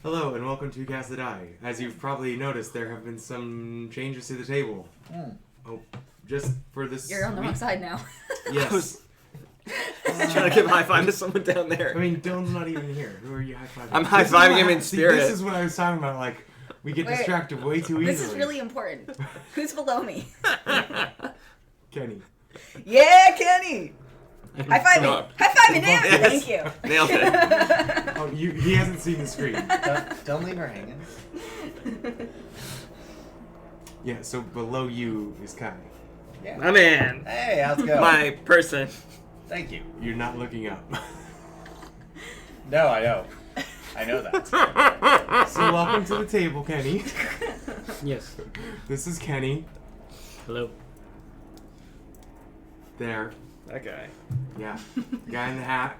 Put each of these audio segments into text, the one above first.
Hello and welcome to Cast the Die. As you've probably noticed, there have been some changes to the table. Oh, just for this You're on the wrong side now. Yes. Trying to give a high five to someone down there. I mean, Dylan's not even here. Who are you high fiving? I'm high fiving him in spirit. This is what I was talking about. Like, we get distracted way too easily. This is really important. Who's below me? Kenny. Yeah, Kenny! High five me! No. High five me now! Yes. Thank you. Nailed it. Oh, he hasn't seen the screen. Don't leave her hanging. Yeah, so below you is Kai. Yeah. My man. Hey, how's it going? My person. Thank you. You're not looking up. No, I know. I know that. So welcome to the table, Kenny. Yes. This is Kenny. Hello. There. That guy. Yeah. Guy in the hat.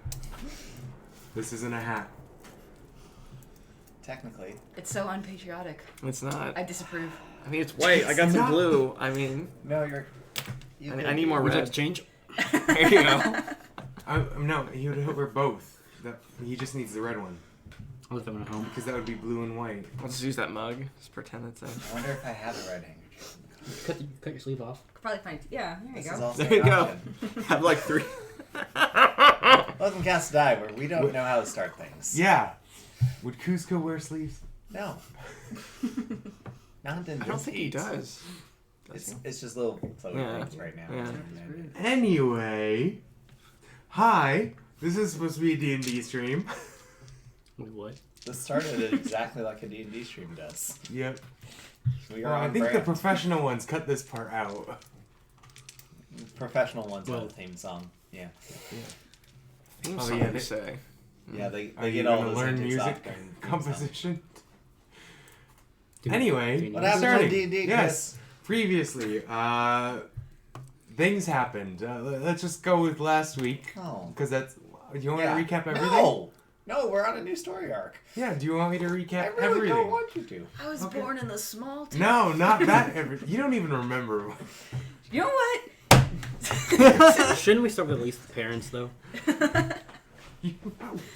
This isn't a hat. Technically. It's so unpatriotic. It's not. I disapprove. I mean, it's white. I got It's some not. blue. I mean, No, I need more Would you like red. to change? There you go. No, he would wear both. He just needs the red one. I'll leave that one at home. Because that would be blue and white. I'll just use that mug. Just pretend it's a... I wonder if I have a red handkerchief. Cut your sleeve off. Could probably find. Yeah, there you This is go. also There you an go. option. Have like 3. Welcome to Cast the Die, where we don't know how to start things. Yeah. Would Cusco wear sleeves? No. Not in I don't this think he heat. does. It's just little floating Yeah. things right now. Yeah. Anyway. Hi. This is supposed to be a D&D stream. Wait, what? This started exactly like a D&D stream does. Yep. We are I on think the brand. professional ones cut this part out. Professional ones Well- have a theme song. Yeah. Theme Oh, song, yeah, you they- say. Yeah, they Are you get all gonna those learn engines off music during the theme song. composition? Do you- Anyway, do you What need- happened starting. on D&D, Yes. Previously, things happened. Let's just go with last week. Oh. Because that's... Do you want Yeah. me to recap everything? No, we're on a new story arc. Yeah, do you want me to I recap really everything? don't want you to. I was Okay. born in the small town. No, not that. You don't even remember. You know what? Shouldn't we start with at least the parents, though?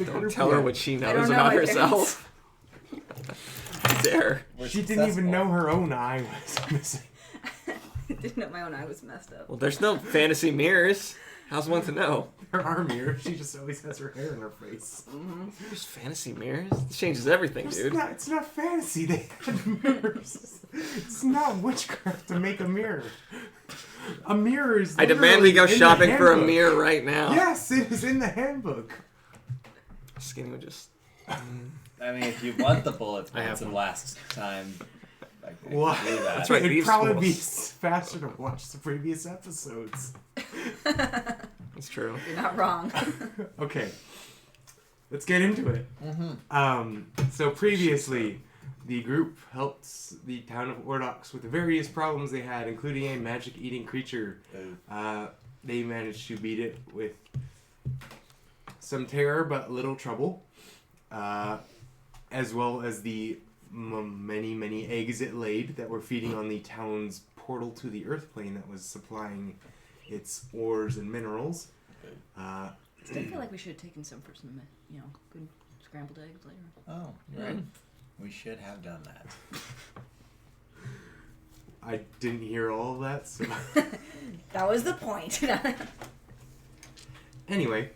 Don't tell her what she I knows don't know about my herself. Dare. We're She didn't even successful. know her own eye was missing. I didn't know my own eye was messed up. Well, there's no fantasy mirrors. How's one to know? Her arm mirror, she just always has her hair in her face. There's fantasy mirrors? This changes everything, dude. It's not fantasy. They had mirrors. It's not witchcraft to make a mirror. A mirror is. I demand we go literally in the shopping for a handbook. mirror right now. Yes, it is in the handbook. Skinny would just... I mean, if you want the bullet I have points of one. last time, I can do Well, that. That's right. It'd leave probably school. be faster to watch the previous episodes. That's true. You're not wrong. Okay, let's get into it. So previously, the group helped the town of Ordox with the various problems they had, including a magic-eating creature. They managed to beat it with some terror but little trouble, as well as the many eggs it laid that were feeding on the town's portal to the earth plane that was supplying its ores and minerals. I feel like we should have taken some for some, good scrambled eggs later. Oh, right. We should have done that. I didn't hear all of that, so... That was the point. Anyway,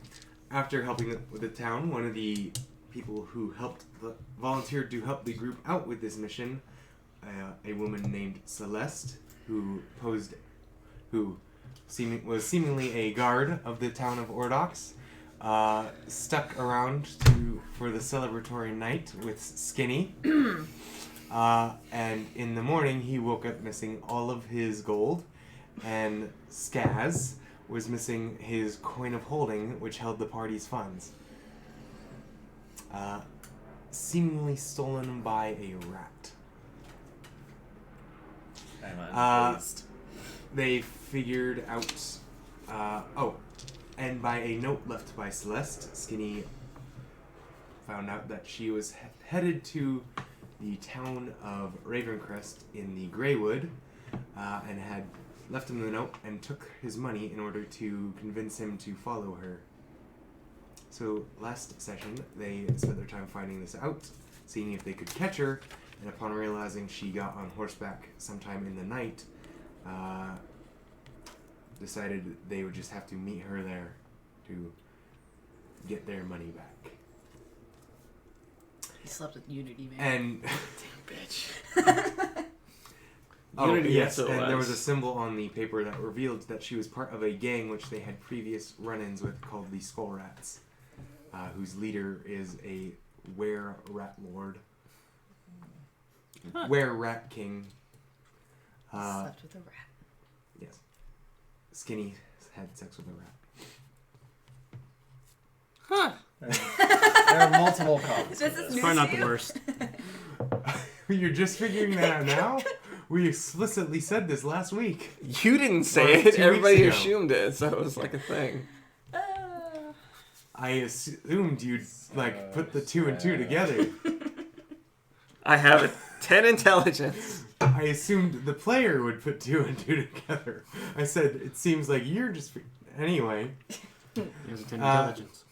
after helping with the town, one of the people who volunteered to help the group out with this mission, a woman named Celeste, who was seemingly a guard of the town of Ordox, stuck around for the celebratory night with Skinny. And in the morning, he woke up missing all of his gold, and Skaz was missing his coin of holding, which held the party's funds. Seemingly stolen by a rat. I'm unpleased. They figured out... and by a note left by Celeste, Skinny found out that she was headed to the town of Ravencrest in the Greywood, and had left him the note and took his money in order to convince him to follow her. So last session, they spent their time finding this out. seeing if they could catch her, and upon realizing she got on horseback sometime in the night, decided they would just have to meet her there to get their money back. He slept with Unity, man. And Bitch. oh Unity yes, SOS. and there was a symbol on the paper that revealed that she was part of a gang which they had previous run-ins with called the Skull Rats, whose leader is a were-rat lord. Were-rat king. Slept with a rat. Yes. Skinny had sex with a rat. Huh. There are multiple problems. This with is this. It's probably not the worst. You're just figuring that out now? We explicitly said this last week. You didn't say Or it. 2 weeks Everybody ago. assumed it, so it was like a thing. I assumed you'd put the 2 and 2 together. I have a 10 intelligence. I assumed the player would put 2 and 2 together. I said it seems like you're just anyway. Here's a 10 intelligence.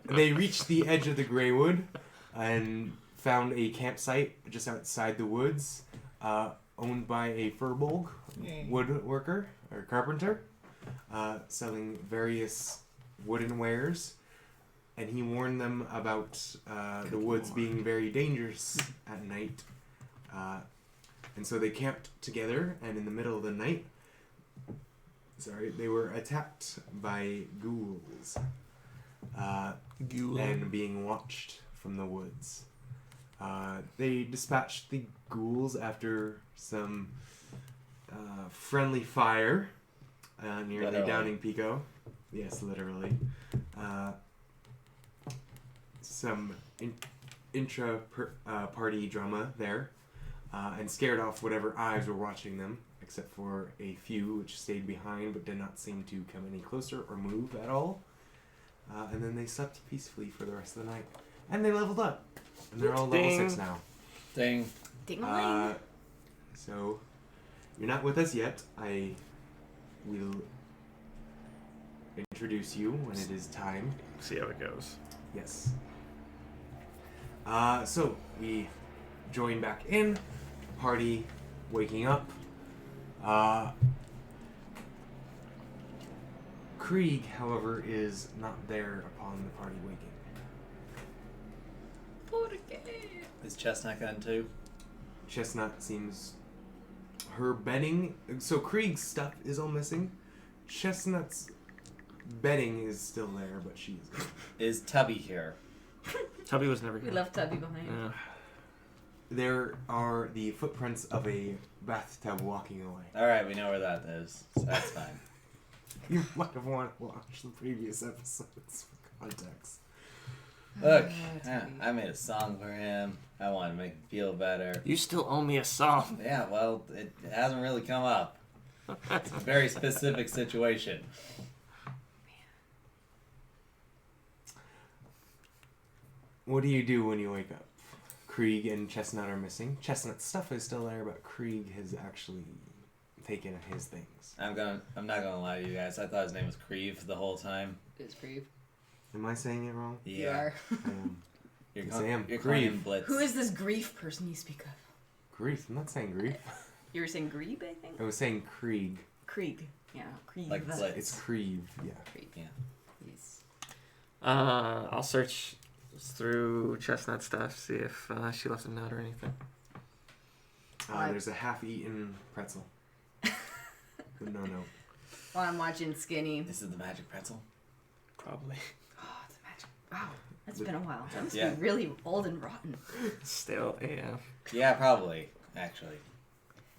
They reached the edge of the Greywood and found a campsite just outside the woods, owned by a Furbolg woodworker or carpenter, selling various wooden wares. And he warned them about the woods being very dangerous at night. And so they camped together, and in the middle of the night, they were attacked by ghouls. And being watched from the woods. They dispatched the ghouls after some friendly fire near the Downing Pico. Yes, literally. Some intra-party drama there, and scared off whatever eyes were watching them, except for a few which stayed behind but did not seem to come any closer or move at all. And then they slept peacefully for the rest of the night. And they leveled up. And they're all level 6 now. Ding. Ding-a-ling. So, you're not with us yet. I will introduce you when it is time. See how it goes. Yes. So, we join back in. Party waking up. Krieg, however, is not there upon the party waking. Is Chestnut gone too? Chestnut seems... Her bedding... So Krieg's stuff is all missing. Chestnut's bedding is still there, but she's gone. Is Tubby here? Tubby was never We here. left Tubby behind. Yeah. There are the footprints of a bathtub walking away. Alright, we know where that is. So that's fine. You might have wanted to watch the previous episodes for context. Look, Tubby. I made a song for him. I want to make him feel better. You still owe me a song. Yeah, well, it hasn't really come up. It's a very specific situation. What do you do when you wake up? Krieg and Chestnut are missing. Chestnut's stuff is still there, but Krieg has actually taken his things. I'm not gonna lie to you guys. I thought his name was Creve the whole time. It's Grieve. Am I saying it wrong? You are. I am. You're Yes, I am. You're calling him Grieve. Blitz. Who is this grief person you speak of? Grief. I'm not saying grief. You were saying Grieve, I think? I was saying Krieg. Krieg. Yeah, Krieg. Like Blitz. It's Krieg, yeah. Krieg. Yeah. Yes. I'll search through Chestnut stuff, see if she left a note or anything. There's a half-eaten pretzel. But no. While I'm watching Skinny. This is the magic pretzel. Probably. Oh, it's magic. Wow. That's been a while. That must Yeah. be really old and rotten. Still, yeah. Yeah, probably. Actually.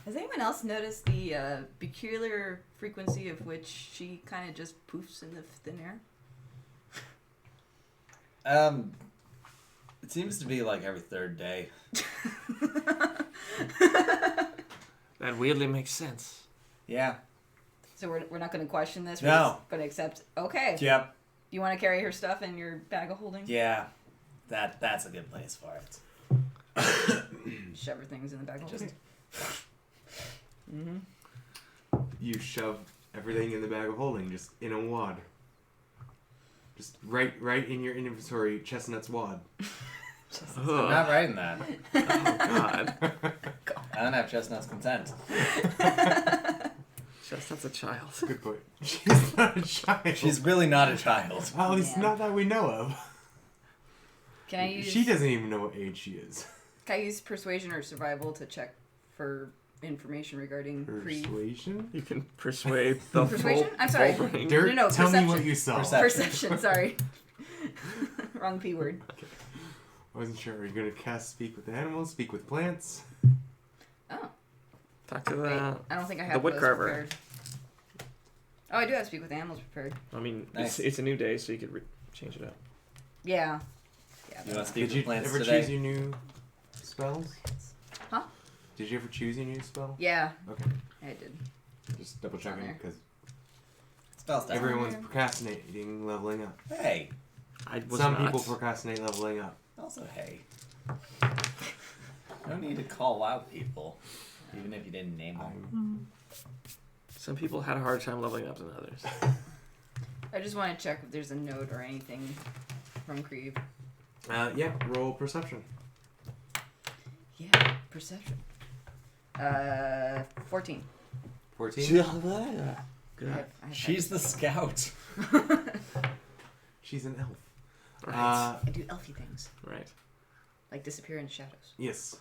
Has anyone else noticed the peculiar frequency of which she kind of just poofs in the thin air? It seems to be like every third day. That weirdly makes sense. Yeah. So we're not going to question this? No. We're just going to accept... Okay. Yep. Do you want to carry her stuff in your bag of holding? Yeah. That's a good place for it. Shove her things in the bag of holding? You shove everything in the bag of holding, just in a wad. Just right in your inventory, Chestnut's wad. I'm not writing that. Oh God. I don't have Chestnut's consent. Chestnut's a child. Good point. She's not a child. She's really not a child. Well, at least Yeah. not that we know of. Can I use? She doesn't even know what age she is. Can I use persuasion or survival to check for information regarding Cree? Persuasion? You can persuade the Persuasion? full- I'm sorry. full brain. Dirt, No, tell me perception. what you saw. Perception. Sorry. Wrong P word. I wasn't sure. Are you going to cast Speak with Animals, Speak with Plants? Oh. Talk to Wait, the. I don't think I have wood those carver. prepared. Oh, I do have Speak with Animals prepared. I mean, Nice. it's a new day, so you could change it up. Yeah. Yeah. You want to speak Did with you plants ever today? choose your new spells? Huh? Did you ever choose your new spell? Yeah. Okay. I did. Just double It's on checking there. because Spell stuff. everyone's procrastinating leveling up. Hey. I was Some not. people procrastinate leveling up. Also, hey. No need to call out people, even if you didn't name them. Some people had a harder time leveling up than others. I just want to check if there's a note or anything from Creve. Yeah, roll perception. Yeah. Perception. 14. 14. I Good. have She's the scout. She's an elf. Right. I do elfy things, Right. like disappear in shadows. Yes.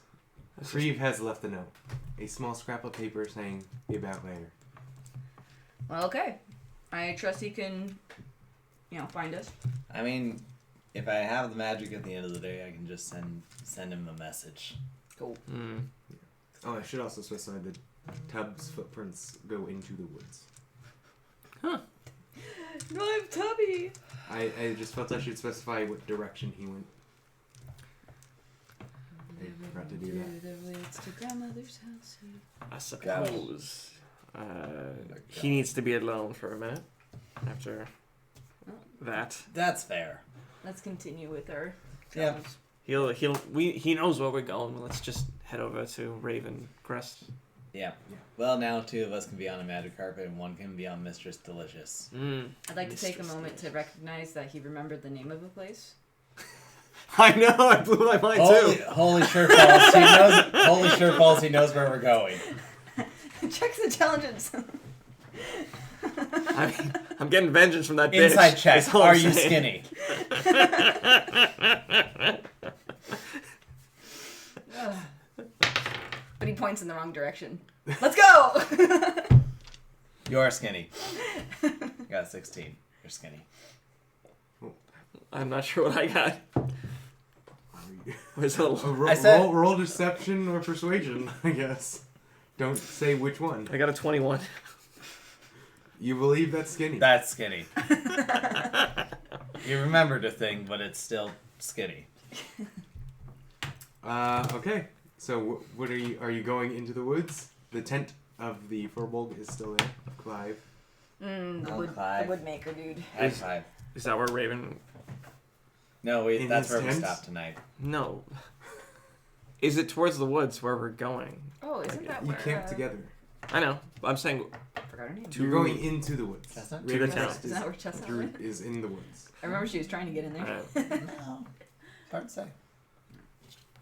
That's just- Creve has left a note. A small scrap of paper saying, be back later. Well, okay. I trust he can, find us. I mean, if I have the magic at the end of the day, I can just send him a message. Cool. Mm. Oh, I should also specify that Tubbs' footprints go into the woods. No, I'm Tubby. I just felt I should specify what direction he went. I forgot to do that. The roads to grandmother's house. I suppose he needs to be alone for a minute after that. That's fair. Let's continue with our Yeah. travels. He knows where we're going. Let's just head over to Raven Crest. Yeah. Well, now two of us can be on a magic carpet and one can be on Mistress Delicious. I'd like to take a Mistress moment to recognize that he remembered the name of a place. I know. I blew my mind too. Holy sure balls, he knows. Holy sure balls, he knows where we're going. Checks intelligence. I'm getting vengeance from that bitch. Inside check. That's all Are I'm you saying. skinny? But he points in the wrong direction. Let's go! You're skinny. You got a 16. You're skinny. I'm not sure what I got. Was a little... I said- roll deception or persuasion, I guess. Don't say which one. I got a 21. You believe that's skinny. That's skinny. You remembered a thing, but it's still skinny. Okay. So what are you going into the woods? The tent of the Furbolg is still there. Clive. The Clive. woodmaker, dude. High five. Is that where Raven... No, In that's his where we tent? stop tonight. No. Is it towards the woods where we're going? Oh, isn't that You where... camp together. I know. I'm saying I forgot her name. To- You're going into the woods. Chestnut? To the Raven's town. Nest Is that where Chestnut went? is in the woods. I remember she was trying to get in there. No. Hard to say.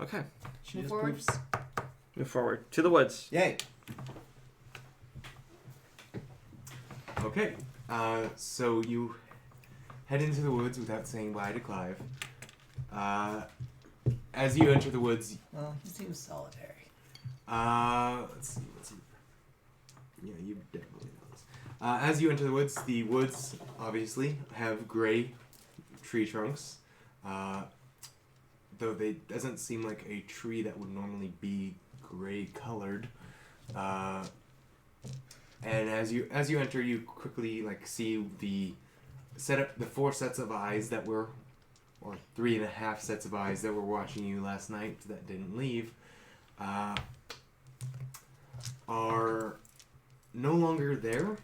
Okay. She Move just forward. poops. Move forward. To the woods. Yay. Okay. So you head into the woods without saying bye to Clive. As you enter the woods, Well, he seems solitary. let's see. Yeah, you definitely know this. As you enter the woods obviously have gray tree trunks, though they doesn't seem like a tree that would normally be gray colored. And as you enter, you quickly see the 4 sets of eyes that were, or 3.5 sets of eyes that were watching you last night that didn't leave, are no longer there.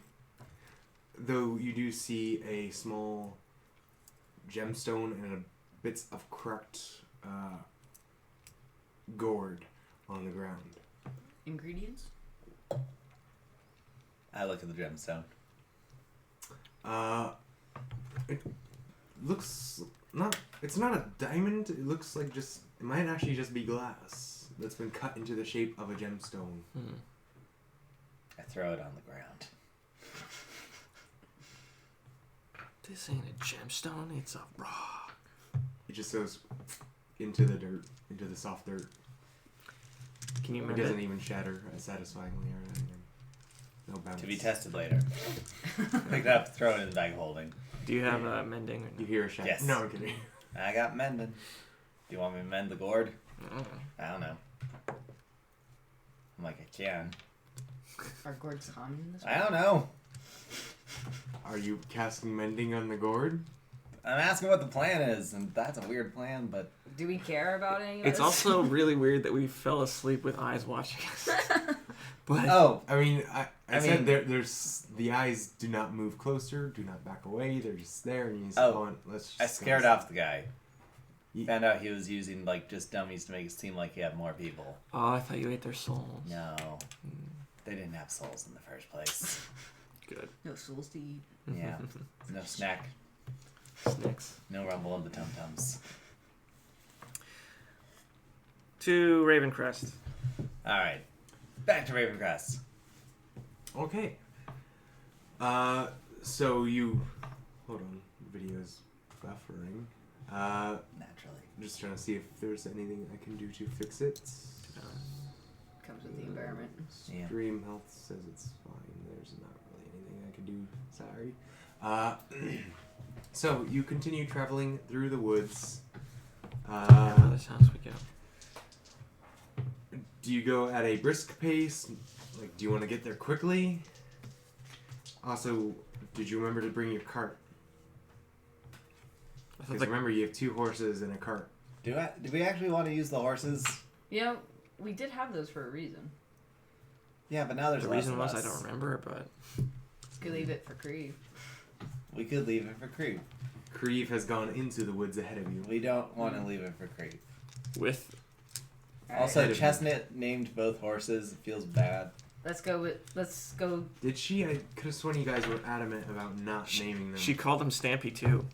Though you do see a small gemstone and bits of cracked gourd on the ground. Ingredients? I look at the gemstone. It looks It's not a diamond. It looks like it might actually just be glass that's been cut into the shape of a gemstone. I throw it on the ground. This ain't a gemstone, it's a rock. It just goes into the dirt, into the soft dirt. Can you It remember? doesn't even shatter as satisfyingly or anything. No bounce. To be tested later. Pick it up, throw it in the bag of holding. Do you have mending or no? You hear a shatter. Yes. No, I'm kidding. I got mending. Do you want me to mend the gourd? I don't know. I don't know. I'm like, I can. Are gourds common in this I don't know. Are you casting mending on the gourd? I'm asking what the plan is, and that's a weird plan, but... Do we care about any of It's this? also really weird that we fell asleep with eyes watching us. But Oh, I mean, I said mean- there's the eyes do not move closer, do not back away. They're just there, and you just let's. Just I scared go. off the guy. Ye- Found out he was using, like, just dummies to make it seem like he had more people. oh, I thought you ate their souls. No. They didn't have souls in the first place. Good. No souls to eat. Yeah. No snack. Snacks. No rumble in the tum-tums. To Ravencrest. Alright. Back to Ravencrest. Okay. So you hold on. The video's buffering. Naturally. I'm just trying to see if there's anything I can do to fix it. Comes with the environment. Yeah. Stream health says it's fine. There's not really anything I can do. Sorry. So you continue traveling through the woods. This house we go. Do you go at a brisk pace? Like, do you want to get there quickly? Also, did you remember to bring your cart? Because remember, you have 2 horses and a cart. Do we actually want to use the horses? You know, we did have those for a reason. Yeah, but now there's The less reason of was us. I don't remember, but Could leave it for Creve. We could leave it for Creep. Creve has gone into the woods ahead of you. We don't want to leave it for Creep. with Also, Ahead of you. Chestnut named both horses. It feels bad. Let's go. Did she? I could have sworn you guys were adamant about not naming them. she called them Stampy too.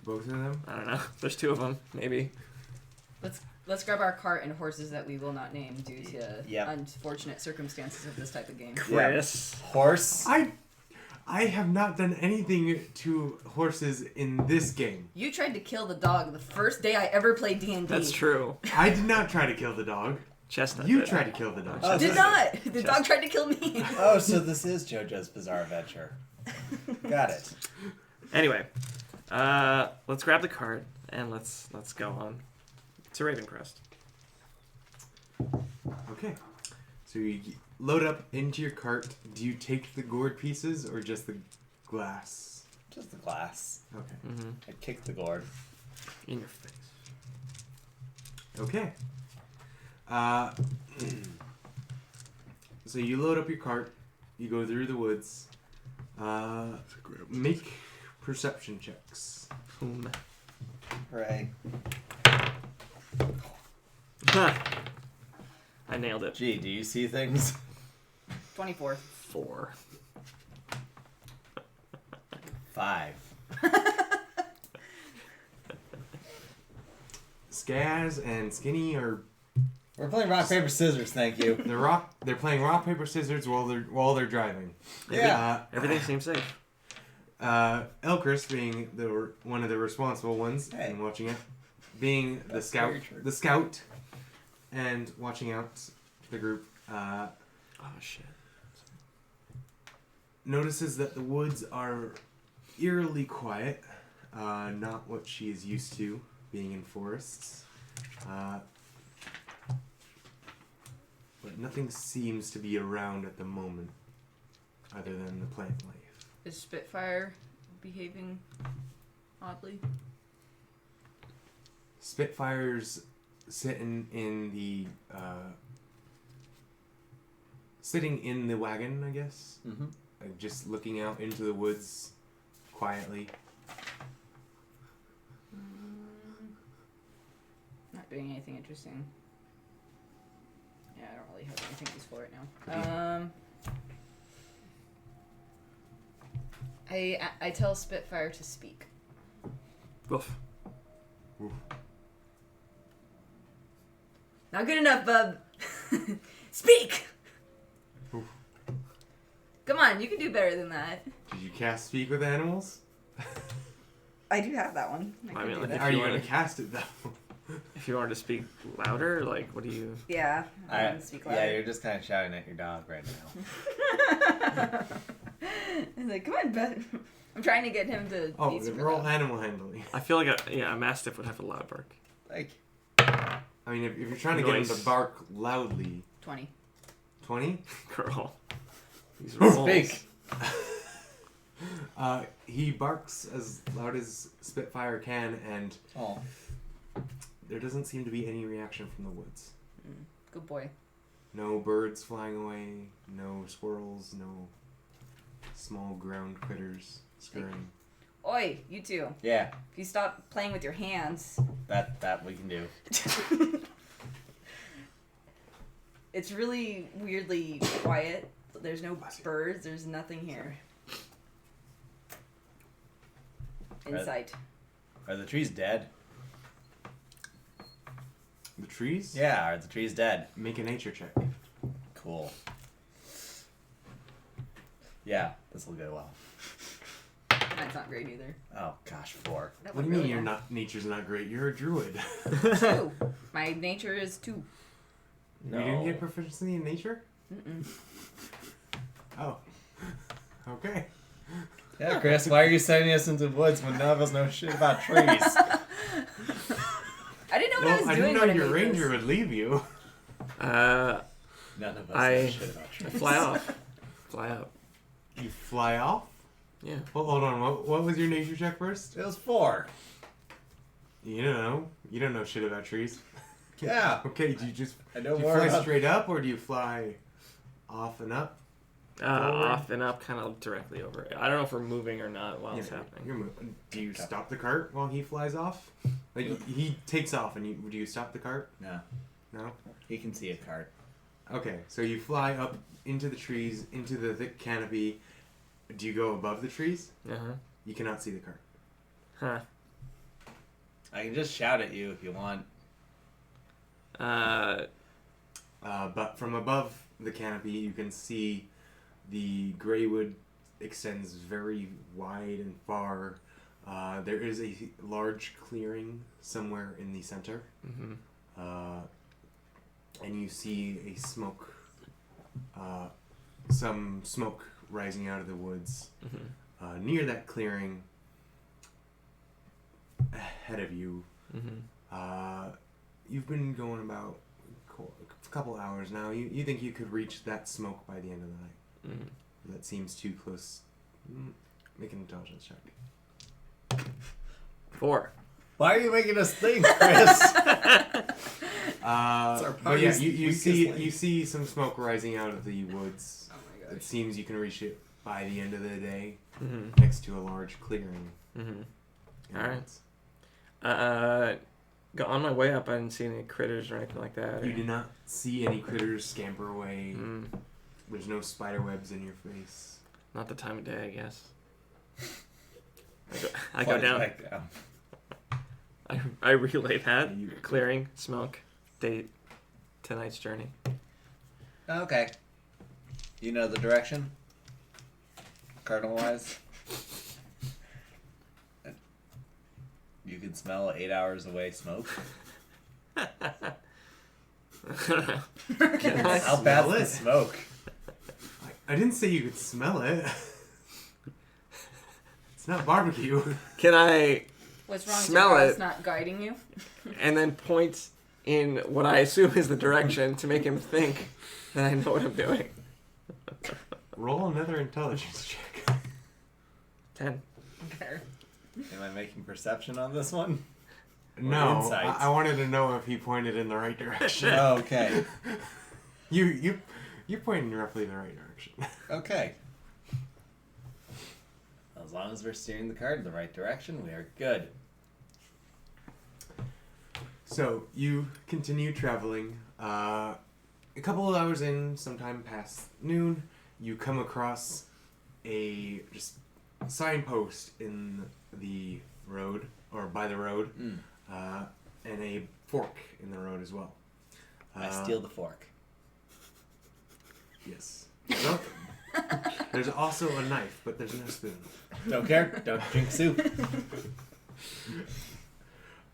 Both of them? I don't know. There's 2 of them, maybe. Let's grab our cart and horses that we will not name due to Yep. unfortunate circumstances of this type of game. Chris. Horse. I have not done anything to horses in this game. You tried to kill the dog the first day I ever played D&D. That's true. I did not try to kill the dog. Chestnut. You did. tried to kill the dog. Oh, Did this- not. The dog tried to kill me. Oh, so this is JoJo's Bizarre Adventure. Got it. Anyway, let's grab the cart and let's go on to Ravencrest. Okay. So you load up into your cart. Do you take the gourd pieces or just the glass? Just the glass. Okay. Mm-hmm. I kicked the gourd. In your face. Okay. So you load up your cart. You go through the woods. Make perception checks. Boom. Hooray. I nailed it. Gee, do you see things? 24. 4. 5. Skaz and Skinny are We're playing rock, paper, scissors, thank you. they're playing rock paper scissors while they're driving. Yeah. Everything seems safe. Elchris being one of the responsible ones Hey. and watching it, being That's very true. the scout, and watching out the group. Oh shit. Notices that the woods are eerily quiet, not what she is used to being in forests. But nothing seems to be around at the moment, other than the plant life. Is Spitfire behaving oddly? Spitfire's sitting in the wagon, I guess. Mm-hmm. Like just looking out into the woods quietly. Not doing anything interesting. Yeah, I don't really have anything useful right now. I tell Spitfire to speak. Woof. Not good enough, bub. Speak! Oof. Come on, you can do better than that. Did you cast Speak with Animals? I do have that one. I mean, like, Are you going to cast it, though? If you wanted to speak louder, like, what do you... Yeah, I want to speak louder. Yeah, you're just kind of shouting at your dog right now. I'm like, come on, bud. I'm trying to get him to Oh, be super roll loud. animal handling. I feel like a mastiff would have a loud bark. Like, I mean, if you're trying to get him Noise. to bark loudly... 20. 20? Girl. These rolls. speak. He barks as loud as Spitfire can, and Oh. there doesn't seem to be any reaction from the woods. Good boy. No birds flying away, no squirrels, no small ground critters scurrying. Oi, you two. Yeah, If you stop playing with your hands. that we can do. It's really weirdly quiet. There's no birds. There's nothing here. In sight. Are the trees dead? The trees? Yeah, are the trees dead? Make a nature check. Cool. Yeah, this will go well. That's not great either. Oh gosh, 4. That What do went you mean really you're well. not? Nature's not great. You're a druid. 2. My nature is 2. You didn't get proficiency in nature? Mm-mm. Oh. Okay. Yeah, Chris, why are you sending us into the woods when none of us know shit about trees? I didn't know what I was I doing didn't know when I your made ranger this. would leave you. Uh, None of us I- know shit about trees. fly off. Fly out. You fly off? Yeah. Well, hold on. What was your nature check first? It was 4. You don't know. You don't know shit about trees. Yeah. Okay, do you just I do know you more fly about... straight up or do you fly off and up? Off and up, kind of directly over it. I don't know if we're moving or not while it's Yeah, happening. You're moving. Do you stop the cart while he flies off? Like he takes off, and do you stop the cart? No, No. he can see a cart. Okay, so you fly up into the trees, into the thick canopy. Do you go above the trees? Uh-huh. You cannot see the cart. Huh. I can just shout at you if you want. But from above the canopy, you can see the Greywood extends very wide and far. There is a large clearing somewhere in the center. Mm-hmm. And you see a smoke, some smoke rising out of the woods. Mm-hmm. Near that clearing, ahead of you, you've been going about a couple hours now. You think you could reach that smoke by the end of the night. Mm-hmm. That seems too close. Make an intelligence check. 4. Why are you making us think, Chris? But yeah, party's you weakest see link. you see some smoke rising out of the woods. Oh my It seems you can reach it by the end of the day, Mm-hmm. next to a large clearing. Mm-hmm. in the Alright. woods. On my way up, I didn't see any critters or anything like that. You do not see any critters scamper away. Mm, There's no spider webs in your face. not the time of day, I guess. I go down. Back down. I relay that. You- Clearing, smoke, date, tonight's journey. Okay. You know the direction? Cardinal-wise? You can smell 8 hours away smoke. Can I How smell bad's the it? smoke? I didn't say you could smell it. It's not barbecue. Can I What's wrong? Smell Smell it. It's not guiding you. and then point in what I assume is the direction to make him think that I know what I'm doing? Roll another intelligence check. 10. Better. Am I making perception on this one? No, insight? I wanted to know if he pointed in the right direction. Okay. You pointed in roughly the right direction. Okay. As long as we're steering the cart in the right direction, we are good. So you continue traveling. A couple of hours in, sometime past noon, you come across a just signpost in the road or by the road, and a fork in the road as well. I steal the fork. Yes. So, there's also a knife, but there's no spoon. Don't care. Don't drink soup.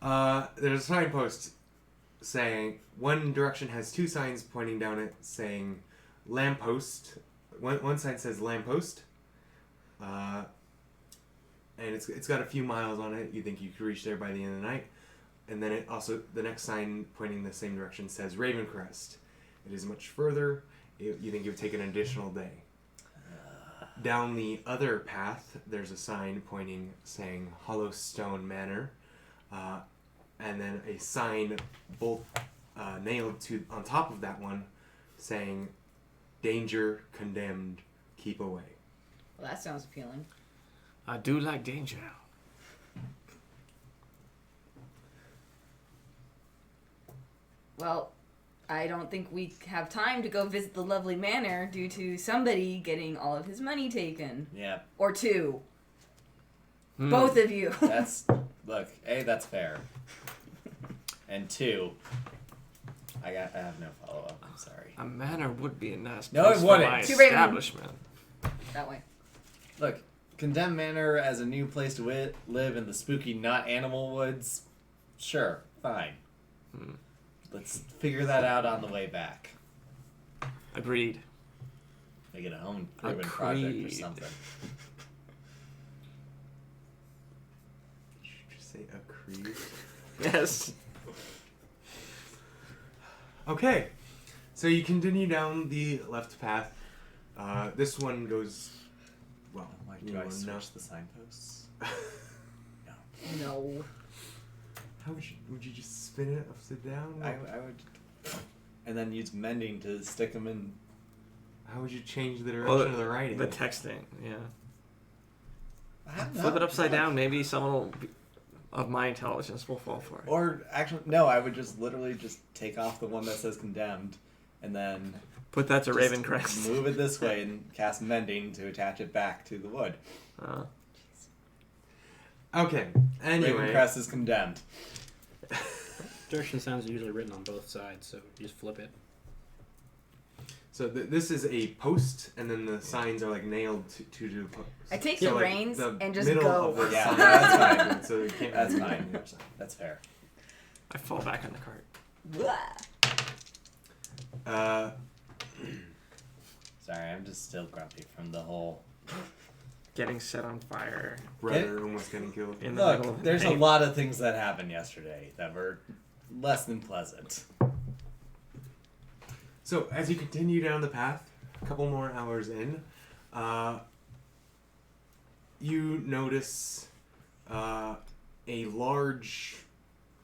There's a signpost saying one direction has two signs pointing down it saying lamppost. One sign says lamppost, and it's got a few miles on it. You think you could reach there by the end of the night. And then it also, the next sign pointing the same direction says Ravencrest. It is much further. You think it would take an additional day. Down the other path, there's a sign pointing saying Hollowstone Manor. And then a sign both nailed to on top of that one saying danger, condemned, keep away. Well, that sounds appealing. I do like danger. Well, I don't think we have time to go visit the lovely manor due to somebody getting all of his money taken. Yeah. Or two. Both of you. Look, A, that's fair. And 2, I have no follow-up. I'm sorry. A manor would be a nice No, place it for wouldn't. my Too Raven. establishment. That way. Look, Condemned Manor as a new place to live in the spooky not animal woods, sure, fine. Let's figure that out on the way back. Agreed. Make it a home improvement project or Agreed. something. Did you just say a creed? Yes. Okay, so you continue down the left path. This one goes, well, Do I switch no. the signposts? No. How would you just spin it upside down? I would... And then use mending to stick them in... How would you change the direction of the writing? The texting, yeah. I don't know. Flip it upside down. Maybe someone of my intelligence will fall for it. Or, actually, no, I would just literally just take off the one that says condemned, and then... Put that to just Ravencrest. move it this way and cast mending to attach it back to the wood. Okay, anyway. Ravencrest is condemned. Direction signs are usually written on both sides, so you just flip it. So this is a post, and then the signs are like nailed to the post. I take So, the like, reins the and just middle go. Of the Yeah, sign that's fine. So it can't That's be fine. on the other side. That's fair. I fall back on the cart. Blah. Sorry, I'm just still grumpy from the whole... Getting set on fire Brother almost getting killed. in the middle Look, of the there's a night. lot of things that happened yesterday that were less than pleasant. So as you continue down the path, a couple more hours in, you notice a large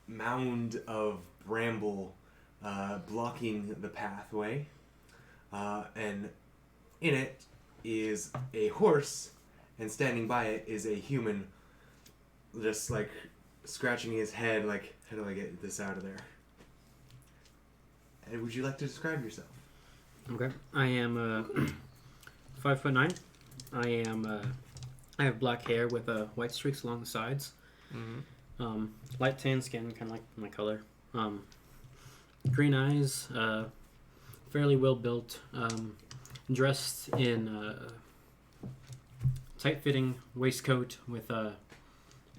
mound of bramble blocking the pathway, and in it is a horse, and standing by it is a human, just like scratching his head, like, how do I get this out of there? And would you like to describe yourself? Okay. I am 5'9". I have black hair with white streaks along the sides. Mm-hmm. Light tan skin, kind of like my color. Green eyes, fairly well built. Dressed in tight-fitting waistcoat with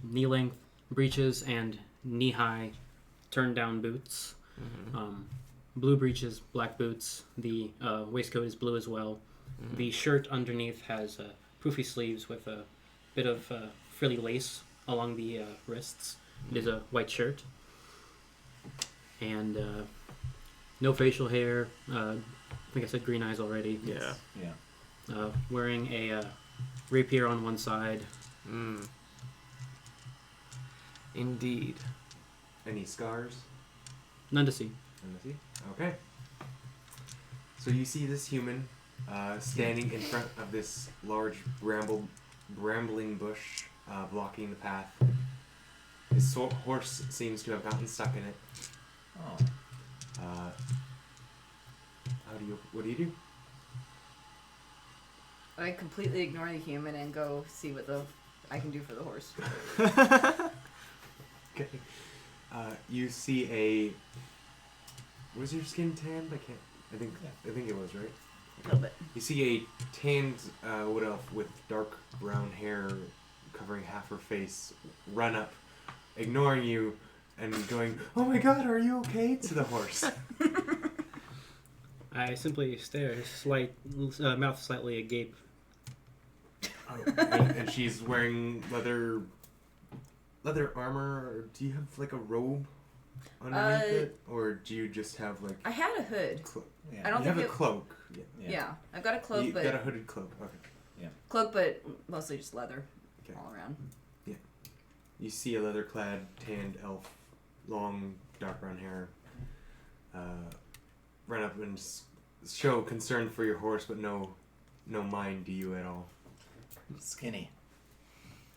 knee-length breeches and knee-high turn-down boots. Mm-hmm. Blue breeches, black boots. The waistcoat is blue as well. Mm-hmm. The shirt underneath has poofy sleeves with a bit of frilly lace along the wrists. It is a white shirt. And no facial hair. I think I said green eyes already. Yeah. Yeah. Wearing a rapier on one side. Indeed. Any scars? None to see. Okay. So you see this human standing in front of this large brambling bush blocking the path. His horse seems to have gotten stuck in it. Oh. What do you do? I completely ignore the human and go see what I can do for the horse. Okay. You see a. Was your skin tanned? I think it was, right? A little bit. You see a tanned wood elf with dark brown hair covering half her face run up, ignoring you, and going, "Oh my God, are you okay?" to the horse. I simply stare, mouth slightly agape. And she's wearing leather armor. Do you have like a robe underneath it, or do you just have like? I had a hood. Yeah. I don't You think have a cloak. Yeah, I've got a cloak, You but got a hooded cloak. Okay. cloak, but mostly just leather Okay. all around. You see a leather-clad, tanned elf, long, dark brown hair, run up and show concern for your horse, but no mind to you at all. Skinny.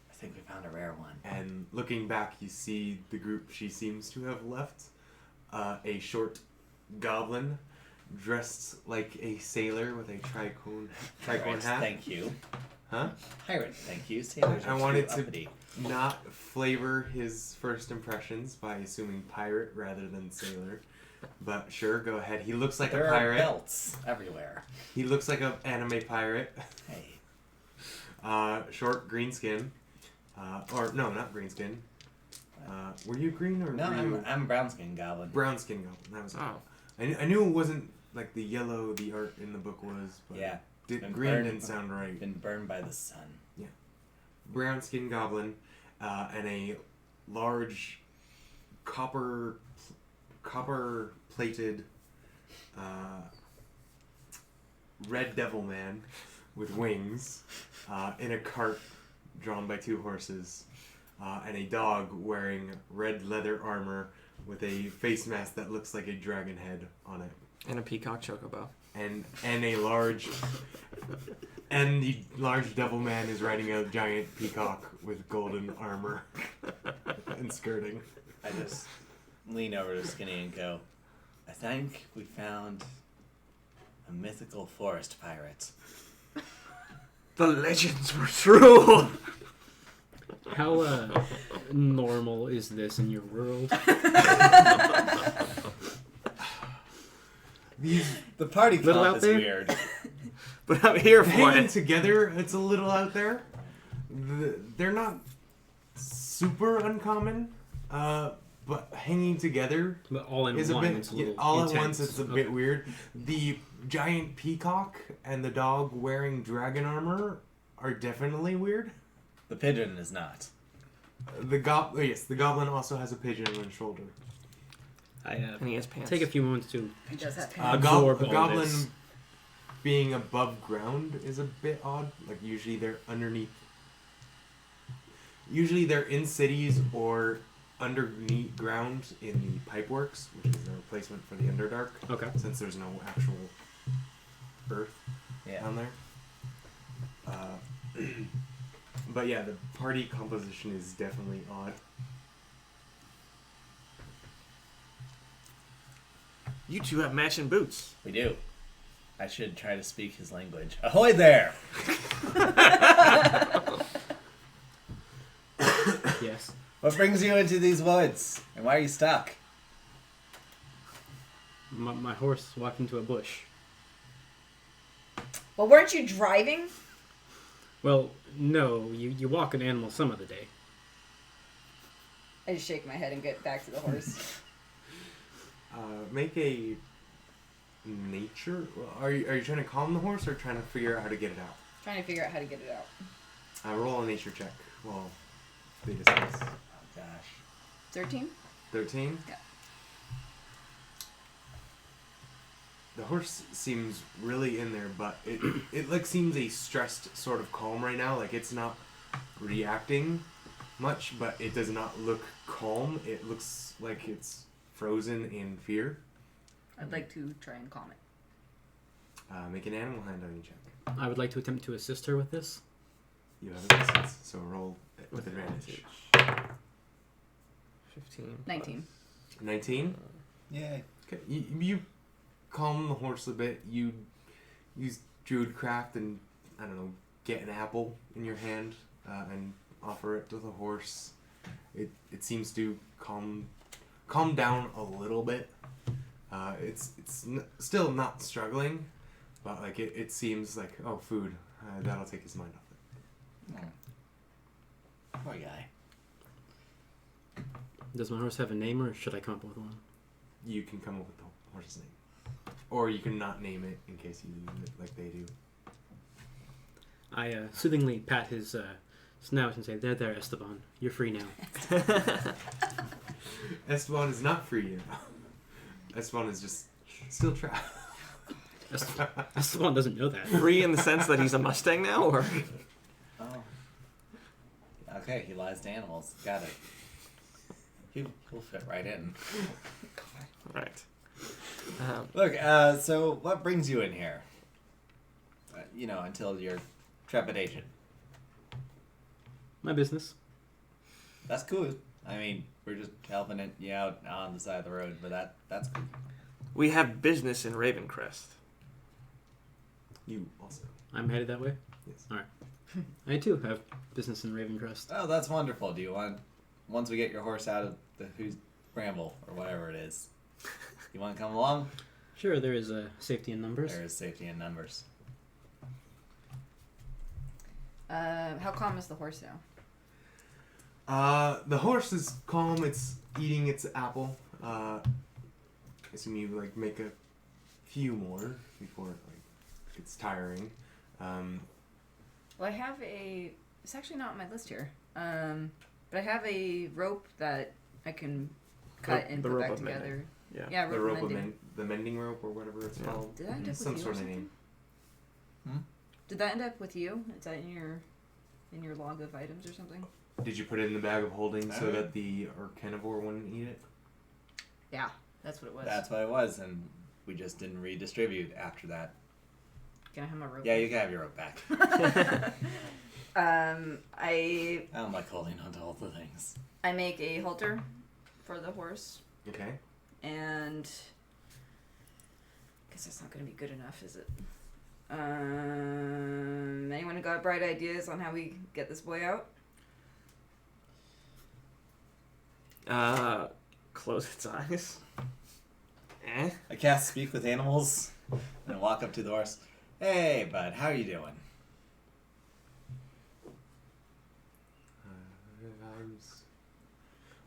I think we found a rare one. And looking back, you see the group she seems to have left. A short goblin, dressed like a sailor with a tricorn Pirate, hat. thank you. Huh? Pirate, thank you. Sailors I are wanted too to uppity. not flavor his first impressions by assuming pirate rather than sailor. But sure, go ahead. He looks like There a pirate. are belts everywhere. He looks like an anime pirate. Hey. Short green skin. Or no, not green skin. Were you green or No, were you I'm brown skin goblin. brown skin goblin? That was it. Oh. I knew it wasn't like the yellow the art in the book was, but Yeah. Been green burned- didn't sound right. Been burned by the sun. Brown skin goblin, and a large copper plated red devil man with wings in a cart drawn by two horses, and a dog wearing red leather armor with a face mask that looks like a dragon head on it. And a peacock chocobo. And a large and the large devil man is riding a giant peacock with golden armor and skirting. I just lean over to Skinny and go, I think we found a mythical forest pirate. The legends were true! How normal is this in your world? The party Little comp out is there? weird. But I'm here for Hanging it. together, it's a little out there. They're not super uncommon, but hanging together But all in is a one. bit. It's a little all intense. at once, it's a Okay. bit weird. The giant peacock and the dog wearing dragon armor are definitely weird. The pigeon is not. The goblin also has a pigeon on his shoulder. I And he has pants. take a few moments to He does have A pants. Absorb all goblin this. being above ground is a bit odd. Like usually they're underneath. Usually they're in cities or underneath ground in the pipeworks, which is a replacement for the Underdark. Okay. Since there's no actual earth Yeah. down there. But yeah, the party composition is definitely odd. You two have matching boots. We do. I should try to speak his language. Ahoy there! Yes. What brings you into these woods? And why are you stuck? My horse walked into a bush. Well, weren't you driving? Well, no, you walk an animal some of the day. I just shake my head and get back to the horse. Make a nature. Are you trying to calm the horse or trying to figure out how to get it out? Trying to figure out how to get it out. Roll a nature check. Well, they discuss. Oh gosh. 13? 13? Yeah. The horse seems really in there, but it like seems a stressed sort of calm right now. Like it's not reacting much, but it does not look calm. It looks like it's frozen in fear. I'd like to try and calm it. Make an animal handling check. I would like to attempt to assist her with this. You have assistance, so roll with advantage. 15. 19. 19? Yay. Okay. You calm the horse a bit. You use druidcraft and, I don't know, get an apple in your hand and offer it to the horse. it seems to calm down a little bit. It's still not struggling, but like it seems like, oh, food, that'll take his mind off it. Poor guy. Does my horse have a name, or should I come up with one? You can come up with the horse's name, or you can not name it in case you leave it like they do. I soothingly pat his snout and say, there, Esteban. You're free now. Esteban is not free now. Esteban is just still trapped. Esteban doesn't know that. Free in the sense that he's a Mustang now, or? Oh. Okay, he lies to animals. Got it. He'll fit right in. Right. Look, so what brings you in here? Until your trepidation. My business. That's cool. I mean, we're just helping you out on the side of the road, but that's cool. We have business in Ravencrest. You also. I'm headed that way? Yes. Alright. I too have business in Ravencrest. Oh, that's wonderful. Do you want, once we get your horse out of the bramble, or whatever it is, you want to come along? Sure, there is safety in numbers. There is safety in numbers. How calm is the horse now? The horse is calm. It's eating its apple. I assume you like make a few more before it gets tiring. Well, I have it's actually not on my list here. But I have a rope that I can cut and the put rope back of mending. together. Yeah. Yeah, The rope rope of mending. the mending rope or whatever it's called. Did that end up with Some you sort or of something? name. Did that end up with you? Is that in your log of items or something? Did you put it in the bag of holding so Alright. that the carnivore wouldn't eat it? Yeah, that's what it was. That's what it was, and we just didn't redistribute after that. Can I have my rope? Yeah, you can have your rope back. I don't like holding on to all the things. make a halter for the horse, Okay. and guess that's not going to be good enough, is it? Anyone got bright ideas on how we get this boy out? Close its eyes. Eh? I cast Speak with Animals and walk up to the horse. Hey, bud, how are you doing?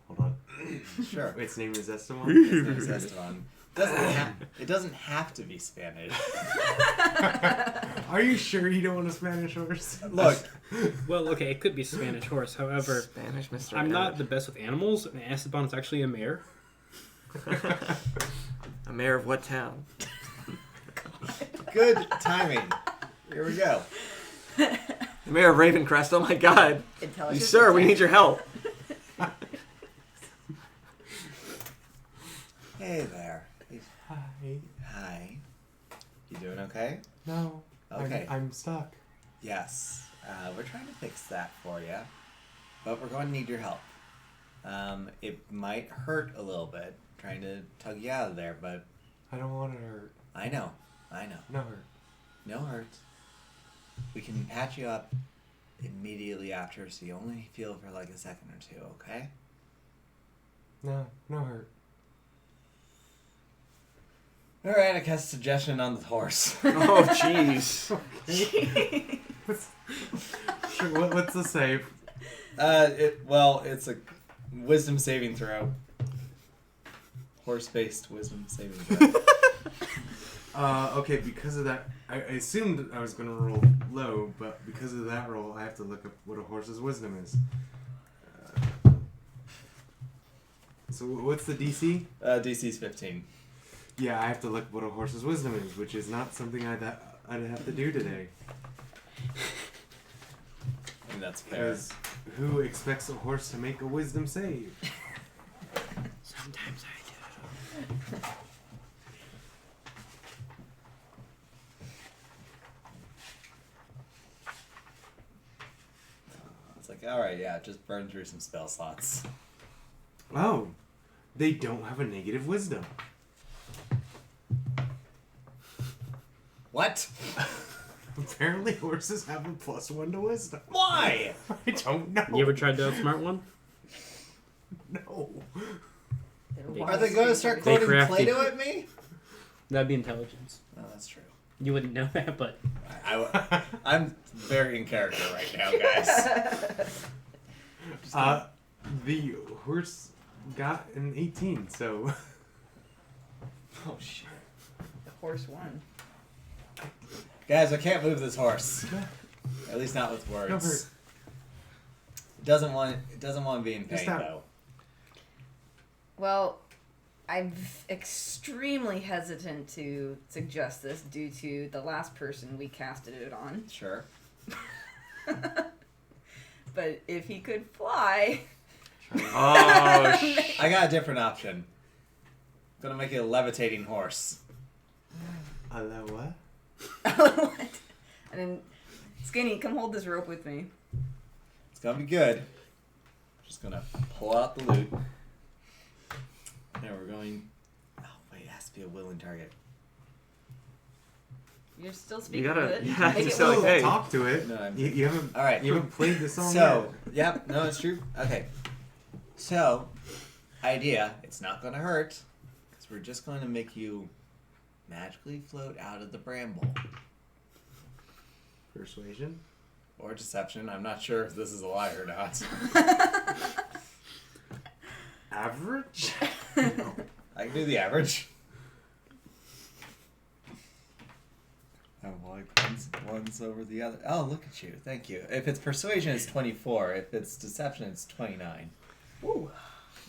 Hold on. Sure. Its name is Esteban. His name is Esteban. It doesn't have to be Spanish. Are you sure you don't want a Spanish horse? Look, Well, okay, it could be Spanish horse. However, Spanish Mr. I'm not Arab. the best with animals, and Esteban is actually a mare. A mayor of what town? good timing. Here we go. The mayor of Ravencrest. Oh my God. Intelligence. Sir, we need your help. Hey there. Hi. Hi. You doing okay? No. Okay. I'm stuck. Yes. We're trying to fix that for you, but we're going to need your help. It might hurt a little bit trying to tug you out of there, but I don't want to hurt. I know. No hurt. No hurt. We can patch you up immediately after, so you only feel for like a second or two, okay? No hurt. Alright, I cast suggestion on the horse. Oh, jeez. Sure, what's the save? It's a wisdom saving throw. Horse-based wisdom saving throw. Okay, because of that, I assumed I was going to roll low, but because of that roll, I have to look up what a horse's wisdom is. So what's the DC? DC's 15. Yeah, I have to look what a horse's wisdom is, which is not something I'd have to do today. And that's fair. Because who expects a horse to make a wisdom save? Sometimes I do. It's like, alright, yeah, just burn through some spell slots. Oh, they don't have a negative wisdom. What? Apparently horses have a +1 to wisdom. Why? I don't know. You ever tried to outsmart one? Are they going to start They quoting crafty. Plato at me? That'd be intelligence. No, that's true. You wouldn't know that, but I'm very in character right now, guys. The horse got an 18, so Oh shit. The horse won. Guys, I can't move this horse. At least not with no words. hurt. It doesn't want to be in pain Stop. though. Well, I'm extremely hesitant to suggest this due to the last person we casted it on. Sure. But if he could fly, Oh, I got a different option. I'm gonna make it a levitating horse. What? what? And then, Skinny, come hold this rope with me. It's gonna be good. Just gonna pull out the loot. Now we're going. Oh wait, it has to be a willing target. You're still speaking gotta- with it. yeah, Make you it still- work. hey. Talk to it. No, I'm- you haven't. All right. You haven't played the song So, yep, no, it's true. Okay. So, idea, it's not going to hurt, because we're just going to make you magically float out of the bramble. yet. Persuasion. Or deception. I'm not sure if this is a lie or not. Average. I can do the average. Oh, well, one's over the other. Oh, look at you. Thank you. If it's persuasion, it's 24. If it's deception, it's 29. Ooh,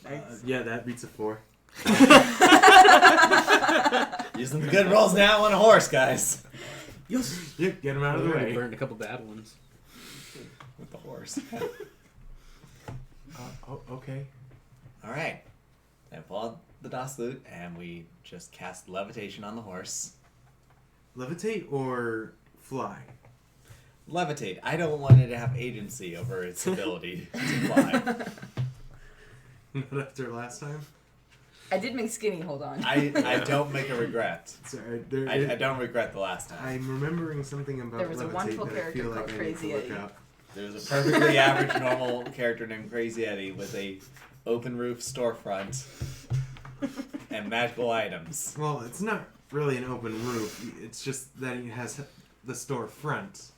nice. Yeah, that beats a 4. Using the good rolls now on a horse, guys. yes. Yep, get him out of the way. Burned a couple bad ones. With the horse. Okay. Alright. I pull out the DOS loot, and we just cast levitation on the horse. Levitate or fly? Levitate. I don't want it to have agency over its ability to fly. Not after last time. I did make Skinny hold on. I don't make a regret. Sorry, I don't regret the last time. I'm remembering something about There was a levitate wonderful that I character feel like called I need Crazy to look Eddie. up. There's a perfectly average normal character named Crazy Eddie with a open roof storefront and magical items. Well, it's not really an open roof. It's just that he has the store front.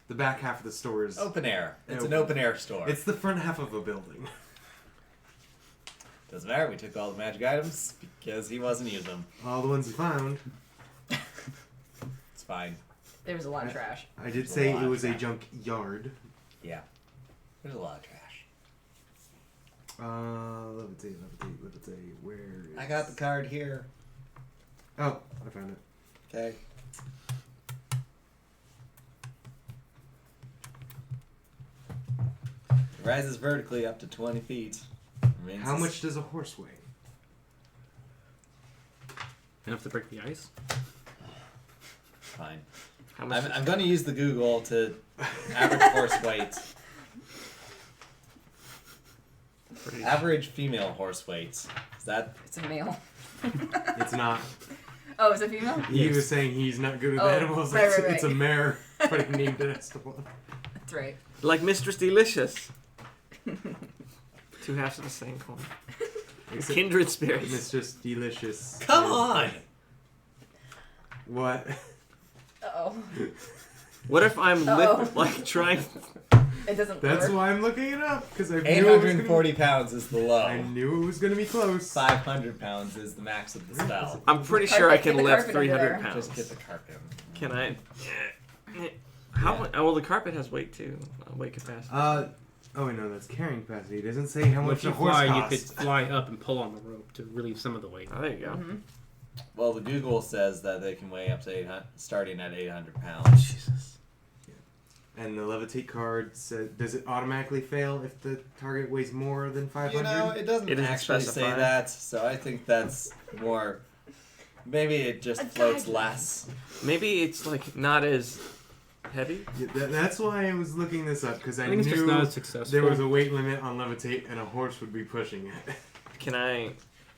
The back half of the store is... Open air. It's an Open. open air store. It's the front half of a building. Doesn't matter. We took all the magic items because he wasn't using them. All the ones he found. It's fine. There was a lot of trash. I did There's a say lot it of was a trash. junk yard. Yeah. There's a lot of trash. Levitate. Where is... I got the card here. Oh, I found it. Okay. It rises vertically up to 20 feet. Remains How much does a horse weigh? Enough to break the ice? Fine. how much? I'm going to use the Google to average horse weight. Pretty- Average female horse weight. Is that... It's a male. It's not. Oh, is it female? He Yes. was saying he's not good with Oh, animals. right, it's, right, it's a right. mare, but he named it as the one. That's right. Like Mistress Delicious. Two halves of the same coin. Except Kindred spirits. Mistress Delicious. Come is- on! What? Uh-oh. What if I'm Uh-oh. like trying? It doesn't That's work. why I'm looking it up, because I knew it was 840 pounds is the low. I knew it was gonna be close. 500 pounds is the max of the spell. I'm pretty sure I Carpet- can get the lift carpet under 300 there. pounds. Just get the carpet. Can I? How? Yeah. Oh, well, the carpet has weight too. Weight capacity. Oh wait, no, that's carrying capacity. It doesn't say how Well, much if you a horse fly, costs. you could fly up and pull on the rope to relieve some of the weight. Oh, there you go. Mhm. Well, the Google says that they can weigh up to 800, starting at 800 pounds. Jesus. And the levitate card says, does it automatically fail if the target weighs more than 500? You know, it doesn't It doesn't actually specify. say that, so I think that's more. Maybe it just A floats guideline. less. Maybe it's like not as heavy. Yeah, that's why I was looking this up, because I I think it's just knew not as successful. there was a weight limit on levitate, and a horse would be pushing it. Can I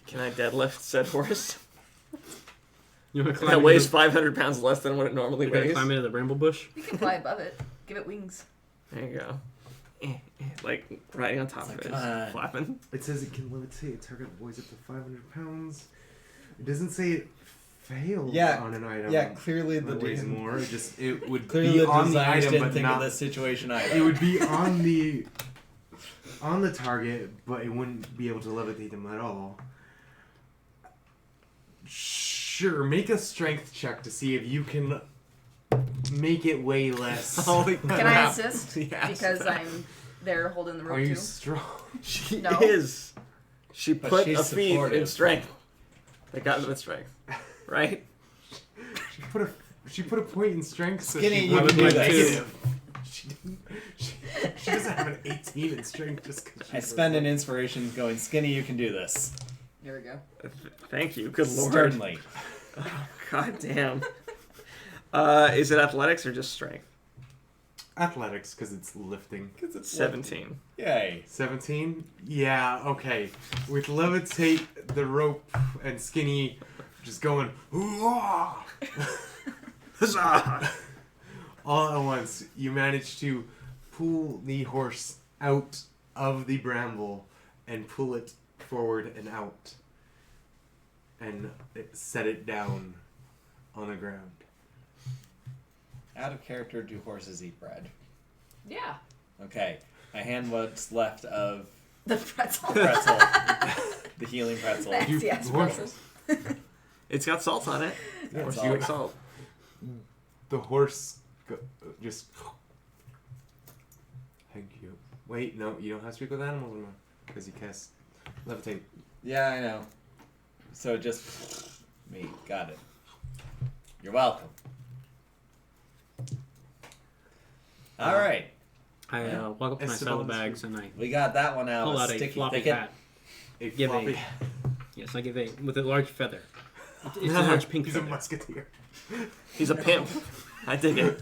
deadlift said horse? You want to climb That into weighs the- 500 pounds less than what it normally you wanna weighs. climb into the bramble bush? You can fly above it. Give it wings. There you go. like riding on top It's of like, it, come on. flapping. It says it can levitate a target that weighs up to 500 pounds. It doesn't say it fails on an item. Yeah, clearly the that weighs more. It would Clearly be the on the designers item, didn't but think not. of this situation either. It would be on the target, but it wouldn't be able to levitate them at all. Sure, make a strength check to see if you can make it weigh less. Holy Can I crap. assist? Yes. Because I'm there holding the rope Are you too. strong? She No. is. She But put she's a feat in supportive. strength. They got with strength, right? She put a point in strength. So Skinny, she you would can be do this. negative. She doesn't have an 18 in strength just because. I spend an inspiration going, Skinny, you can do this. There we go. Thank you. Good lord. Sternly. God damn. Is it athletics or just strength? Athletics, because it's lifting. Because it's 17. Yay. 17? Yeah, okay. With levitate, the rope, and Skinny just going, "Hoo-ah!" Huzzah! all at once, you manage to pull the horse out of the bramble and pull it forward and out. And set it down on the ground. Out of character, do horses eat bread? Yeah. Okay. I hand what's left of The pretzel. pretzel. The healing pretzel. Thanks, You- yes, horse- pretzel. It's got salt on it. Yeah, Or it's do you all- like salt? The horse just... Thank you. Wait, no, you don't have to speak with animals anymore. Because you cast levitate. Yeah, I know. So just me. Got it. You're welcome. All right. I walk up to my Esteban's saddlebags and I We got that one out. pull of out a sticky floppy thicket. hat. A Give floppy... a yes, I give a with a large feather. It's a large pink He's a feather. musketeer. He's a pimp. I dig it.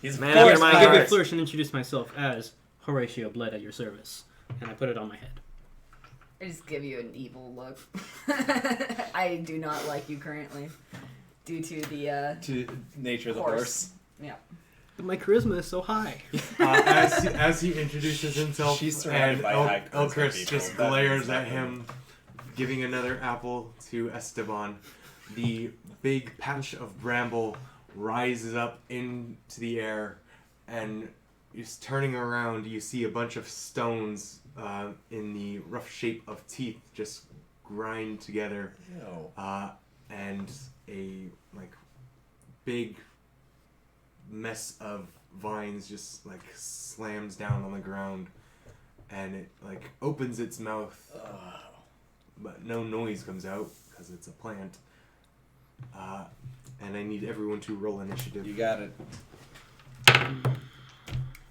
He's Man, force you're my I give a guard. flourish and introduce myself as Horatio Blood at your service, and I put it on my head. I just give you an evil look. I do not like you currently. Due to the, to nature of the horse. yeah. But my charisma is so high. As he introduces himself, She's surrounded and by high charisma Elchris people. just That glares means at nothing. him, giving another apple to Esteban. The big patch of bramble rises up into the air, and just turning around, you see a bunch of stones in the rough shape of teeth just grind together, Ew. and a big mess of vines just slams down on the ground, and it opens its mouth, but no noise comes out because it's a plant. And I need everyone to roll initiative. You got it.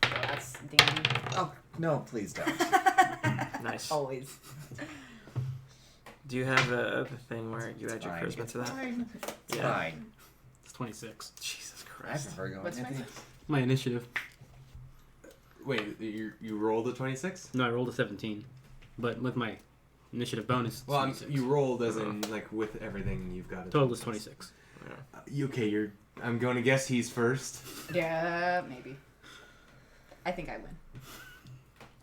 That's damn. Oh, No, please don't. Nice. always. Do you have the thing where you add your Fine. charisma It's to that? fine. It's Yeah. fine. It's 26. Jesus I Christ. prefer going What's my Anthony. My initiative. Wait, you rolled a 26? No, I rolled a 17, but with my initiative bonus, it's Well, 26. you rolled as in with everything you've got. Total is 26. Okay, I'm going to guess he's first. Yeah, maybe. I think I win.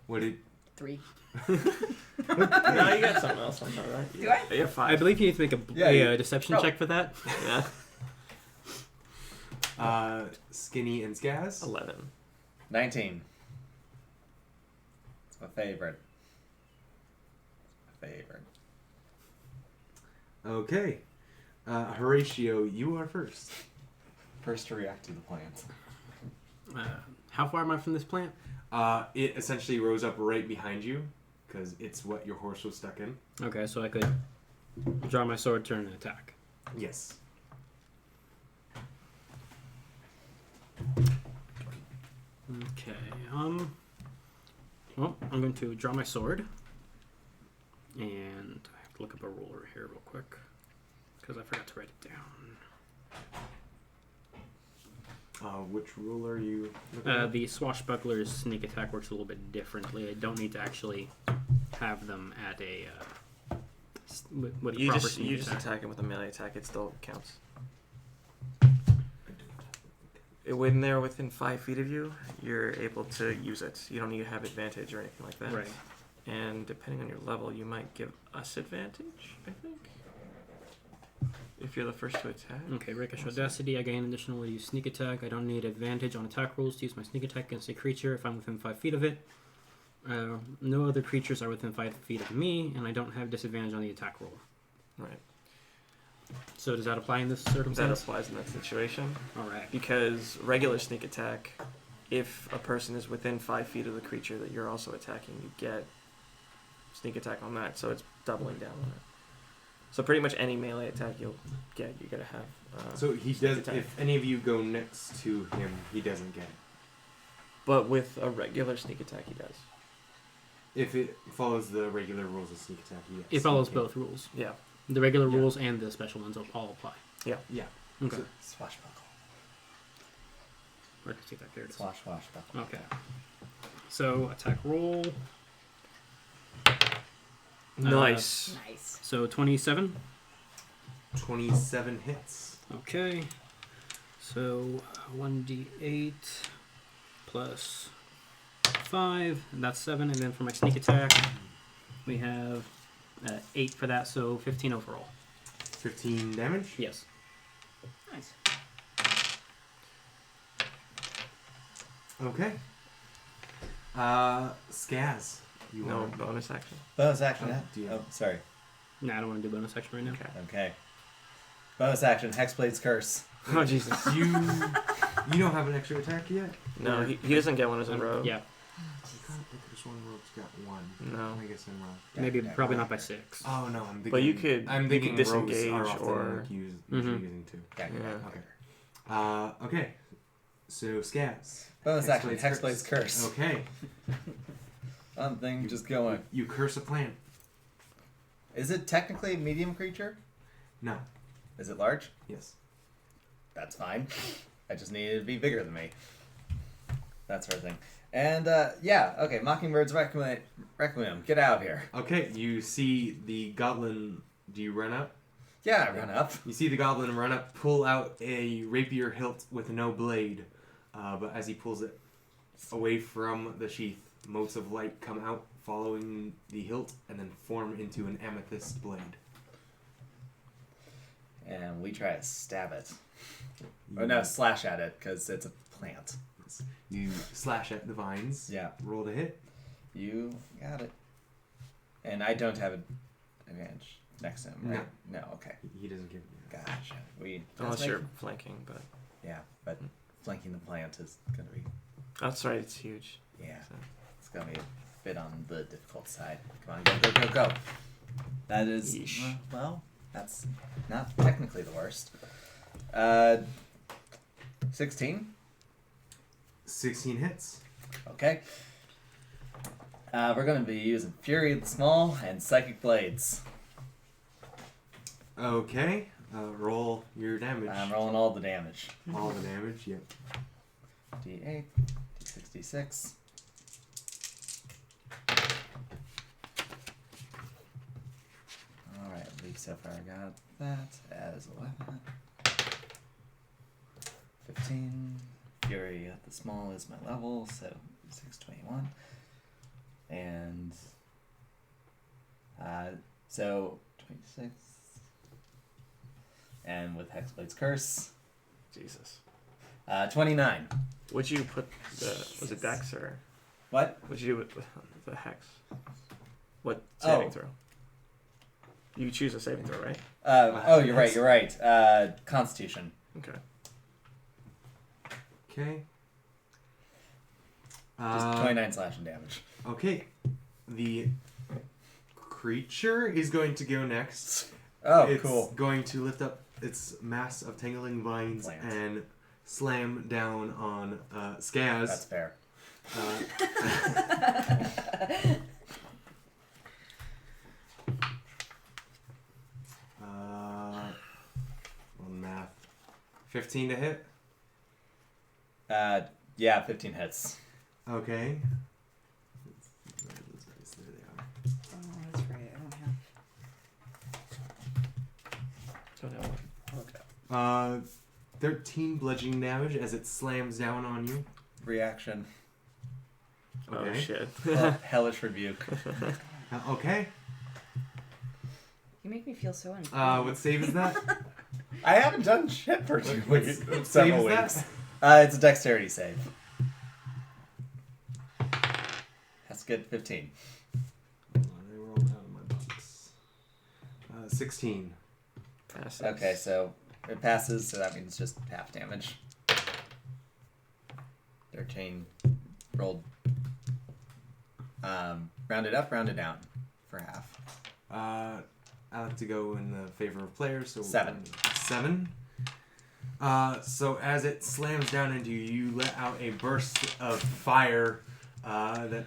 What did? 3. No, you got something else on top, right? Do I? You have 5. I believe you need to make Yeah, a deception Oh. check for that. Yeah. Skinny and Skaz? 11. 19. It's my favorite. My favorite. Okay. Horatio, you are first. First to react to the plants. How far am I from this plant? It essentially rose up right behind you, because it's what your horse was stuck in. Okay, so I could draw my sword, turn, and attack. Yes. Okay. Well, I'm going to draw my sword, and I have to look up a ruler here real quick because I forgot to write it down. Which rule are you looking at? The swashbuckler's sneak attack works a little bit differently. I don't need to actually have them at a with a You proper just sneak you just attack. attack him with a melee attack. It still counts. when they're within 5 feet of you, you're able to use it. You don't need to have advantage or anything like that. Right. And depending on your level, you might give us advantage, I think. If you're the first to attack. Okay, Rakish Audacity. I gain additional use sneak attack. I don't need advantage on attack rolls to use my sneak attack against a creature if I'm within 5 feet of it. No other creatures are within 5 feet of me, and I don't have disadvantage on the attack roll. Right. So does that apply in this That circumstance? applies in that situation. Alright. Because regular sneak attack, if a person is within 5 feet of the creature that you're also attacking, you get sneak attack on that, so it's doubling down on it. So pretty much any melee attack you'll get, you gotta have. So he sneak does. attack. If any of you go next to him, he doesn't get it. But with a regular sneak attack, he does. If it follows the regular rules of sneak attack, yes. It follows he can. both rules. Yeah. The regular Yeah. rules and the special ones all apply. Yeah. Okay. So- Swashbuckle. Where did I take that? There it is. Swashbuckle. Okay. So attack roll. Nice. Nice. So 27. 27 hits. Okay. So 1d8 plus 5, and that's 7. And then for my sneak attack, we have 8 for that, so 15 overall. 15 damage. Yes. Nice. Okay. Skaz. You No want bonus action. Bonus action. Oh, dear. Oh, sorry. Nah, I don't want to do bonus action right now. Okay. Okay. Bonus action. Hexblade's Curse. Oh Jesus. you don't have an extra attack yet? No, he doesn't get one as a rogue. Yeah, There's one rogue's got one. No. I guess I'm wrong. maybe Yeah, probably yeah. not by 6. Oh no, I'm thinking. But you could- I'm you thinking could rogues disengage are often or- usually Mhm. using two. Yeah. Yeah. Okay. Okay. So Skaz. Bonus action. Hexblade's Hexblade's Curse. Okay. Fun thing, just going. You curse a plant. Is it technically a medium creature? No. Is it large? Yes. That's fine. I just needed it to be bigger than me. That sort of thing. And, yeah, okay, Mockingbird's Requiem. Get out of here. Okay. You see the goblin. Do you run up? Yeah, I run up. You see the goblin run up, pull out a rapier hilt with no blade. But as he pulls it away from the sheath, motes of light come out following the hilt and then form into an amethyst blade. And we try to stab it. Or no, slash at it, because it's a plant. You slash at the vines. Yeah. Roll to hit. You got it. And I don't have an advantage next to him, right? No, okay. He doesn't give me that. Gotcha. Unless you're flanking, but Yeah, but flanking the plant is gonna be that's right. It's huge. yeah. So. It's gonna be a bit on the difficult side. Come on, go. That is Yeesh. well, that's not technically the worst. 16. 16 hits. Okay. We're gonna be using Fury of the Small and Psychic Blades. Okay. Roll your damage. I'm rolling all the damage. All the damage. Yep. D8, D66. Alright, I believe so far I got that as a weapon. 15. Fury at the small is my level, so 621. And so 26. And with Hexblade's Curse, Jesus. 29. Would you put was it Dex or What? what'd you do with the hex? What saving Oh. throw? You choose a saving throw, right? Oh, you're right. Constitution. Okay. Okay. Just 29 slashing damage. Okay. The creature is going to go next. Oh, It's cool. going to lift up its mass of tangling vines Plant. and slam down on Skaz. That's fair. On math. 15 to hit. Yeah, 15 hits. Okay. There they are. Oh, that's right. I don't have. So now what? Uh, 13 bludgeoning damage as it slams down on you. Reaction. Oh Okay. shit. Hellish rebuke. Okay. You make me feel so uncomfortable. What save is that? I haven't done shit for 2 weeks. What save Several is weeks. that? It's a dexterity save. That's good. 15. I rolled out of my box. 16. Passes. Okay, so it passes, so that means just half damage. 13 rolled. Rounded up, rounded down for half. I like to go in the favor of players, so 7. 7. So as it slams down into you, you let out a burst of fire that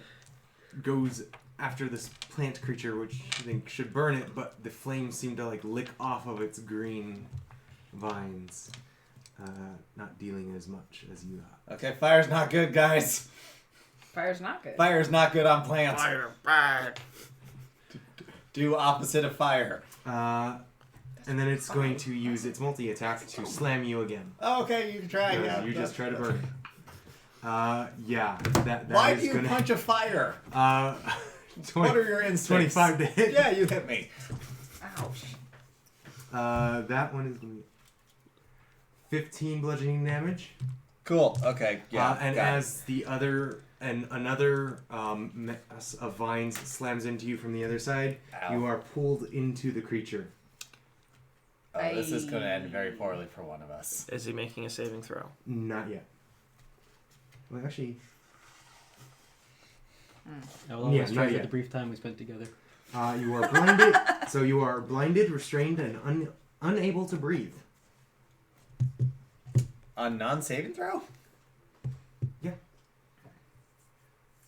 goes after this plant creature, which I think should burn it, but the flames seem to like lick off of its green vines, not dealing as much as you have. Okay, fire's not good, guys. Fire's not good. Fire's not good on plants. Fire bad. Do opposite of fire. And then it's going to use its multi-attack to slam you again. Oh, okay, you can try. Yeah, You just try to burn it. Yeah. That Why is do you gonna, punch a fire? 20, What are your instincts? 25 to hit. Yeah, you hit me. Ouch. That one is going to be 15 bludgeoning damage. Cool. Okay. Yeah. And got it. as the other and another mass of vines slams into you from the other side, Ow. you are pulled into the creature. Oh, this is going to end very poorly for one of us. Is he making a saving throw? Not yet. Well, actually, I will always Yeah, try not for yet. the brief time we spent together. you are blinded. So you are blinded, restrained, and unable to breathe. A non-saving throw?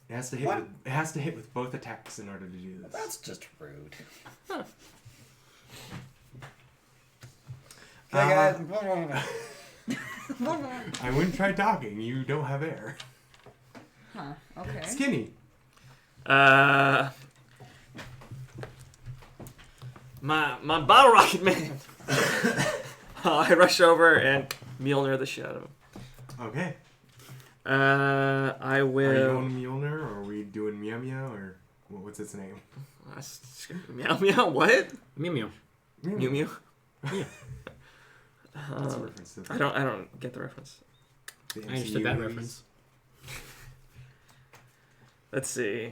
It has to hit. What? It has to hit with both attacks in order to do this. That's just rude. Huh. Okay, guys. I wouldn't try talking. You don't have air. Huh. Okay. Skinny. My bottle rocket man. I rush over and Mjolnir the shit out of him. Okay. I Are you will. going Mjolnir, or are we doing Meow Meow, or what's its name? Meow meow. What? Mew mew. Mew mew. Yeah. That's a reference to I don't get the reference. the I understood that MCU reference. Let's see.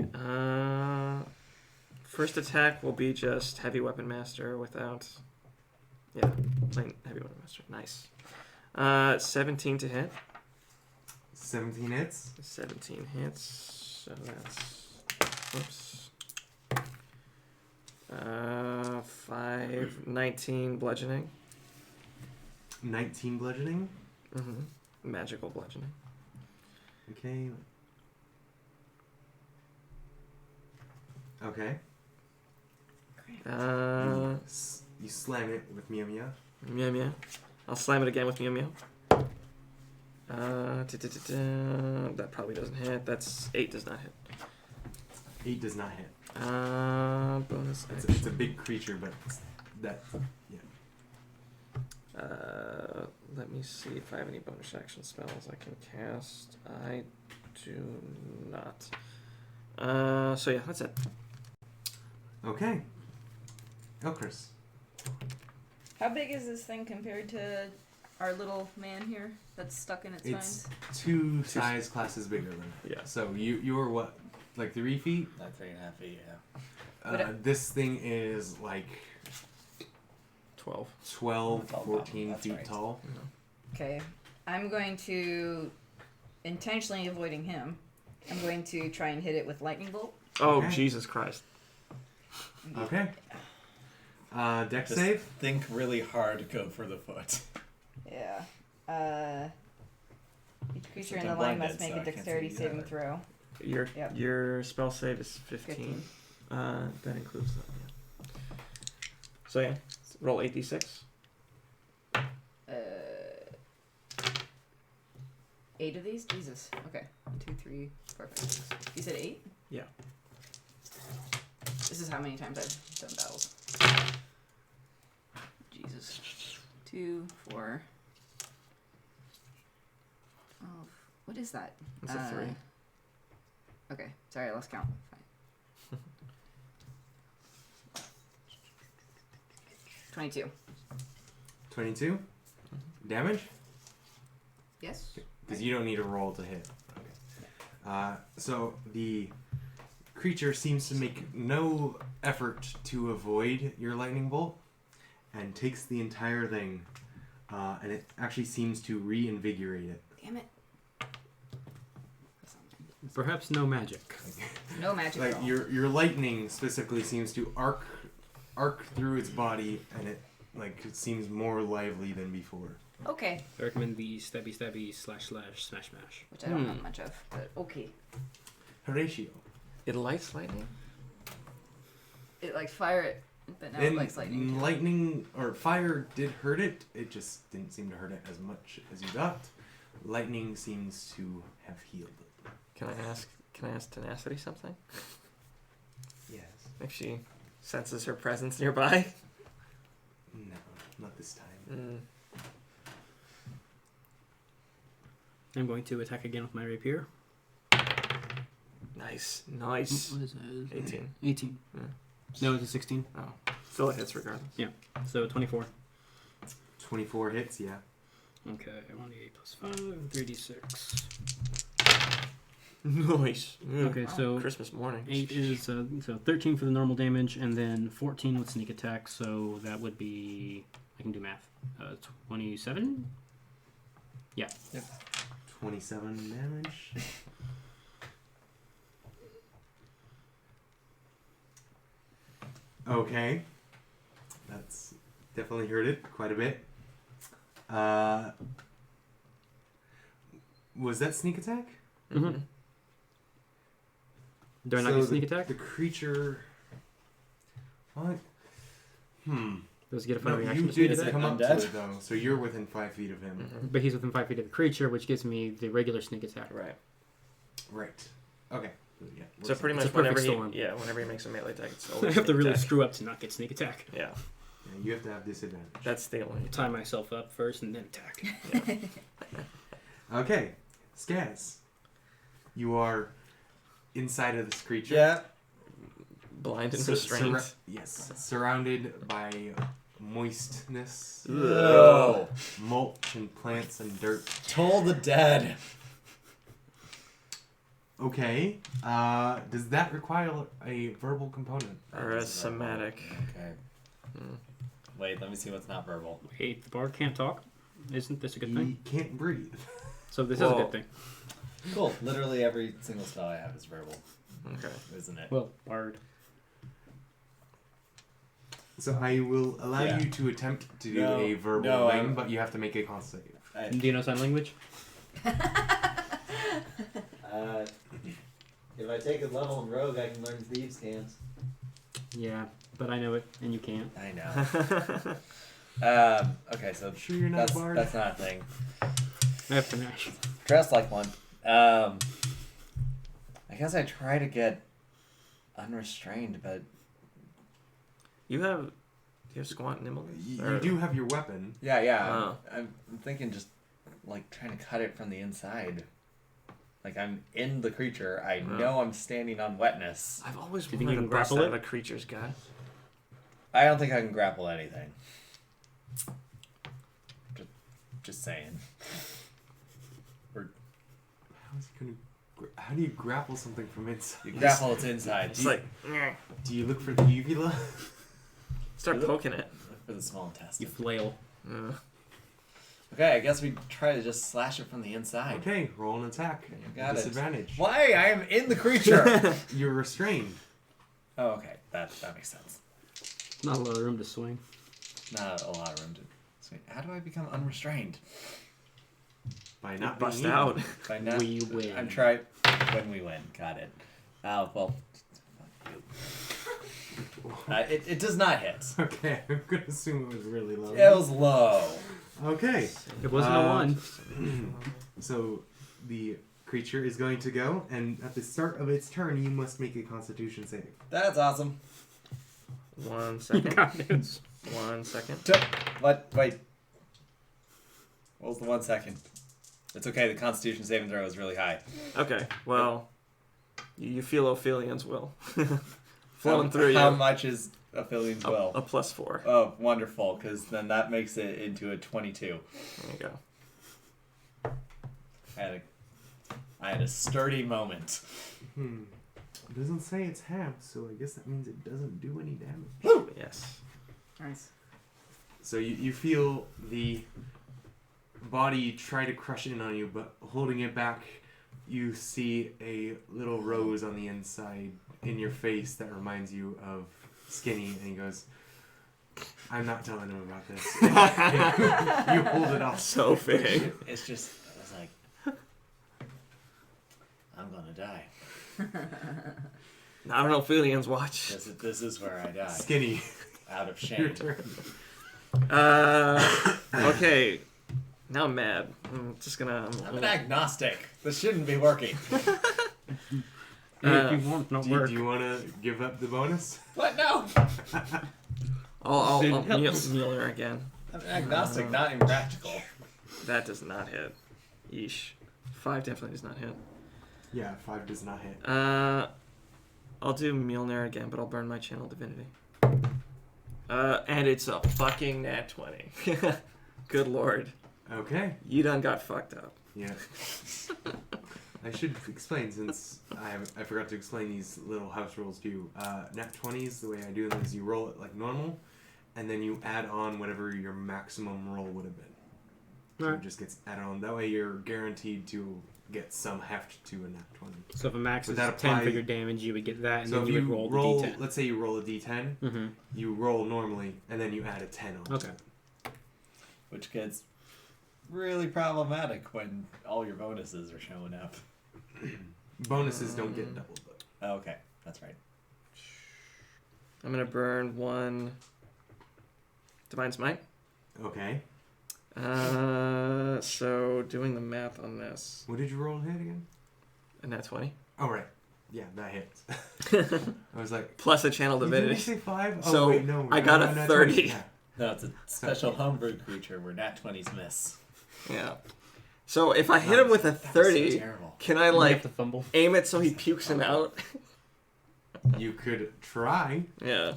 First attack will be just heavy weapon master without. Yeah, plain heavy weapon master. Nice. 17 to hit. 17 hits. 17 hits. So that's. Whoops. 19 bludgeoning. 19 bludgeoning. Magical bludgeoning. Okay. Okay. You slam it with Meow Meow. Meow meow. I'll slam it again with meow meow. That probably doesn't hit. That's 8 does not hit. 8 does not hit. Bonus It's a big creature, but that. Yeah. Let me see if I have any bonus action spells I can cast. I do not. So yeah, that's it. Okay. Oh, Chris. How big is this thing compared to our little man here that's stuck in its It's vines? 2 size classes bigger than it. Yeah. So you're what? Like 3 feet? Not 3.5 feet, yeah. This thing is like 12. 12, 14 That's feet right. tall. Okay. I'm going to, intentionally avoiding him, I'm going to try and hit it with lightning bolt. Oh, Okay. Jesus Christ. Okay. Dex Just save? think really hard to go for the foot. Yeah. Each creature in I'm the line blinded, must make so a I can't dexterity see saving either. throw. Yep. Your spell save is 15. 15. That includes that. Yeah. So yeah, roll 8d6. 8 of these? Jesus. Okay. 1, 2, 3, 4, 5, 6. You said 8? Yeah. This is how many times I've done battles. Jesus. 2, 4, What is that? It's a 3. Okay, sorry, I lost count. Fine. 22. 22 damage. Yes. Because you don't need a roll to hit. Okay. So the creature seems to make no effort to avoid your lightning bolt, and takes the entire thing, and it actually seems to reinvigorate it. Damn it. Perhaps no magic. No magic Like at all. your lightning specifically seems to arc through its body, and it seems more lively than before. Okay. I recommend the stabby / slash smash mash. Which I don't have much of, but okay. Horatio. It lights lightning? It fire it, but now it And likes lightning. lightning or fire did hurt it. It just didn't seem to hurt it as much as you thought. Lightning seems to have healed it. Can I ask Tenacity something? Yes. If she senses her presence nearby? No, not this time. Mm. I'm going to attack again with my rapier. Nice. What is that? 18. 18. Yeah. No, it's a 16. Oh. Still hits regardless. Yeah. So 24. 24 hits, yeah. Okay, 1d8 plus 5, 3d6. Nice. Okay, so Christmas morning. 8 is so 13 for the normal damage, and then 14 with sneak attack. So that would be, I can do math. 27. Yeah. Yep. 27 damage. Okay. That's definitely hurt it quite a bit. Was that sneak attack? Mm-hmm. Do I not get sneak attack? The creature... What? Does he get a No, fire you reaction to did sneak attack? come up to Undead? it, though, so you're within 5 feet of him. Mm-hmm. But he's within 5 feet of the creature, which gives me the regular sneak attack. Right. Right. Okay. Yeah, So pretty It's much a perfect whenever storm. whenever he makes a melee attack, it's I always have to sneak really attack. screw up to not get sneak attack. Yeah. Yeah, you have to have disadvantage. That's the only. Tie myself up first and then attack. Yeah. Okay. Skaz. You are inside of this creature. Yeah. Blind and Sur- restrained. yes. Surrounded by moistness, No. mulch and plants and dirt. Toll the dead. Okay. Does that require a verbal component? Or a somatic. Okay. Mm. Wait, let me see what's not verbal. Wait, the bard can't talk? Isn't this a good He thing? can't breathe. So this is a Whoa. good thing. Cool. Literally every single spell I have is verbal, Okay. isn't it? Well, bard. So I will allow Yeah. you to attempt to do No, a verbal no, thing, I'm- but you have to make a con save. Do you know sign language? If I take a level in Rogue, I can learn Thieves' Cant. Yeah, but I know it, and you can't. I know. Okay, so Sure you're not that's, a bard? that's not a thing. I have panache. Dressed like one. I guess I try to get unrestrained, but You have squat nimbleness? You do have your weapon. yeah. Oh. I'm thinking just like trying to cut it from the inside. Like I'm in the creature. I know I'm standing on wetness. I've always Do you think wanted you to can bust grapple out it? of a creature's gut. I don't think I can grapple anything. Just saying. How do you grapple something from inside? You grapple its inside. It's like, Do you look for the uvula? start You look- poking it. Look for the small You intestine. flail. Okay, I guess we try to just slash it from the inside. Okay, roll an attack. You got it. Disadvantage. Why? I am in the creature. You're restrained. Oh, okay. That makes sense. Not a lot of room to swing. Not a lot of room to. Sweet. How do I become unrestrained? By not Bust being out. By not. We win. I'm trying. When we win. Got it. Oh, well. Fuck you. It does not hit. Okay, I'm gonna assume it was really low. It was low. Okay. It wasn't a one. So the creature is going to go, and at the start of its turn, you must make a Constitution save. That's awesome. 1 You second. got it. 1 second. What? Wait. What was the 1 second? It's okay. The Constitution saving throw is really high. Okay, well, you feel Ophelian's will flowing through you. How much is Ophelian's will? A +4. Oh, wonderful, because then that makes it into a 22. There you go. I had a sturdy moment. It doesn't say it's half, so I guess that means it doesn't do any damage. Yes. Nice. So you feel the body try to crush in on you, but holding it back, you see a little rose on the inside in your face that reminds you of Skinny, and he goes, I'm not telling him about this. You pulled it off. So big. It's just, I was like, I'm gonna die. Not on Ophelian's watch. This is where I die. Skinny. Out of Your shame. turn. Okay. Now I'm mad. I'm just gonna... I'm an agnostic. This shouldn't be working. If you want, no work. Do you want to give up the bonus? What? No! I'll kneel her again. I'm an agnostic, not impractical. That does not hit. Yeesh. 5 definitely does not hit. Yeah, 5 does not hit. I'll do Mjolnir again, but I'll burn my channel divinity. And it's a fucking nat 20. Good lord. Okay. You done got fucked up. Yeah. I should explain, since I forgot to explain these little house rules to you. Nat 20s, the way I do them is you roll it like normal, and then you add on whatever your maximum roll would have been. So Alright. it just gets added on. That way you're guaranteed to get some heft to a nat 20. So if a max Would is that 10 apply- for your damage, you would get that, and So then if you you would roll the d10. let's say you roll a d10, Mm-hmm. you roll normally, and then you add a 10 on Okay. it. Which gets really problematic when all your bonuses are showing up. Bonuses don't get doubled, though. Oh, okay, that's right. I'm gonna burn 1 Divine Smite. Okay. So doing the math on this, What did you roll to hit again? a nat 20. Oh, right. Yeah, that hits. I was like, Plus a channel did divinity. you say 5? Oh, So, wait, no. I got no, a nat 30. 20. Yeah. No, it's a special homebrew creature where nat 20s miss. Yeah. So if I hit him with a That was so 30, terrible. can I You like have to fumble. aim it so he pukes him out? You could try. Yeah.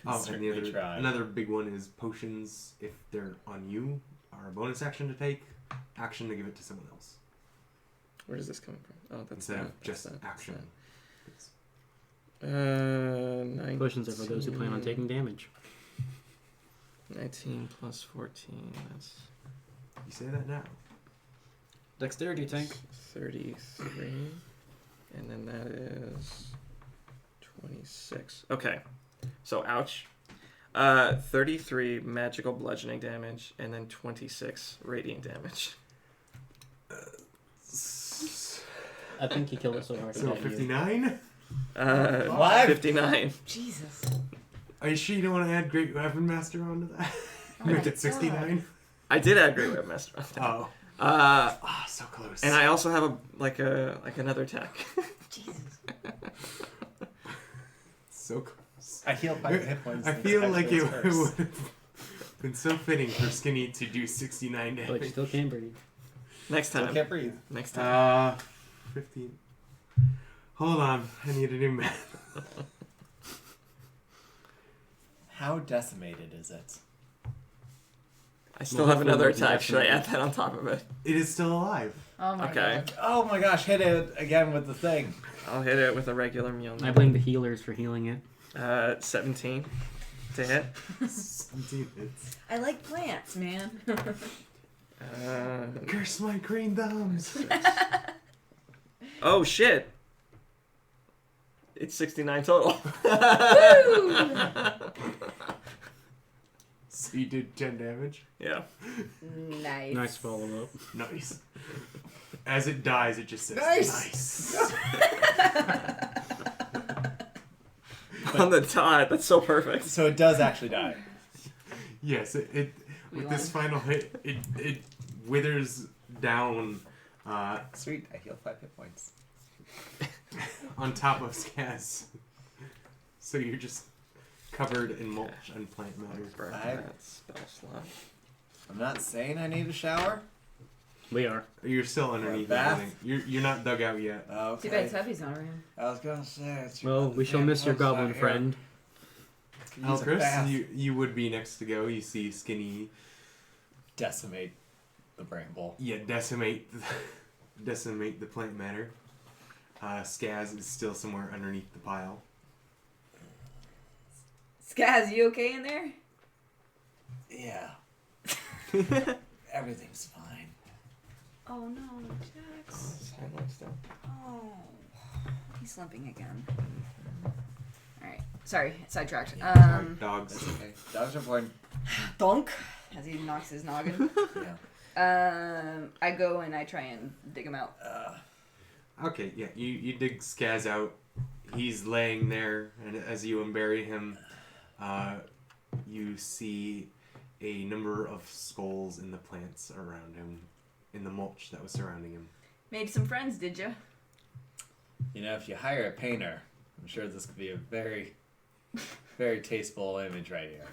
Oh, and Certainly the other, try. another big one is potions, if they're on you, are a bonus action to take, action to give it to someone else. Where does this come from? Oh, that's Instead that. of just That's that. action. 19, Potions are for those who plan on taking damage. 19 plus 14. That's You say that now. Dexterity tank. 33. And then that is 26. Okay. So, ouch. 33 magical bludgeoning damage, and then 26 radiant damage. I think he killed it so hard. So 59? What? 59. Jesus. Are you sure you don't want to add Great Weapon Master onto that? Oh my Make it 69? I did add Great Web Master on that. Oh. Uh, So close. and I also have another attack. Jesus. So close. I heal 5 hit points. I feel like it Actually, it's would have been so fitting for Skinny to do 69 damage. But you still can't breathe. Next Still time. can't breathe. Next time. 15. Hold on. I need to do math. How decimated is it? I still Well, have another hopefully attack. Should I add definitely. that on top of it? It is still alive. Oh my Okay. god. Oh my gosh, hit it again with the thing. I'll hit it with a regular I Mjolnir. blame the healers for healing it. 17 to hit. 17 hits. I like plants, man. Curse my green thumbs. Oh shit! It's 69 total. So you did 10 damage? Yeah. Nice. Nice follow up. Nice. As it dies, it just says, Nice. On the dot. That's so perfect. So it does actually die. Yes, it We with this won. final hit, it withers down Sweet, I heal 5 hit points. on top of Skaz. So you're just covered in mulch and plant matter. Burn I- that spell slot. I'm not saying I need a shower. We are. You're still underneath bath? everything. You're not dug out yet. Too bad Tuppy's not around. I was gonna say. Well, we shall miss your goblin friend. Chris, you would be next to go. You see Skinny. Decimate the bramble. Yeah, decimate the plant matter. Skaz is still somewhere underneath the pile. Skaz, you okay in there? Yeah. Everything's fine. Oh no, Jax. Oh, he's limping again. Alright, sorry, sidetracked. Dogs. That's okay. Dogs are born. Donk, as he knocks his noggin. Yeah. I go and I try and dig him out. Okay, yeah, you dig Skaz out. He's laying there, and as you unbury him, you see a number of skulls in the plants around him, in the mulch that was surrounding him. Made some friends, did you? You know, if you hire a painter, I'm sure this could be a very, very tasteful image right here.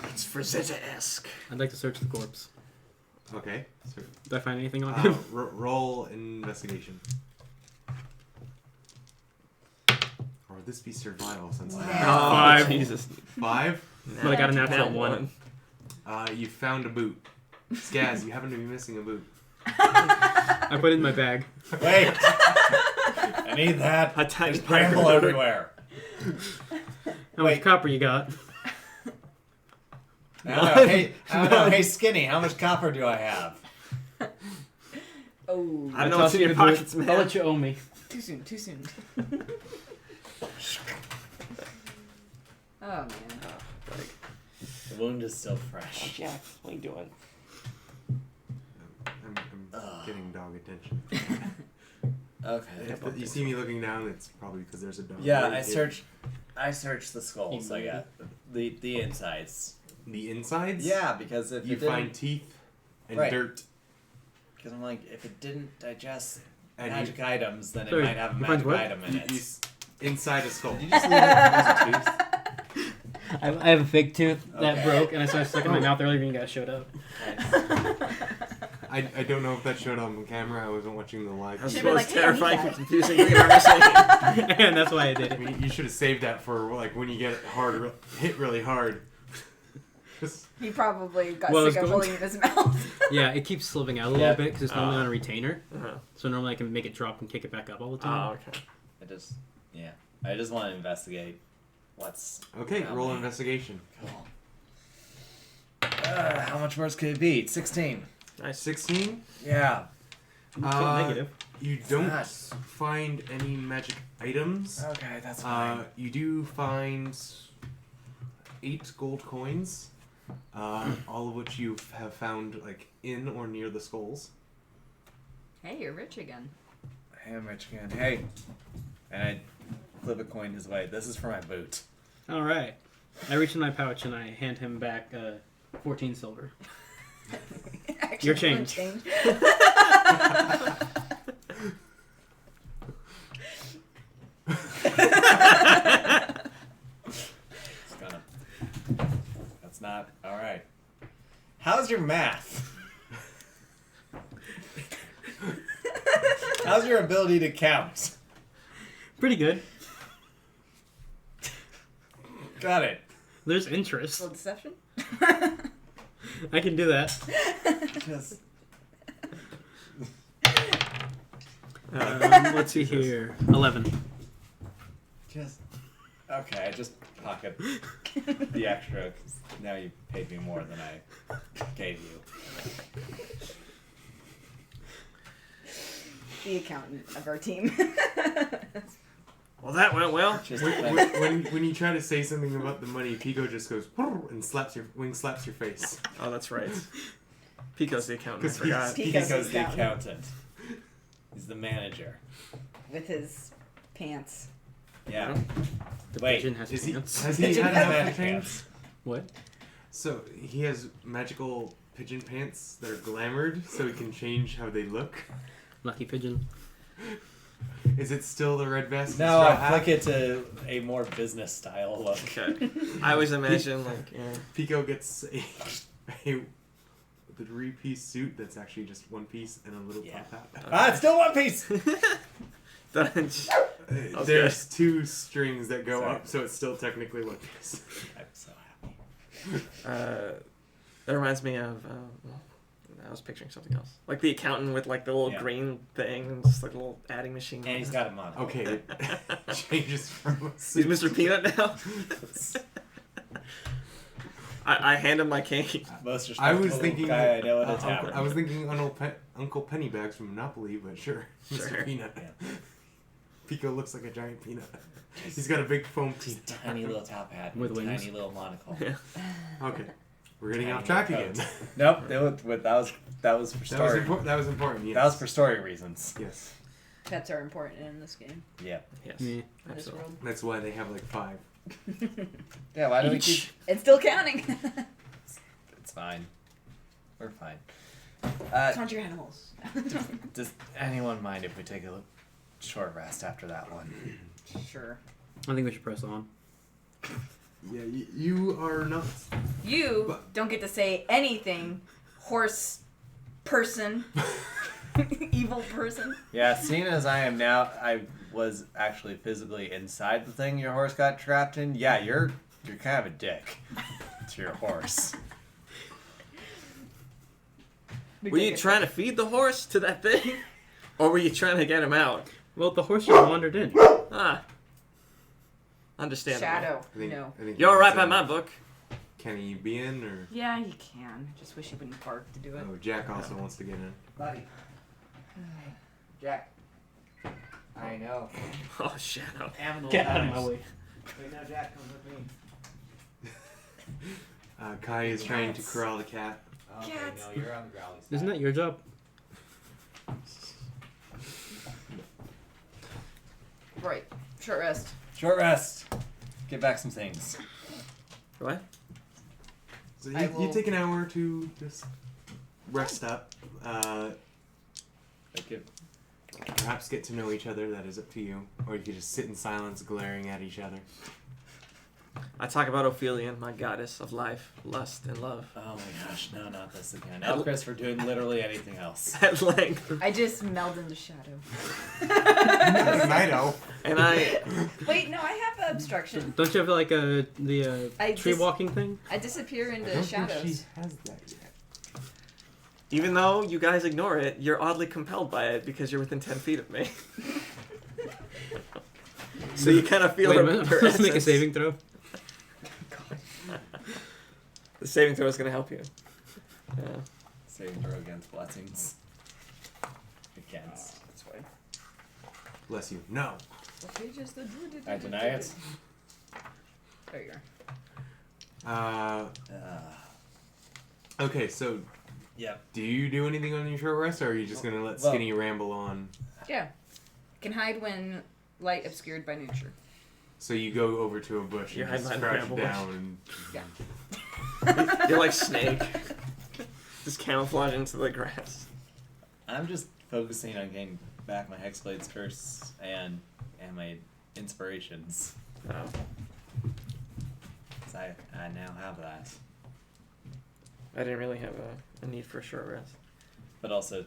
It's Frazetta-esque. I'd like to search the corpse. Okay, so Did I find anything on him? roll investigation. Or would this be survival since Wow. Oh, 5. Jesus. 5? But I got a natural Nat 1. You found a boot. Skaz, you happen to be missing a boot. I put it in my bag. Wait! I need that. A tiny There's bramble pirate. everywhere. How Wait. much copper you got? I don't know. Hey, Skinny, how much copper do I have? Oh, I don't know what's in your pockets, man. I'll let you owe me. too soon. Oh man. The wound is still fresh. Jack, what are you doing? I'm getting dog attention. Okay. If you see me looking down, it's probably because there's a dog. Yeah, right I here. searched the skulls. I got the insides. The insides? Yeah, because if You it didn't, find teeth and Right. dirt. because I'm like, if it didn't digest And magic items, then it Sorry, might have a you find magic what? item in it. Inside a skull. Did you just leave it as a tooth? I have a fake tooth that Okay. broke, and I started stuck in my mouth earlier when you guys showed up. I don't know if that showed on camera. I wasn't watching the live. That's Should've the been most like, yeah, terrifying he's and back. confusing thing I've ever seen. And that's why I did I it. mean, you should have saved that for like when you get hit really hard. Just- He probably got Well, sick it's of going holding it in his mouth. Yeah, it keeps slipping out a Yeah. little bit because it's normally on a retainer. Uh-huh. So normally I can make it drop and kick it back up all the Oh, time. okay. I just want to investigate what's. okay, around roll me. investigation. Cool. How much worse could it be? 16. Nice. 16. Yeah. Negative. You don't not. find any magic items. Okay, that's fine. You do find 8 gold coins, all of which you have found like in or near the skulls. Hey, you're rich again. Hey, I'm rich again. Hey. And I flip a coin his way. This is for my boot. All right. I reach in my pouch and I hand him back 14 silver. Actually, Your change. It's gonna. That's not. Alright. How's your math? How's your ability to count? Pretty good. Got it. There's interest. Little deception. I can do that. Just. Let's see here. 11. Just. Okay, I just pocket the extra 'cause now you paid me more than I gave you. The accountant of our team. Well, that went well. Just When you try to say something about the money, Pico just goes and slaps your face. Oh, that's right. Pico's the accountant. I 'Cause forgot. Pico's Pico's the accountant. accountant. He's the manager. With his pants. Yeah. The Wait, pigeon has Has he pants. has he Pigeon had has enough magic pants? What? So he has magical pigeon pants that are glamored, so he can change how they look. Lucky pigeon. Is it still the red vest? and No, straw I hat? flick it to a more business style look. Okay. I always imagine, like, yeah. Pico gets a 3-piece suit that's actually just one piece and a little top hat. It's still one piece. There's 2 strings that go Sorry. up, so it's still technically one piece. I'm so happy. That reminds me of. I was picturing something else, like the accountant with like the little green thing, and just like a little adding machine. And he's got a monocle. Okay, it changes from a He's suit. Mr. Peanut now. I hand him my cane. Most I was respectable thinking. guy I know in a tavern. I was thinking Uncle Pennybags from Monopoly, but sure, Mr. Sure. Peanut. Yeah. Pico looks like a giant peanut. He's got a big foam Just teeth. tiny little top hat With with a wings. tiny little monocle. Yeah. Okay, we're getting Tiny off track little again. coat. Nope, that was for story. That was important. Yes. That was for story reasons. Yes. Pets are important in this game. Yeah. Yes. Yeah. In this Absolutely. world. That's why they have like 5. Yeah, why do we keep... It's still counting. It's fine. We're fine. Count your animals. Does anyone mind if we take a short rest after that one? Sure. I think we should press on. Yeah, you are not. You don't get to say anything, horse person, evil person. Yeah, seeing as I am now, I was actually physically inside the thing your horse got trapped in. Yeah, you're kind of a dick to your horse. Were you trying to feed the horse to that thing, or were you trying to get him out? Well, the horse just wandered in. Ah. Understandable. Shadow? I think, No. I think You're all right by saying, my book. Can he be in or? Yeah, you can. Just wish you wouldn't bark to do it. Oh, Jack also wants to get in. Buddy. Jack. I know. Oh, Shadow. Get out of my way. Wait, now Jack comes with me. Kai is trying to Cats. corral the cat. Okay, Cats. no, you're on the growly side. Isn't that your job? Right. Short rest. Short rest. Get back some things. What? So I you will- take an hour to just rest up. Perhaps get to know each other. That is up to you. Or you could just sit in silence, glaring at each other. I talk about Ophelia, my goddess of life, lust, and love. Oh my gosh, no, not this again. Now Chris for doing literally anything else. At length. I just meld into shadow. Night elf. And I... Wait, no, I have obstruction. Don't you have like the I tree just- walking thing? I disappear I into don't shadows. think she has that yet. Even though you guys ignore it, you're oddly compelled by it because you're within 10 feet of me. So you kind of feel Wait a her, minute. her Let's make a essence. saving throw. The saving throw is going to help you. Yeah. Saving throw against blessings. Against. That's fine. Bless you. No. I deny it. There you are. Okay, so Yep. do you do anything on your short rest, or are you just gonna let Well- Skinny ramble on? Yeah. Can hide when light obscured by nature. So you go over to a bush You and hide just behind the crouch bramble bush. down and Yeah. You're like Snake. Just camouflage into the grass. I'm just focusing on getting back my Hexblade's curse and my inspirations. Oh. 'Cause I now have that. I didn't really have a need for a short rest. But also,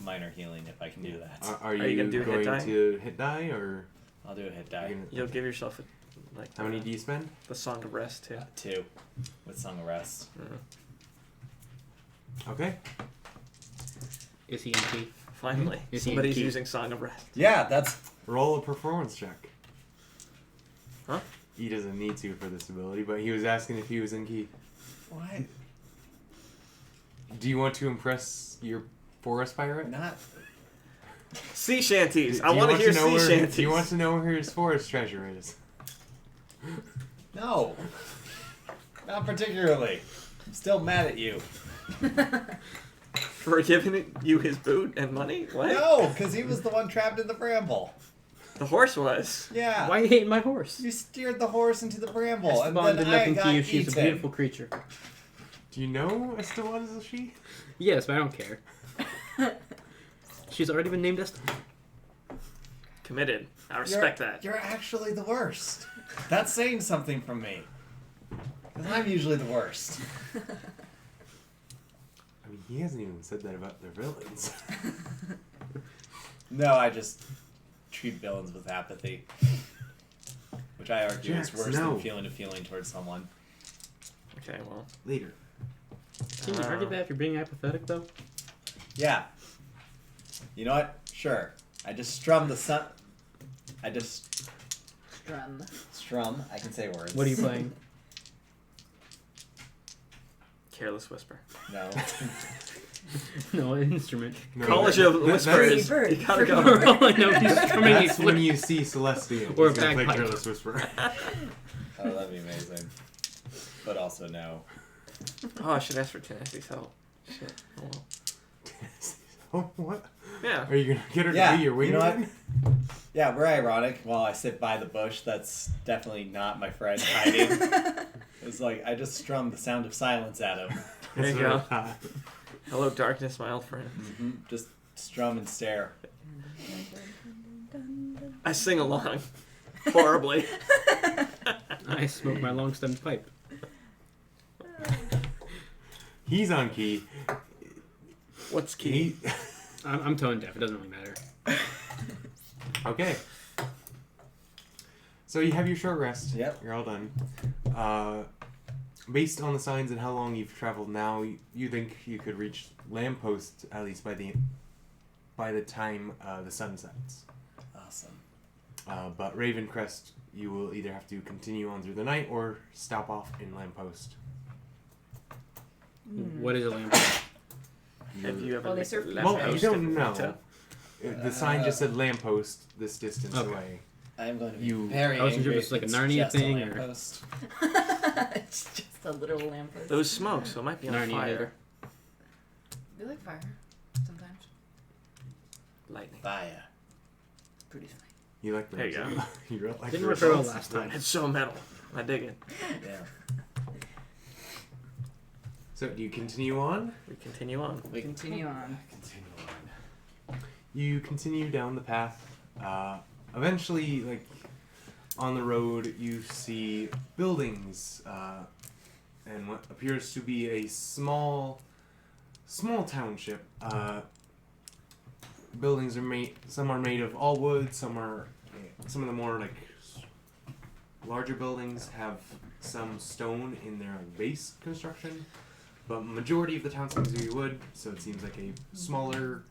minor healing if I can do that. Are you you gonna do hit going die? to hit die, or I'll do a hit you're die. gonna- You'll give yourself how many do you spend? the Song of Rest too. 2 with Song of Rest. Okay. Is he in key? Finally, Is he somebody's key? using Song of Rest. Yeah, that's Roll a performance check. Huh? He doesn't need to for this ability, but he was asking if he was in key. why Do you want to impress your forest pirate? not. Sea shanties. Do I you want to hear know sea where- shanties. Do you want to know where his forest treasure is? No, not particularly. I'm still mad at you. For giving you his boot and money? What? No, because he was the one trapped in the bramble. The horse was. Yeah. Why are you hating my horse? You steered the horse into the bramble, and Esteban then did I nothing got to you. She's eaten. a beautiful creature. Do you know Esteban is a she? Yes, but I don't care. She's already been named Esteban. Committed. I respect that. You're actually the worst. That's saying something from me. Because I'm usually the worst. I mean, He hasn't even said that about their villains. No, I just treat villains with apathy. Which I argue is worse than feeling a feeling towards someone. Okay, well. Later. Can you argue that if you're being apathetic, though? Yeah. You know what? Sure. I just strum the sun. I just strum. I can say words. What are you playing? Careless Whisper. No. No, an instrument. No, College of Whispers. Bird. You gotta go. All I know is he's strumming That's a when you see Celeste Or he's gonna play bagpipe. Careless Whisperer. Oh, that'd be amazing. But also no. Oh, I should ask for Tennessee's help. Shit. Oh, well. Oh, what? Yeah. Are you gonna get her Yeah, to be your you know wingman? Yeah, we're ironic. While I sit by the bush, that's definitely not my friend hiding. It's like I just strummed the sound of silence at him. There you That's what I go. thought. Hello, darkness, my old friend. Just strum and stare. I sing along. Horribly. I smoke my long-stemmed pipe. He's on key. What's key? I'm tone deaf. It doesn't really matter. Okay. So you have your short rest. Yep. You're all done. Based on the signs and how long you've traveled now, you think you could reach Lamppost at least by the time the sun sets. Awesome. But Ravencrest, you will either have to continue on through the night or stop off in Lamppost. What is a lamp? Have you ever Well, they looked serve at pizza. Well, Lamppost you don't in know. Rita? The sign just said Lamppost this distance Okay. away. I am going to be You- very I wasn't sure angry if it's like a it's Narnia just thing a or- lamppost. It's just a literal lamppost. Those smoke, so it might be on Narnia fire. either. They like fire sometimes. Lightning. Fire. Pretty fine. You like There you those? go. You like Didn't the work very well results? last time. It's so metal. I dig it. Yeah. So do you continue on? We continue on. We Continue on. continue on. You continue down the path. Eventually, like on the road, you see buildings and what appears to be a small township. Buildings are made. Some are made of all wood. Some of the more like larger buildings have some stone in their base construction. But majority of the town seems to be wood, so it seems like a smaller,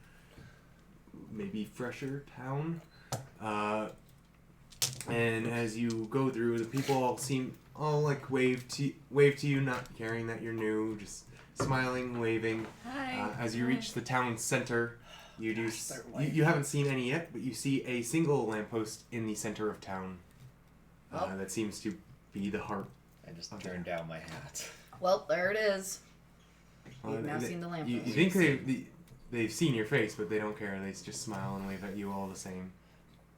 maybe fresher town. And as you go through, the people all like wave to you, not caring that you're new, just smiling, waving. Hi. As you reach the town center, you do. Gosh, they're white. You haven't seen any yet, but you see a single lamppost in the center of town. Oh. That seems to be the heart. I just Okay. turned down my hat. Well, there it is. We've And now they- seen the You lamppost. think they've seen your face, but they don't care. They just smile and wave at you all the same.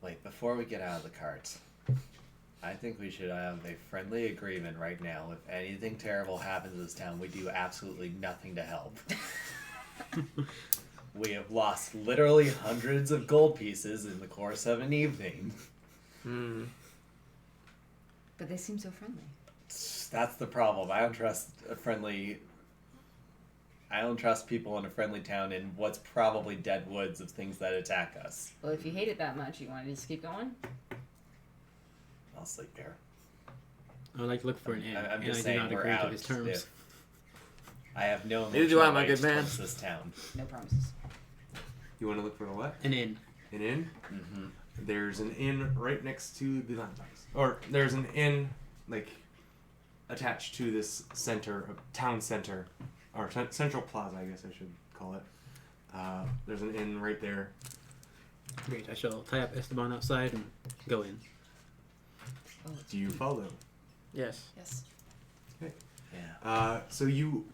Wait, before we get out of the cart, I think we should have a friendly agreement right now. If anything terrible happens in this town, we do absolutely nothing to help. We have lost literally hundreds of gold pieces in the course of an evening. Hmm. But they seem so friendly. That's the problem. I don't trust people in a friendly town in what's probably dead woods of things that attack us. Well, if you hate it that much, you want to just keep going? I'll sleep here. I would like to look for an inn, I'm and just I do saying not we're agree to out. his terms. If I have no Neither do I, emotional my weight good man. towards this town. No promises. You want to look for a what? An inn. An inn? Mm-hmm. There's an inn right next to the lamppost. Or there's an inn, like, attached to this town center. Or central plaza, I guess I should call it. There's an inn right there. Great. I shall tie up Esteban outside and go in. Oh, Do you follow? Yes. yes. Yeah. So you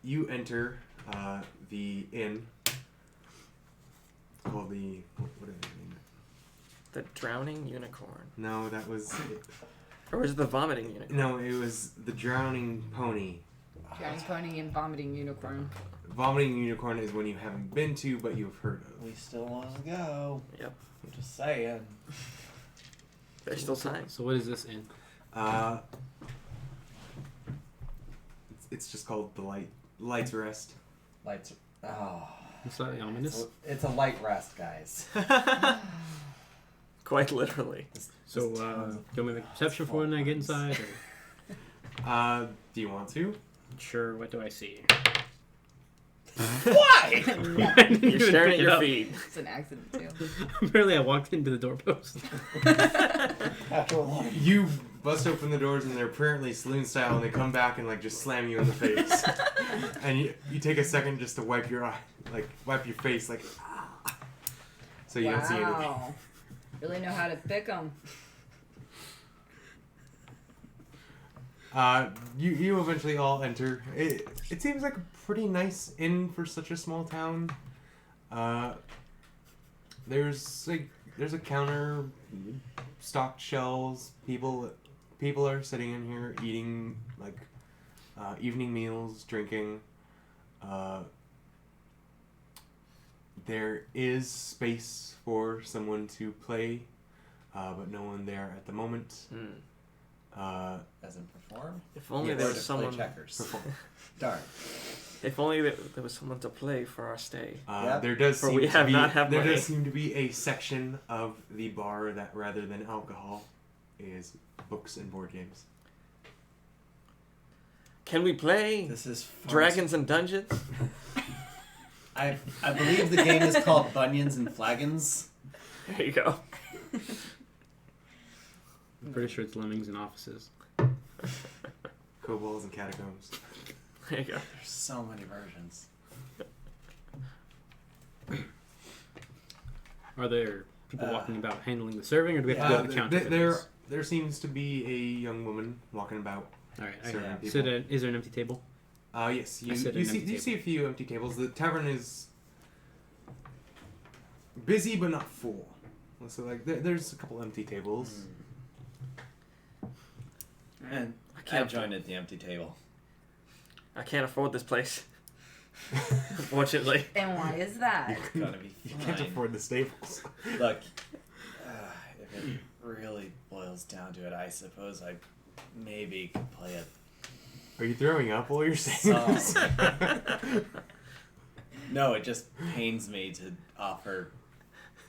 you enter the inn called the what did they name it? The drowning unicorn. No, that was Or was it the vomiting unicorn? no, it was the drowning pony. Drowning pony and vomiting unicorn. Vomiting unicorn is one you haven't been to, but you've heard of. We still want to go. Yep. I'm just saying. There's still signs. So what is this inn? It's It's just called the Light's Rest. Lights. Oh. It's slightly ominous. It's a light rest, guys. Quite literally. So, do you want me to make a perception for when I get inside? Or? Do you want to? Sure, what do I see? Why? You're staring at your feet. It's an accident too. Apparently I walked into the doorpost. You bust open the doors and they're apparently saloon style, and they come back and like just slam you in the face. And you take a second just to wipe your eye, like wipe your face, like so you don't see anything. Wow. Really know how to pick them. You eventually all enter. It seems like a pretty nice inn for such a small town. There's a counter, stocked shelves. People are sitting in here eating like evening meals, drinking. There is space for someone to play, but no one there at the moment. As in perform? If only Yeah, there Or was to someone. play checkers. Perform. Darn. If only there was someone to play for our stay. Yep. There does For seem we to have be not have there money. does seem to be a section of the bar that rather than alcohol is books and board games. Can we play This is Dragons and Dungeons? I believe the game is called Bunions and Flagons. There you go. I'm pretty sure it's lemmings in offices. Kobolds and catacombs. There you go. There's so many versions. Are there people walking about handling the serving, or do we have to go to the counter? for this? There seems to be a young woman walking about. All right. serving I people. sit at, is there an empty table? Yes, I sit at you an see empty you see a few empty tables. The tavern is busy but not full. So like there's a couple empty tables. And I I can't joined at the empty table. I can't afford this place. Unfortunately. And why is that? It's gonna be You fine. can't afford the stables. Look, if it really boils down to it, I suppose I maybe could play it. Are you throwing up while you're saying this? No, it just pains me to offer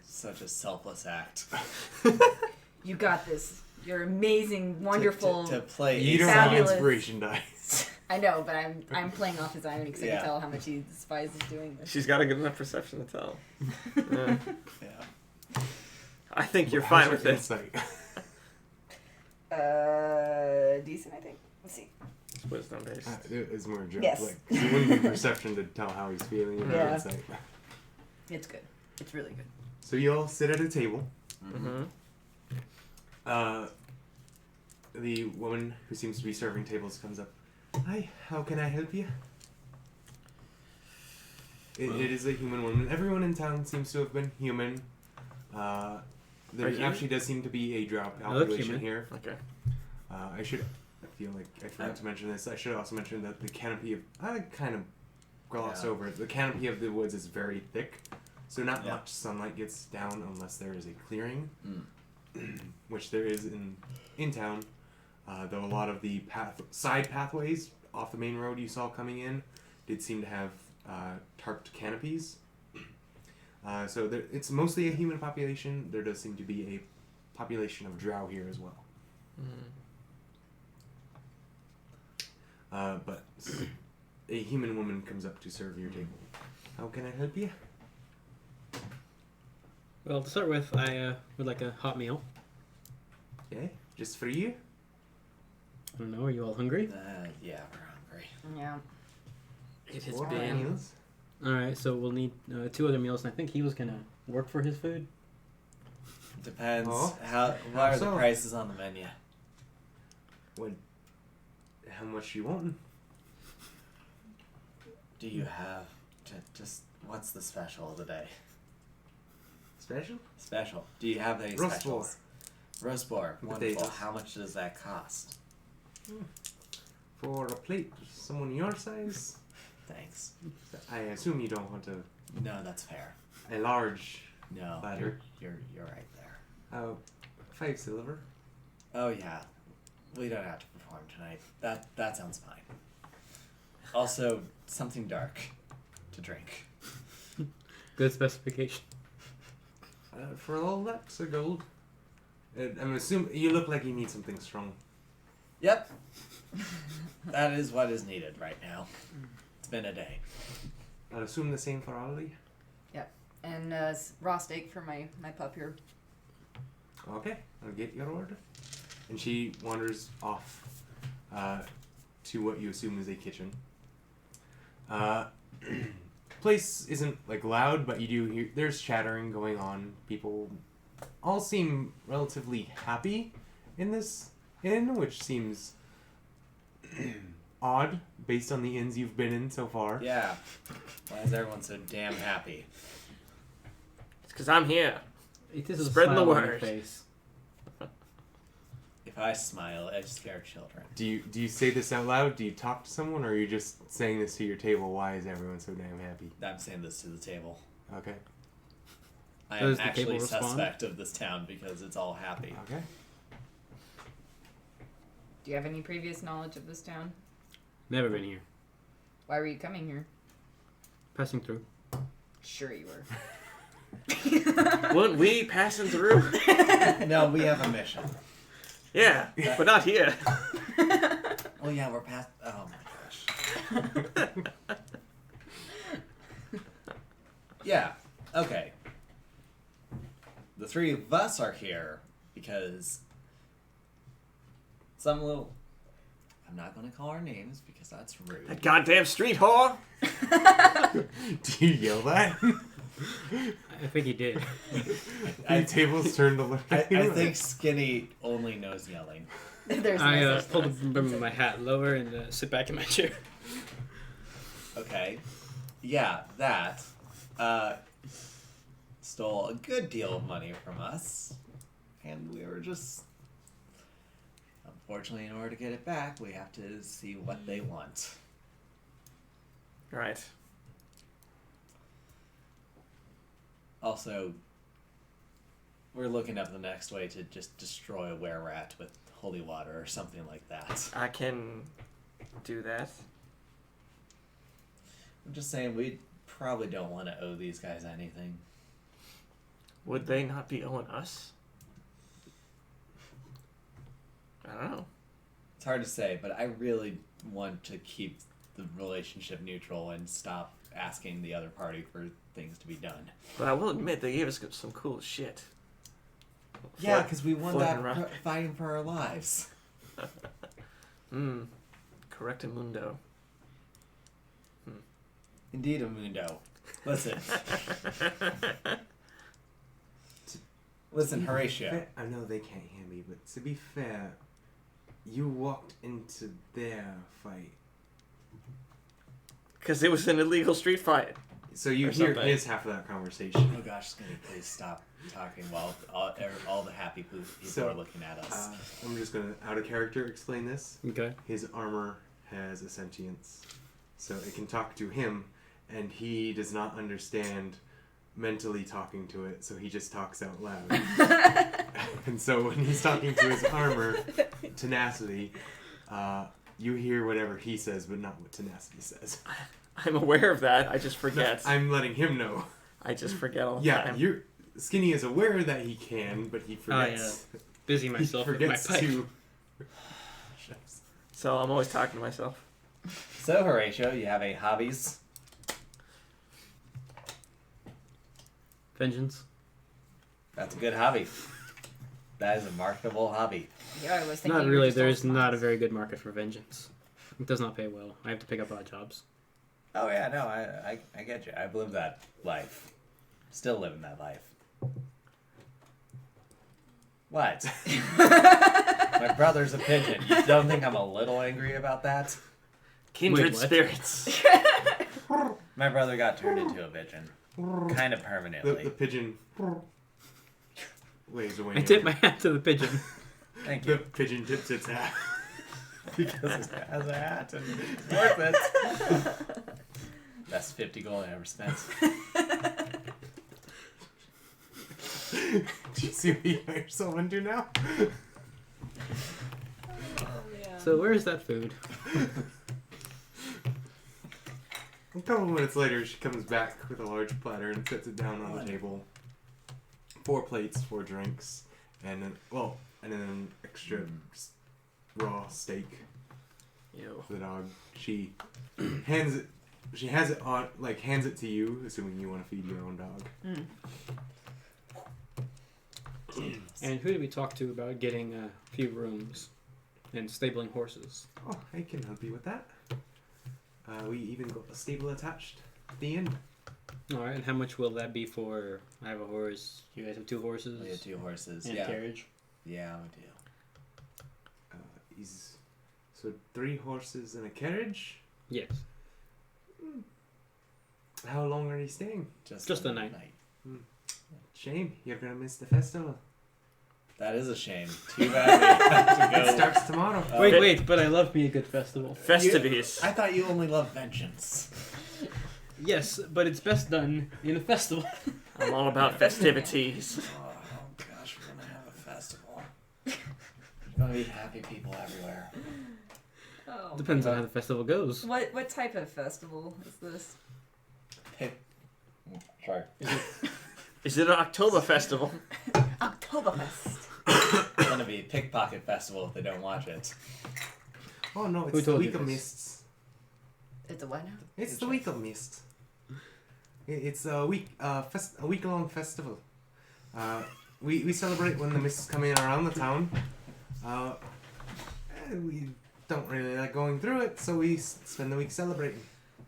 such a selfless act. You got this. You're amazing, wonderful. To play. You don't Fabulous. have inspiration dice. I know, but I'm playing off his irony because I Yeah. can tell how much he despises doing this. She's got a good enough perception to tell. Yeah. Yeah. I think you're How's fine with your it. insight? Decent, I think. Let's see. It's wisdom based. It's more a joke. Yes. Like, 'cause it wouldn't be perception to tell how he's feeling. Or Yeah. insight. It's good. It's really good. So you all sit at a table. Mm-hmm. The woman who seems to be serving tables comes up. Hi, how can I help you? It is a human woman. Everyone in town seems to have been human. There you? actually does seem to be a drow I look population human. here. Okay. I feel like I forgot to mention this. I should also mention that the canopy of... I kind of glossed Yeah. over it. The canopy of the woods is very thick. So not Yeah. much sunlight gets down unless there is a clearing. Mm. Which there is in town. Though a lot of the side pathways off the main road you saw coming in did seem to have tarped canopies. So it's mostly a human population. There does seem to be a population of drow here as well. But a human woman comes up to serve your table. How can I help you? Well, to start with, I would like a hot meal. Okay, just for you? I don't know, are you all hungry? Yeah, we're hungry. Yeah. It has Four been. meals. Alright, so we'll need 2 other meals, and I think he was gonna work for his food. Depends. Oh. What are the so? prices on the menu? How much you want? Do you have just what's the special of the day? Special? Special. Do you have any Roast specials? Roast boar. Wonderful. Potatoes. How much does that cost? For a plate, someone your size? Thanks. I assume you don't want No, that's fair. a large No, platter. you're right there. 5 silver. Oh yeah, we don't have to perform tonight. That sounds fine. Also, something dark to drink. Good specification. For all that's a gold. I'm assuming you look like you need something strong. Yep. That is what is needed right now. It's been a day. I'd assume the same for Ollie. And raw steak for my pup here. Okay, I'll get your order. And she wanders off to what you assume is a kitchen. Place isn't like loud, but you do hear there's chattering going on. People all seem relatively happy in this inn, which seems odd based on the inns you've been in so far. Yeah. Why is everyone so damn happy? It's because I'm here. It is a Spreading the smile on your word. face. If I smile, I scare children. Do you say this out loud? Do you talk to someone, or are you just saying this to your table? Why is everyone so damn happy? I'm saying this to the table. Okay. I Does am the table actually respond? suspect of this town because it's all happy. Okay. Do you have any previous knowledge of this town? Never been here. Why were you coming here? Passing through. Sure you were. Weren't we passing through? No, we have a mission. Yeah, but not here. Oh yeah, we're past. Oh my gosh. Yeah. Okay. The three of us are here because some little. I'm not going to call our names because that's rude. That goddamn street whore. Do you yell that? I think he did. The tables turned to look at you. I think Skinny only knows yelling. There's I no such pulled thing. the brim of my hat lower and sit back in my chair. Okay. Yeah, that. Stole a good deal of money from us. And we were just. Unfortunately, in order to get it back, we have to see what they want. Right. Also, we're looking up the next way to just destroy where we're at with holy water or something like that. I can do that. I'm just saying we probably don't want to owe these guys anything. Would they not be owing us? I don't know. It's hard to say, but I really want to keep the relationship neutral and stop asking the other party for things to be done. But I will admit they gave us some cool shit. Yeah, because we won floating that rock. fighting for our lives. Correctamundo. Indeed, Amundo. Listen. Listen, Horatio. I know they can't hear me, but to be fair, you walked into their fight. Because it was an illegal street fight. So you Or hear something. his half of that conversation. Oh gosh, Skinny, please stop talking while all the happy people So, are looking at us. I'm just going to, out of character, explain this. Okay. His armor has a sentience, so it can talk to him, and he does not understand mentally talking to it, so he just talks out loud. And so when he's talking to his armor, Tenacity, you hear whatever he says, but not what Tenacity says. I'm aware of that. I just forget. I'm letting him know. I just forget all the Yeah, time. Skinny is aware that he can, but he forgets. Busy He myself with my forgets pipe. to. So I'm always talking to myself. So, Horatio, you have any hobbies? Vengeance. That's a good hobby. That is a marketable hobby. Yeah, I was thinking. Not you were really. just There all is not a smiles. very good market for vengeance. It does not pay well. I have to pick up odd jobs. Oh yeah, no, I get you. I've lived that life. Still living that life. What? My brother's a pigeon. You don't think I'm a little angry about that? Kindred Wait, what? spirits. My brother got turned into a pigeon. Kind of permanently. The pigeon waves away. I tip my hat to the pigeon. Thank The you. pigeon tips its hat. Because it has a hat and it's worth it. Best 50 gold I ever spent. Do you see what you got yourself into now? So where is that food? A couple minutes later, she comes back with a large platter and sets it down on the table. 4 plates, 4 drinks, and an extra raw steak Yo. for the dog. She hands it. She has it on, hands it to you, assuming you want to feed your own dog. And who did we talk to about getting a few rooms and stabling horses? Oh, I can help you with that. We even got a stable attached at the end. Alright, and how much will that be for... I have a horse, you guys have 2 horses? We have 2 horses. And a carriage? Yeah, we do. So 3 horses and a carriage? Yes. How long are you staying? Just the night. Shame, you're gonna miss the festival. That is a shame. Too bad we have to It go. starts tomorrow. Wait, but I love me a good festival. Festivities. I thought you only loved vengeance. Yes, but it's best done in a festival. I'm all about festivities. Oh gosh, we're gonna have a festival. There's gonna be happy people everywhere. Oh. Depends on how the festival goes. What type of festival is this? Sorry. Is it an October festival? Oktoberfest. It's gonna be Pickpocket Festival if they don't watch it. Oh no, Who it's the told you week of this? mists. It's a what now? It's the week of mist. It's a week-long festival. We celebrate when the mists come in around the town. We don't really like going through it, so we spend the week celebrating.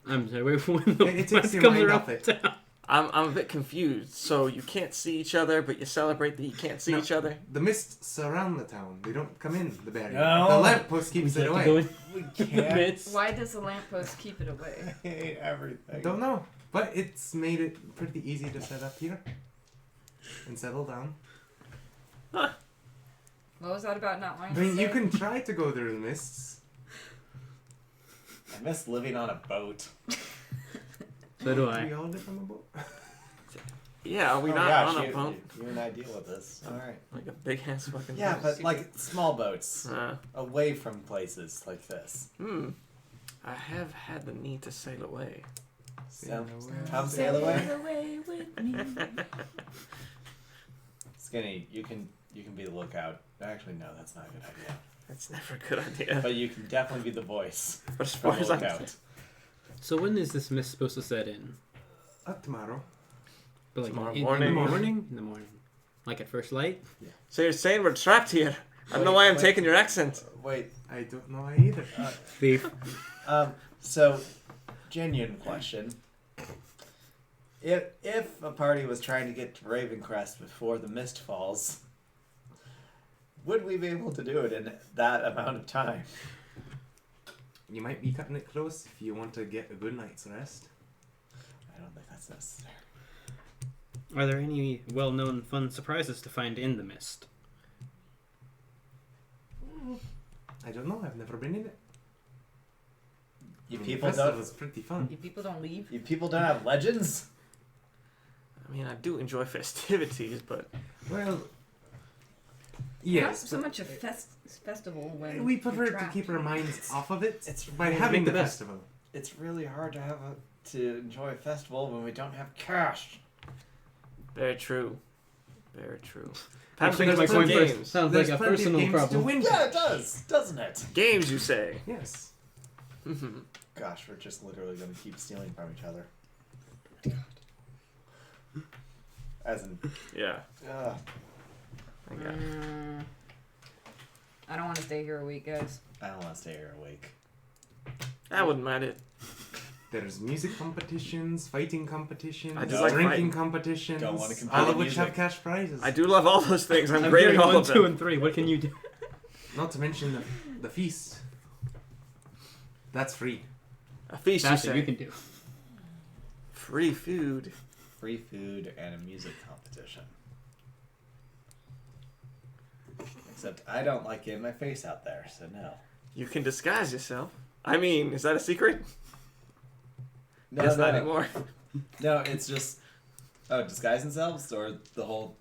I'm sorry, wait for when the It takes mist your comes mind around off it. town. I'm a bit confused. So you can't see each other, but you celebrate that you can't see No. each other? The mists surround the town. They don't come in the barrier. No. The lamppost We keeps have it to go away. in We the can't. midst. Why does the lamppost keep it away? I hate everything. Don't know, but it's made it pretty easy to set up here and settle down. What was that about not I wanting mean, to you say? can try to go through the mists. I miss living on a boat. So do I. We all live on the boat. Yeah, are we Oh, not gosh, on a you, boat? You and I deal with this. Alright. Like a big ass fucking Yeah, boat? but like small boats. Uh, Away from places like this. I have had the need to sail away. So, away. come sail away. away with me. Skinny, you can be the lookout. Actually, no, that's not a good idea. That's never a good idea. But you can definitely be the voice But as for far the as I'm lookout. So when is this mist supposed to set in? Tomorrow. But like Tomorrow in morning. the morning? In the morning. Like at first light? So you're saying we're trapped here? I don't know why I'm taking your accent. Wait. I don't know either. Thief. So, genuine question. If a party was trying to get to Ravencrest before the mist falls, would we be able to do it in that amount of time? You might be cutting it close if you want to get a good night's rest. I don't think that's necessary. Are there any well-known fun surprises to find in the mist? I don't know. I've never been in it. You The people festival don't. is pretty fun. You people don't leave? You people don't have legends. I mean, I do enjoy festivities, but Well, Not yes. so but much a festival when we you're prefer to trapped. keep our minds off of it It's by really having the the best. festival. It's really hard to enjoy a festival when we don't have cash. very true. Very true. Actually, Perhaps my we can point play first. games. Sounds There's like a plenty of personal games to problem. win. Yeah, it does, doesn't it? Games, you say? Yes. Gosh, we're just literally going to keep stealing from each other. As in, Yeah. I got it. I don't want to stay here a week, guys. I don't want to stay here a week. I wouldn't mind it. There's music competitions, fighting competitions, I just like drinking fighting. competitions, Don't wanna compete all of in which music. have cash prizes. I do love all those things. I'm I'm great at hearing all 1, of 2, them. and 3. What can you do? Not to mention the feast. That's free. A feast, you That's what say? you can do. Free food. Free food and a music competition. Except I don't like getting my face out there, so no. You can disguise yourself. I mean, is that a secret? No, Guess no, not no. anymore. No, it's just disguise themselves, or the whole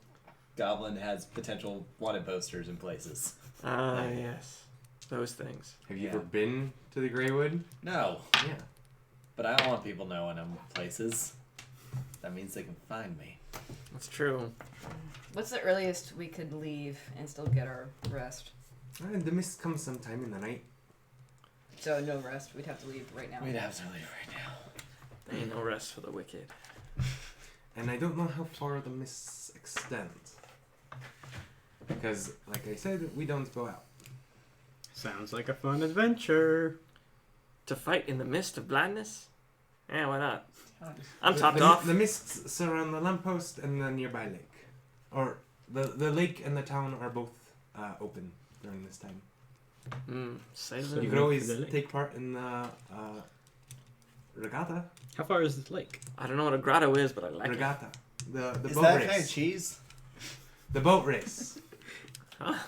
goblin has potential wanted posters in places. Ah, yes. Those things. Have you Yeah. ever been to the Greywood? No. Yeah. But I don't want people knowing I'm places. That means they can find me. That's true. What's the earliest we could leave and still get our rest? The mist comes sometime in the night. So no rest. We'd have to leave right now. We'd have to leave right now. There ain't no rest for the wicked. And I don't know how far the mists extend. Because, like I said, we don't go out. Sounds like a fun adventure. To fight in the mist of blindness? Yeah, why not? Tons. I'm topped the, off. The mists surround the lamppost and the nearby lake. Or, the lake and the town are both open during this time. Say So the You could always the lake. take part in the regatta. How far is this lake? I don't know what a grotto is, but I like Regatta. The Is boat that race. kind of cheese? The boat race. Huh?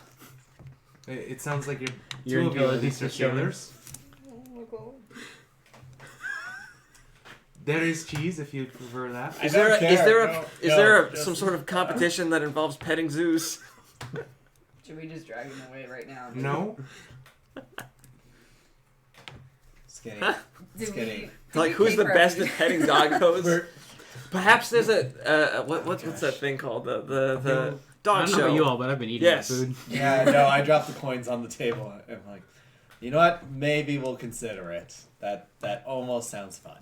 It sounds like Your two of you at intelligence least are is showing. sailors. Oh my god. There is cheese if you prefer that. Is I there don't a, is care. there a, No, is no, there a, just- some sort of competition that involves petting zoos? Should we just drag him away right now? No? Skinny. Did Skinny. we Like, who's pay the for best at everything? petting doggos? Perhaps there's a what's that thing called? The I dog don't know show. about you all, but I've been eating Yes. that food. Yeah, no, I dropped the coins on the table. I'm like, you know what? Maybe we'll consider it. That almost sounds fun.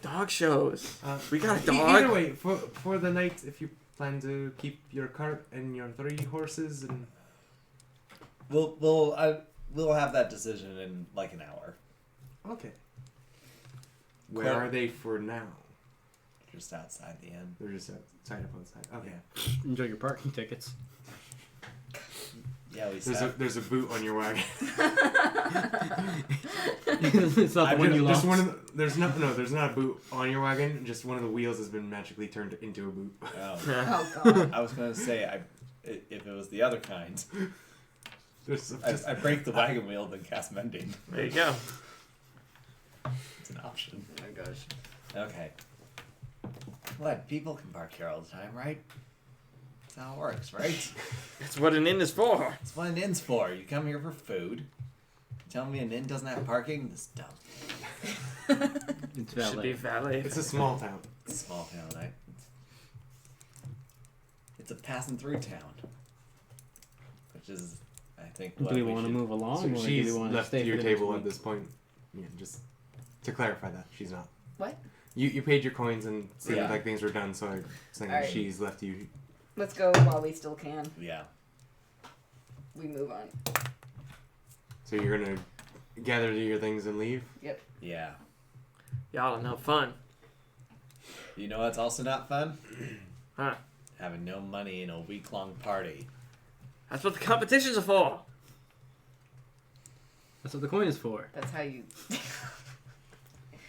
Dog shows. We got a Either dog. way, for the night, if you plan to keep your cart and your 3 horses, and We'll have that decision in like an hour. okay. Where Cool. are they for now? Just outside the inn. They're just outside. Okay. Enjoy your parking tickets. Yeah, we There's a boot on your wagon. It's not the one you lost. Just one of the, there's not a boot on your wagon. Just one of the wheels has been magically turned into a boot. Oh. Oh god. I was gonna say if it was the other kind, There's I break the wagon wheel then cast mending. There you go. It's an option. Oh my gosh. Okay. What? People can park here all the time, right? That's how it works, right? That's what an inn is for. That's what an inn's for. You come here for food. Tell me an inn doesn't have parking? This is dumb. It's Should be valet. valet. It's a small town. It's a small town, right? It's a passing through town. Which is, I think, what Do we want to should- move along, or So do we she's want to left stay your for the next table week? at this point. Yeah, just to clarify that she's not. What? You paid your coins and seemed Yeah. like things were done, so I'm saying Alright. she's left you. Let's go while we still can. Yeah. We move on. So you're gonna gather your things and leave. Yeah. Y'all are no fun. You know what's also not fun? Huh. Having no money in a week-long party. That's what the competitions are for. That's what the coin is for. That's how you.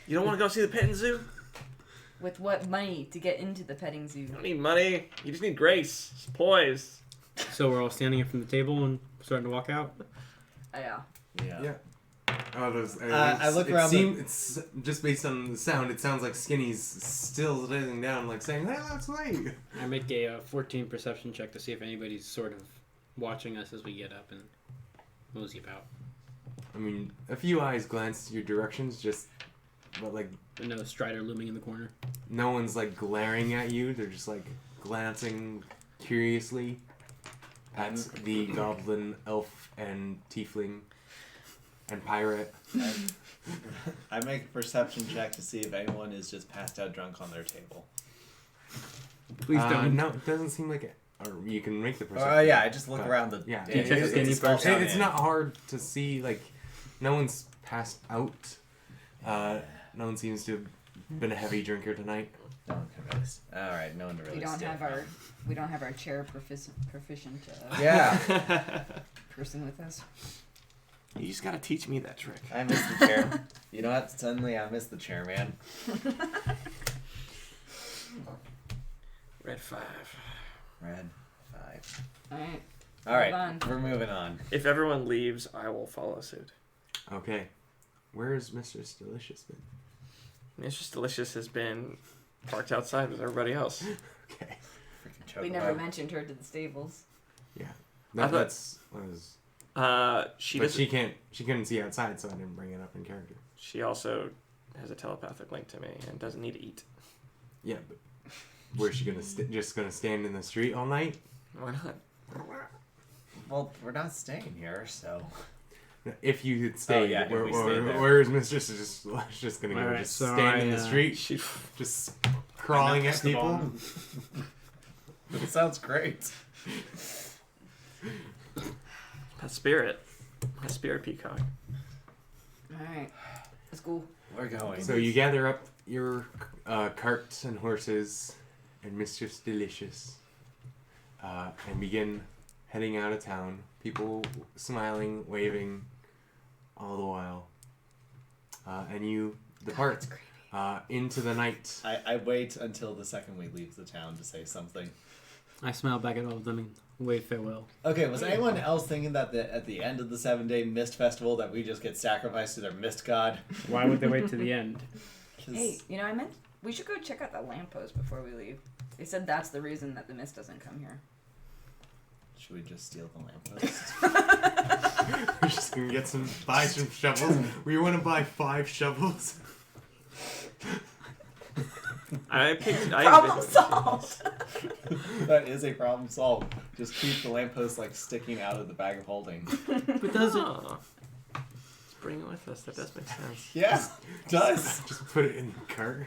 You don't want to go see the petting zoo? With what money to get into the petting zoo? You don't need money. You just need grace, just poise. So we're all standing up from the table and starting to walk out. Yeah. Yeah. Yeah. Oh, those. I look around It's just based on the sound. It sounds like Skinny's still sitting down, like saying, "Hey, let's wait." I make a 14 perception check to see if anybody's sort of watching us as we get up and mosey about. I mean, a few eyes glance your directions, but like But no Strider looming in the corner. no one's like glaring at you. They're just like glancing curiously at the goblin, elf, and tiefling and pirate. I make a perception check to see if anyone is just passed out drunk on their table. Please don't. No, it doesn't seem like it. Or you can make the Oh, perception. yeah, I just look but- around the... Yeah. You check Skinny a small first. town It's inn. not hard to see. Like, no one's passed out. No one seems to have been a heavy drinker tonight. No one can really... Alright, no one to really We don't steal have our chair proficient Yeah. person with us. You just gotta teach me that trick. I miss the chair. You know what? Suddenly I miss the chair, man. Red 5. Red 5. Alright. Alright, on. we're moving on. If everyone leaves, I will follow suit. Okay. Where's Mr. Delicious been? Mistress Delicious has been parked outside with everybody else. Okay. Freaking choke We him never out. mentioned her to the stables. Yeah. I thought- That's what was. She But doesn't. she couldn't see outside, so I didn't bring it up in character. She also has a telepathic link to me and doesn't need to eat. Yeah, but where's she gonna just gonna stand in the street all night? Why not? Well, we're not staying here, so. If you had stayed, if we stayed there. where's Mistress just gonna go Alright, just so stand in I, the street, She, just crawling at First of all, people? It sounds great. my spirit peacock. Alright. Let's go. We're going. So you gather up your carts and horses and Mistress Delicious and begin heading out of town. People smiling, waving all the while. And you depart into the night. I wait until the second we leave the town to say something. I smile back at all of them and wave farewell. Okay, was anyone else thinking that at the end of the 7-day mist festival that we just get sacrificed to their mist god? Why would they wait to the end? Hey, I meant we should go check out that lamppost before we leave. They said that's the reason that the mist doesn't come here. Should we just steal the lamppost? We're just gonna buy some shovels. We want to buy 5 shovels. Problem solved! That is a problem solved. Just keep the lamppost like sticking out of the bag of holding. But does it? Let's bring it with us. That does make sense. Yeah, it does. Just put it in the cart.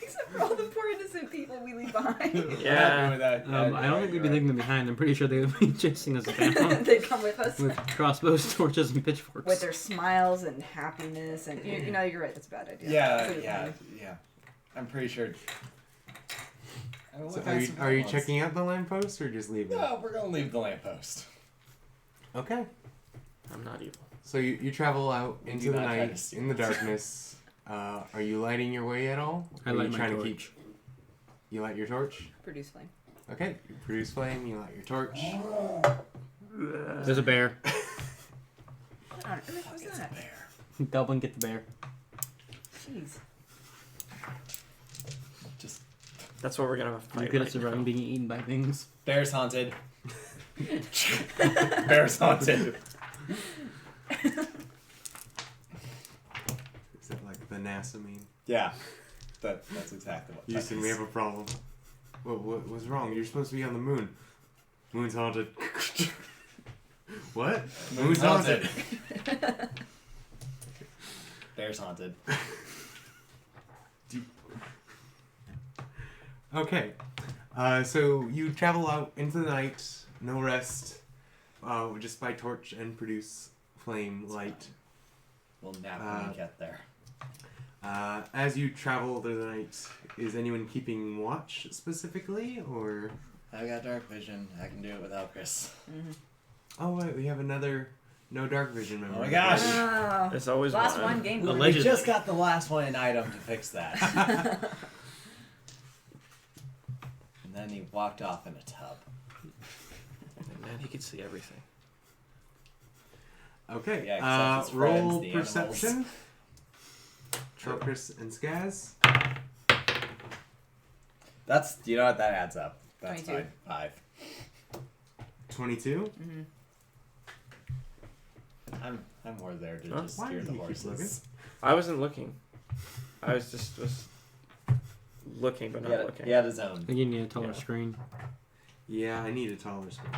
Except for all the poor innocent people we leave behind. Yeah. With that. I don't think we'd be leaving them behind. I'm pretty sure they would be chasing us down They come with us. with crossbows, torches, and pitchforks. With their smiles and happiness, and you're right. That's a bad idea. Yeah. I'm pretty sure. So are you checking out the lamppost or just leaving? No, we're gonna leave the lamppost. Okay. I'm not evil. So you travel out We into do the not try to night, steal in the it. darkness. Are you lighting your way at all? I Or are light you my trying torch. to keep? You light your torch? Produce flame. Okay. You produce flame, you light your torch. There's a bear. What on earth was that? Dublin, get the bear. Jeez. Just That's what we're gonna You fight. could have right survived now. being eaten by things. bears haunted. Bears haunted. Is that like the NASA meme? Yeah, that's exactly what. Houston, we have a problem. What was wrong? You're supposed to be on the moon. Moon's haunted. What? Moon's haunted. Bears haunted. Okay. So you travel out into the night, no rest, just by torch and produce flame light. We'll nap when we get there. As you travel through the night, is anyone keeping watch specifically, or? I got dark vision. I can do it without Chris. Mm-hmm. Oh wait, we have another no dark vision member. Oh my gosh. Wow. There's always Last one. one game. We Allegedly. just got the last one in item to fix that. And then he walked off in a tub. Man, he could see everything. Okay. Yeah, 'cause that's his friends, Roll the perception. Chris and Skaz. That's, you know what, that adds up. That's 22. fine. 22. Mm-hmm. 5. I'm more there to Huh? just Why steer did the he keep horses. I wasn't looking. I was looking, but not looking. He had his own. I think you need a taller Yeah. screen. Yeah, I need a taller screen.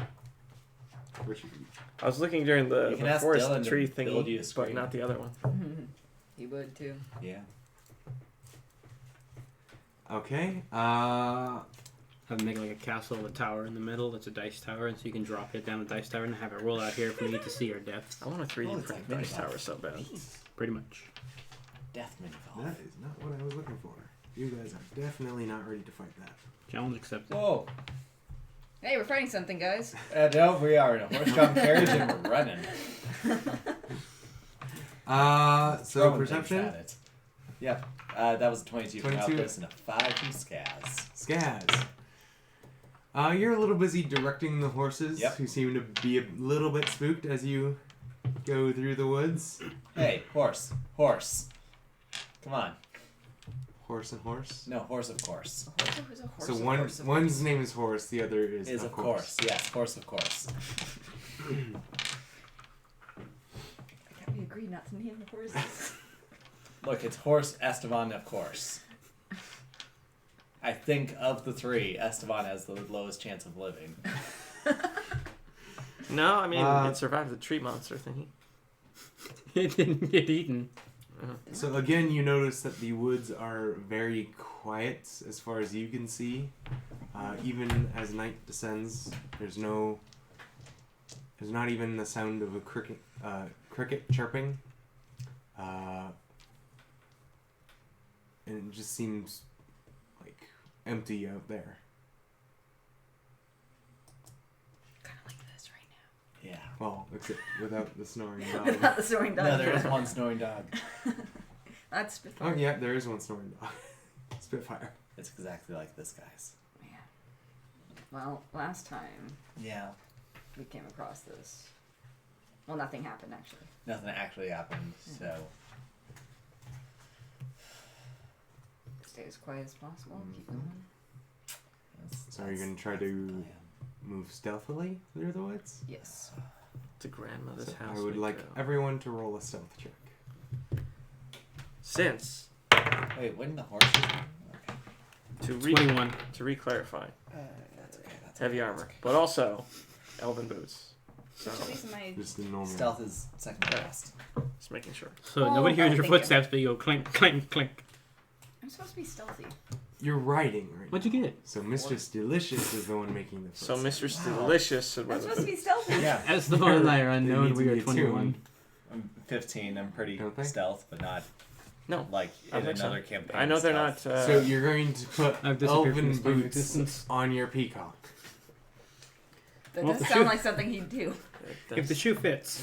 Where's your- I was looking during You the can ask forest Dylan to tree build you a thingy, but screen. not the other one. He would too. Yeah. Okay. Have make like a castle with a tower in the middle that's a dice tower, and so you can drop it down the dice tower and have it roll out here if we need to see our depths. I want a 3D Oh, it's print like dice mini-golf. tower so bad. Pretty much. Death mini golf. That is not what I was looking for. You guys are definitely not ready to fight that. Challenge accepted. Whoa. Hey, we're fighting something, guys. No, we are in a horse-drawn carriage and we're running. So Throwing perception. things at it. Yep. That was a 22 from 22. Alpus and a 5 from Skaz. Skaz. You're a little busy directing the horses, Yep. who seem to be a little bit spooked as you go through the woods. Hey, horse. Horse. Come on. Horse and horse. No, horse of course. Who's a horse? So of one course, of one's course. name is Horse, the other is Is of course. Yes, horse of course. I thought we agreed not to name the horses. Look, it's Horse Esteban, of course. I think of the three, Esteban has the lowest chance of living. No, I mean, it survived the tree monster thingy. It didn't get eaten. So again, you notice that the woods are very quiet as far as you can see. Even as night descends, there's not even the sound of a cricket chirping. And it just seems like empty out there. Kind of like this right now. Yeah. Well, except without the snoring dog. Without the snoring dog. No, there is one snoring dog. That's Spitfire. Oh yeah, there is one snoring dog. Spitfire. It's exactly like this guy's. Man. Well, last time Yeah. we came across this. Well, nothing happened actually. Nothing actually happened, so... Stay as quiet as possible. Keep going. So are you going to try to move stealthily through the woods? Yes. To grandmother's So house. I would we like go. everyone to roll a stealth check. Since Wait, wouldn't the horses... Okay. to 21. re-clarify, That's okay, that's heavy okay, armor, that's okay. but also elven boots. So Which of these am I? Just the normal. Stealth is second best. just making sure. So Well, nobody hears oh, your thank you. footsteps, but you go clink, clink, clink. I'm supposed to be stealthy. You're riding right What'd you get? So Mistress Delicious is the one making the So footsteps. Mistress Wow. Delicious should I'm wear the supposed to boots. be stealthy. Yeah. As the one that are They unknown, need to we are be 21. attuned. I'm 15. I'm pretty Don't they? stealth, but not No, like I in think so. another campaign. I know they're stealth. not. So you're going to put I've disappeared from elven this plane of boots existence. on your peacock. That Well, does the sound shoe- like something he'd do. If the shoe fits.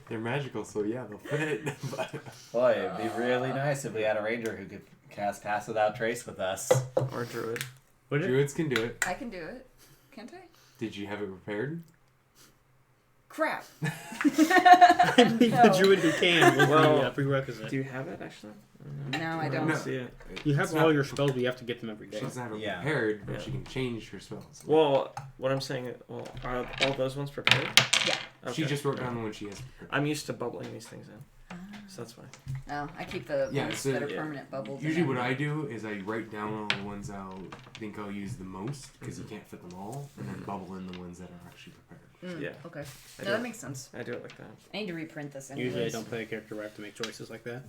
They're magical, so yeah, they'll fit. But Boy, it'd be really nice if we had a ranger who could cast Pass Without Trace with us. or druid. Would it? druids can do it. I can do it. Can't I? Did you have it prepared? Crap. I think the No. druid who can will Well, be a prerequisite. Do you have it actually? No, I I don't. don't see it. You have It's all not- your spells, but you have to get them every She day. doesn't have it Yeah. prepared, but Yeah. she can change her spells. Well, what I'm saying, are all those ones prepared? Yeah. She Okay. just wrote down the one she has prepared. I'm used to bubbling these things in, so that's why. No, I keep the Yeah, ones so- that are yeah. permanent bubbles. Usually what I do is I write down all the ones I'll use the most, because you can't fit them all, and then bubble in the ones that are actually prepared. Yeah. Okay. I No, do that it. makes sense. I do it like that. I need to reprint this anyways. Usually I don't play a character where I have to make choices like that.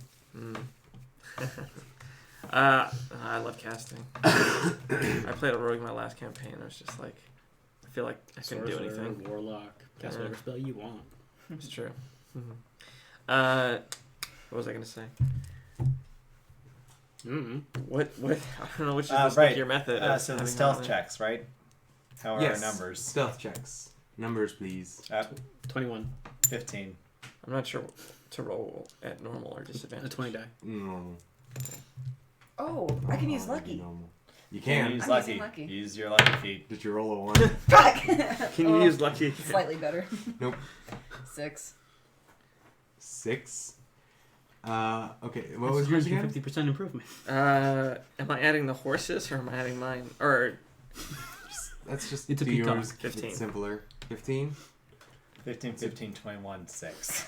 I love casting. I played a rogue in my last campaign. I was just like, I feel like I couldn't do Sorcerer, anything. Warlock, cast Yeah. whatever spell you want. It's true. What was I gonna say? Mm-hmm. What? I don't know which is the Right. stickier method. of So the having stealth all that. checks, right? How are Yes. our numbers? Stealth checks. Numbers, please. 21. 15. I'm not sure to roll at normal or A disadvantage. 20 die. Normal. Oh, I can use Normal, lucky. Normal. You Can can. use I'm lucky. using lucky. Use your lucky feet. Did you roll a 1? Fuck! Can you Oh, use lucky? Slightly better. Nope. 6. 6. Okay, what was yours again? 50% improvement. Am I adding the horses or am I adding mine? Or Let's just It's a do peacock. yours. 'cause 15. It's simpler. 15? 15, 15, 21, 6.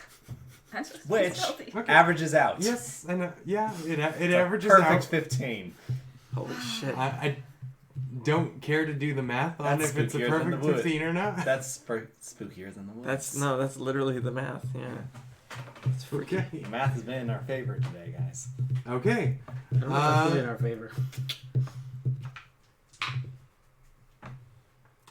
I'm supposed to be Which stealthy. Okay. averages out. Yes, I know. Yeah, it It's a averages perfect out. 15. holy shit! I don't care to do the math on That's if it's a spookier than perfect the wood. 15 or not. That's spookier than the woods. That's literally the math. Yeah. It's freaky. Okay. The math has been in our favor today, guys. Okay. I don't know if that's really in our favor.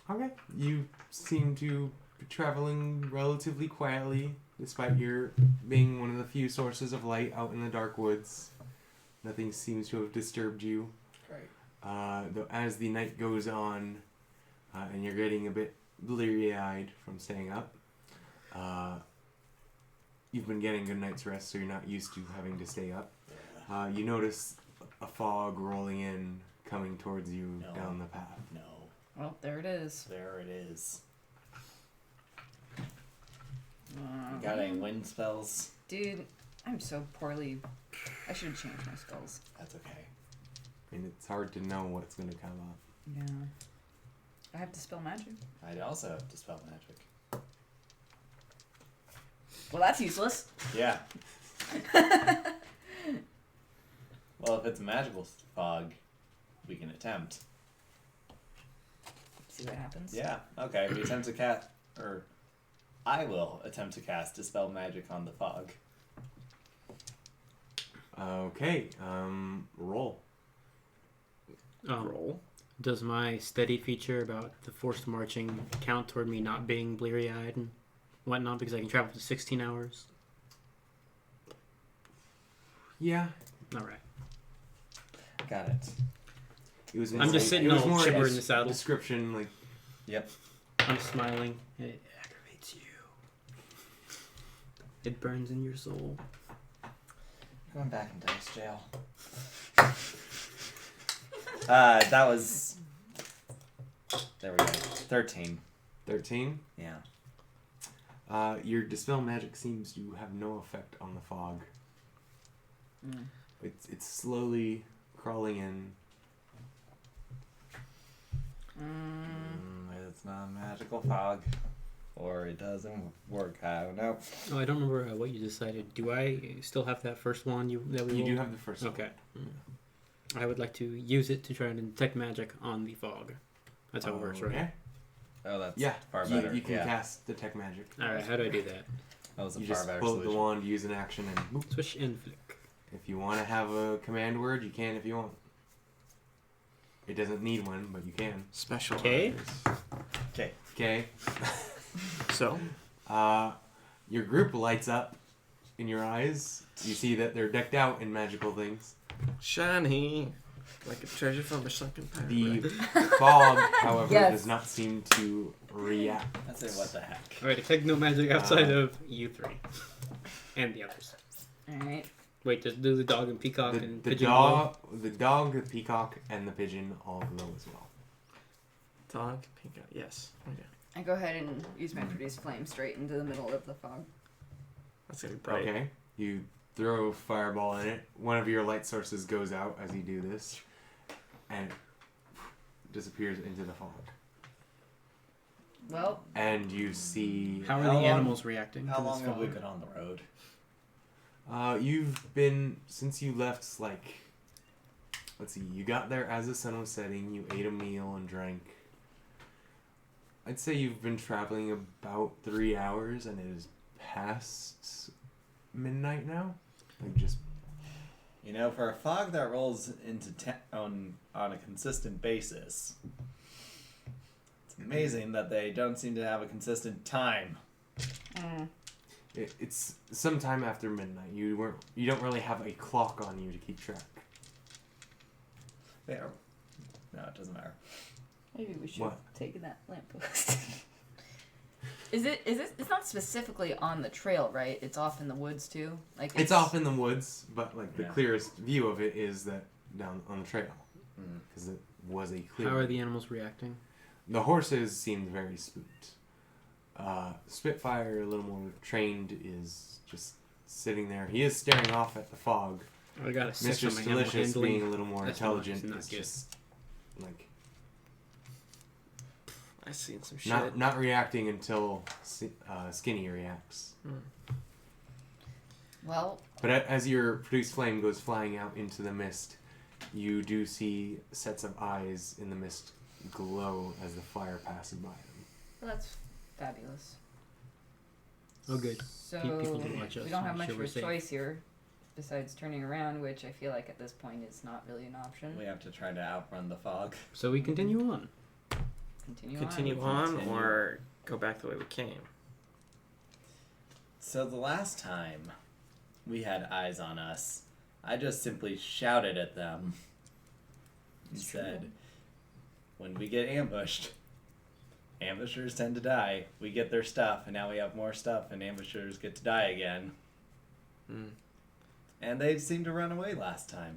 Okay. You seem to be traveling relatively quietly, despite your being one of the few sources of light out in the dark woods. Nothing seems to have disturbed you. Great. Though as the night goes on, and you're getting a bit bleary-eyed from staying up, you've been getting a good night's rest, so you're not used to having to stay up. You notice a fog rolling in, coming towards you No. down the path. No. Well, there it is. There it is. You got any wind spells? Dude, I'm so poorly. I should have changed my spells. That's okay. And it's hard to know what's going to come up. Yeah. I have to spell magic. I also have Dispel Magic. Well, that's useless. Yeah. Well, if it's a magical fog, we can attempt. See what happens. Yeah. Okay. We attempt to cast, or I will attempt to cast Dispel Magic on the fog. Okay. Roll. Roll. Does my steady feature about the forced marching count toward me not being bleary-eyed and whatnot because I can travel for 16 hours? Yeah. All right. Got it. It was. I'm just sitting all chipper in the saddle. Description like. Yep. I'm smiling. It aggravates you. It burns in your soul. Going back in dice jail. That was. There we go. 13. 13. Yeah. Your dispel magic seems to have no effect on the fog. Mm. It's slowly crawling in. It's not a magical fog. Or it doesn't work. I don't know. Oh, I don't remember what you decided. Do I still have that first one that we You rolled? do have the first one. Okay. I would like to use it to try and detect magic on the fog. That's how it works, right? Okay. Oh, that's Yeah. far better. You can yeah. cast detect magic. All right. How do I do that? That was a You far just better pull the solution. wand, use an action, and boop. Swish and flick. If you want to have a command word, you can if you want. It doesn't need one, but you can. Special. Okay. Okay. Okay. So, Your group lights up in your eyes. You see that they're decked out in magical things. shiny. Like a treasure from a sunken pirate. The fog, however, Yes. does not seem to react. I say, what the heck? All right. Detect no magic outside of you three and the others. Alright. Wait, do the dog and peacock and The pigeon dog, the peacock, and the pigeon all glow as well. Dog, pink eye. Yes. Okay. I go ahead and use my produce flame straight into the middle of the fog. That's gonna be bright. Okay. You throw a fireball in it. One of your light sources goes out as you do this, and it disappears into the fog. Well, And you see. How are How the long- animals reacting? How to this long have we fog? been on the road? You've been since you left. Like, let's see. You got there as the sun was setting. You ate a meal and drank. I'd say you've been traveling about 3 hours, and it is past midnight now. Like just. You know, for a fog that rolls into town on a consistent basis, it's amazing that they don't seem to have a consistent time. It's sometime after midnight. You don't really have a clock on you to keep track. There. No, it doesn't matter. maybe we should What? have taken that lamppost. It's not specifically on the trail, right? It's off in the woods too? Like It's off in the woods, but like the Yeah. clearest view of it is that down on the trail, because it was a clear. How are the animals reacting? The horses seemed very spooked. Spitfire, a little more trained, is just sitting there. He is staring off at the fog. I got a 6 on Mistress my animal Delicious, handling. being a little more That's intelligent, not is good. just like I seen some shit. not reacting until Skinny reacts. Well, But as your produced flame goes flying out into the mist, you do see sets of eyes in the mist glow as the fire passes by them. that's fabulous. Oh, good. So People do watch us. we don't have I'm much sure of a we're safe. choice here, besides turning around, which I feel like at this point is not really an option. We have to try to outrun the fog. So we continue on. Continue on or go back the way we came. So the last time we had eyes on us, I just simply shouted at them and It's true. said, when we get ambushed, ambushers tend to die. We get their stuff, and now we have more stuff, and ambushers get to die again. And they seemed to run away last time.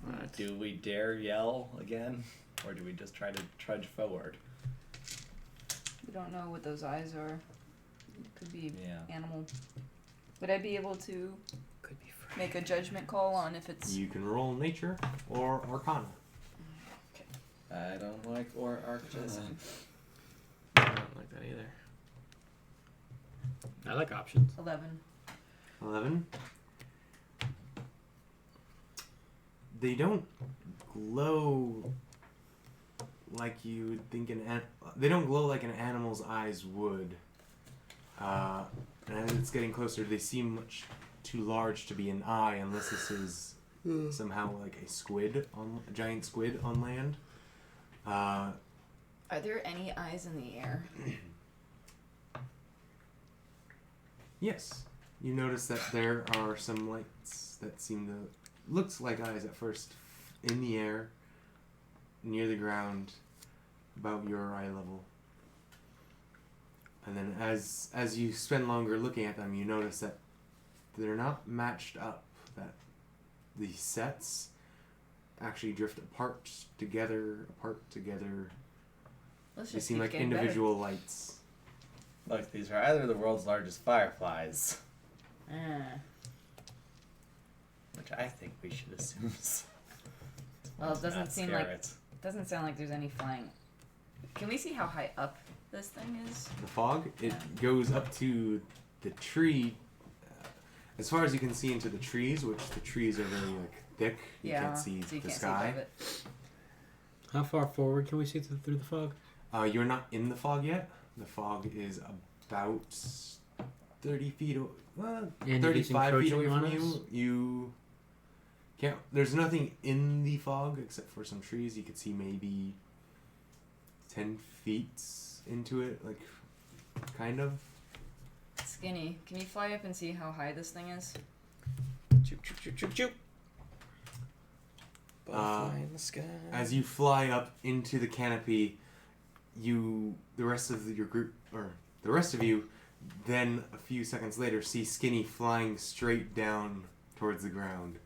Right. Do we dare yell again? Or do we just try to trudge forward? We don't know what those eyes are. It could be Yeah. animal. Would I be able to Could be free. make a judgment call on if it's... You can roll nature or arcana. I don't like or arcana. I don't like that either. I like options. 11. 11. They don't glow like you would think they don't glow like an animal's eyes would. And as it's getting closer, they seem much too large to be an eye, unless this is somehow like a giant squid on land. Are there any eyes in the air? Yes. You notice that there are some lights that looks like eyes at first, in the air, near the ground, about your eye level. And then as you spend longer looking at them, you notice that they're not matched up, that the sets actually drift apart together. Let's They just seem keep like getting individual lights. Look, these are either the world's largest fireflies, better. which I think we should assume is. Well, it doesn't Not seem scare like it. doesn't sound like there's any flying. Can we see how high up this thing is? The fog, it Yeah. goes up to the tree. As far as you can see into the trees, which the trees are very thick. You can't see so you the can't sky. See above it. How far forward can we see through the fog? You're not in the fog yet. The fog is about 30 feet, And it is 35 feet away encroaching from on us? You can't. There's nothing in the fog except for some trees. You could see maybe 10 feet into it, kind of. Skinny, can you fly up and see how high this thing is? Choop, choop, choop, choop, choop. Butterfly in the sky. As you fly up into the canopy, the rest of your group, or the rest of you, then a few seconds later see Skinny flying straight down towards the ground.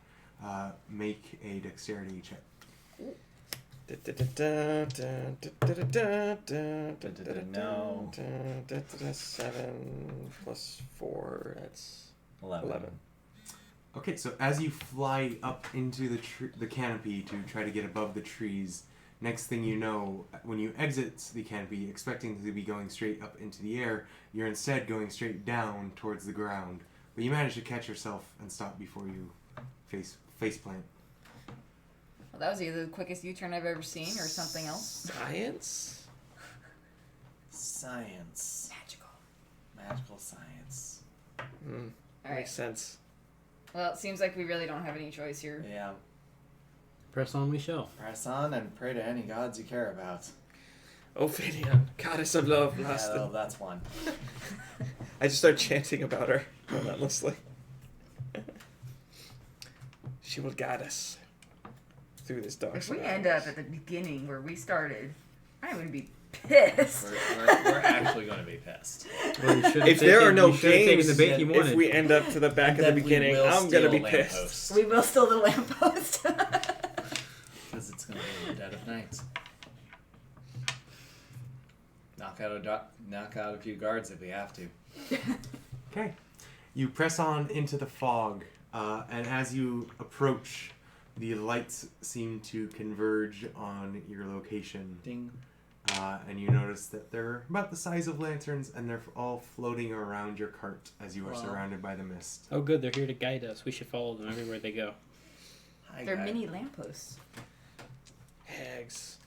Make a dexterity check. No. 7 plus 4, that's 11. Okay, so as you fly up into the canopy to try to get above the trees, next thing you know, when you exit the canopy, expecting to be going straight up into the air, you're instead going straight down towards the ground. But you manage to catch yourself and stop before you face plant. Well, that was either the quickest U-turn I've ever seen or something else. Science? Science. Magical science. All right. Makes sense. Well, it seems like we really don't have any choice here. Yeah. Press on we shall. Press on and pray to any gods you care about. Ophidian, goddess of love, lost. Yeah, that's one. I just start chanting about her relentlessly. She will guide us through this dark If we surroundings. end up at the beginning where we started, I'm going to be pissed. We're actually going to be pissed. Well, you should've If there are taken- no you should've taken games, the bait you if wanted. we end up to the back And at the then we beginning, will I'm gonna be steal pissed. lampposts. We will steal the lamppost. Because it's going to be in the dead of night. Knock out a few guards if we have to. Okay. You press on into the fog, and as you approach, the lights seem to converge on your location. Ding. And you notice that they're about the size of lanterns, and they're all floating around your cart as you are Wow. surrounded by the mist. Oh, good. They're here to guide us. We should follow them everywhere they go. Hi, They're guy. mini lampposts. Hags.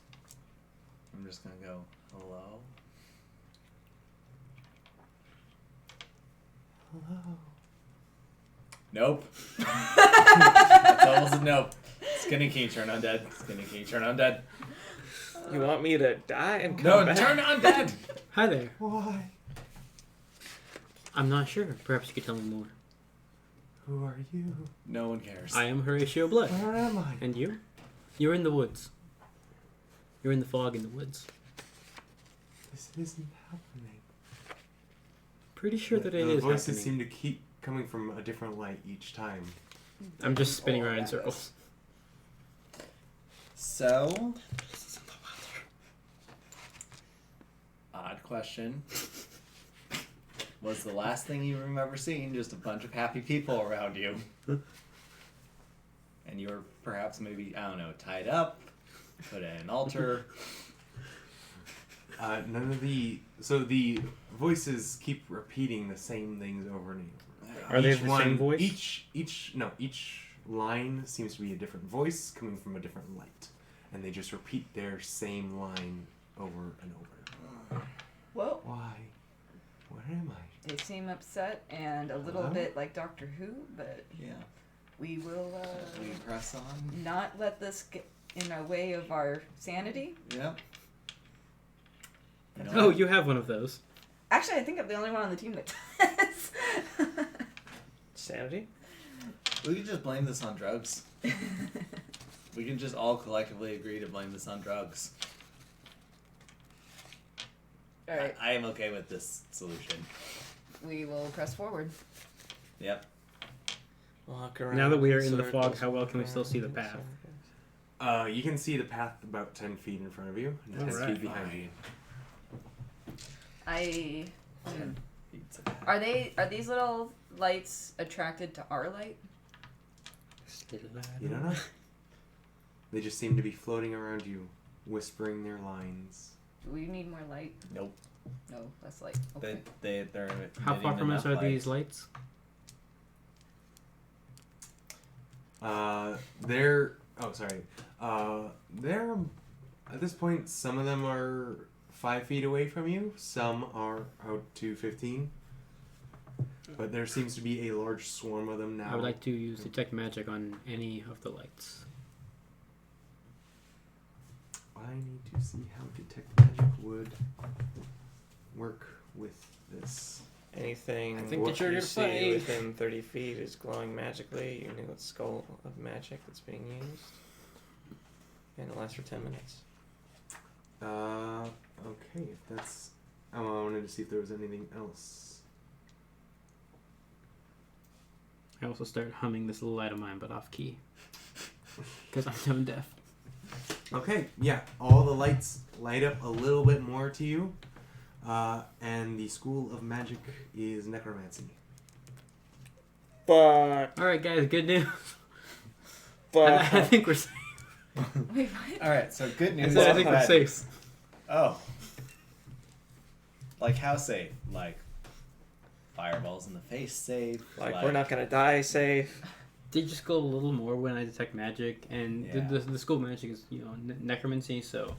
I'm just going to go, hello? Hello. Nope. That's almost a nope. Skinny, can you turn undead? Skinny, can you turn undead? You want me to die and come No, back? turn undead! Hi there. Why? I'm not sure. Perhaps you could tell me more. Who are you? No one cares. I am Horatio Blood. Where am I? And you? You're in the woods. You're in the fog in the woods. This isn't happening. Pretty sure that it the is voices happening. seem to keep coming from a different light each time. I'm just spinning around in circles. So, odd question. Was the last thing you remember seeing just a bunch of happy people around you? And you were perhaps maybe, I don't know, tied up, put in an altar. None of the voices keep repeating the same things over and over. Are they Each the one, same voice? Each line seems to be a different voice coming from a different light. And they just repeat their same line over and over. Well, Why? Where am I? they seem upset and a little Hello? bit like Doctor Who, but Yeah. we will We press on. not let this get in our way of our sanity. Yep. You know Oh, what? you have one of those. Actually, I think I'm the only one on the team that does. Sanity? We could just blame this on drugs. We can just all collectively agree to blame this on drugs. All right, I am okay with this solution. we will press forward. Yep. Walk around Now that we are in the circles, fog, how well can we walk still see the around in path? circles. You can see the path about 10 feet in front of you and 10 Alright. feet behind you. Are these little lights attracted to our light? You don't know? They just seem to be floating around you, whispering their lines. Do we need more light? Nope. No, less light. Okay. They're How far emitting from us enough are these lights? They're at this point, some of them are 5 feet away from you, some are out to 15. But there seems to be a large swarm of them now. I would like to use detect magic on any of the lights. I need to see how detect magic would work with this. Anything I think what that you're you gonna see fight. within 30 feet is glowing magically. You know the skull of magic that's being used. And it lasts for 10 minutes. Okay, if that's... I wanted to see if there was anything else. I also started humming this little light of mine, but off key. Because I'm tone deaf. Okay, yeah, all the lights light up a little bit more to you. And the school of magic is necromancy. But Alright, guys, good news. but I think we're safe. Wait, what? All right. So good I news. said I think we're bad safe. news. Oh. Like how safe? Like fireballs in the face safe? like we're not gonna die safe. They just go a little more when I detect magic, and Yeah. the school magic is, necromancy, so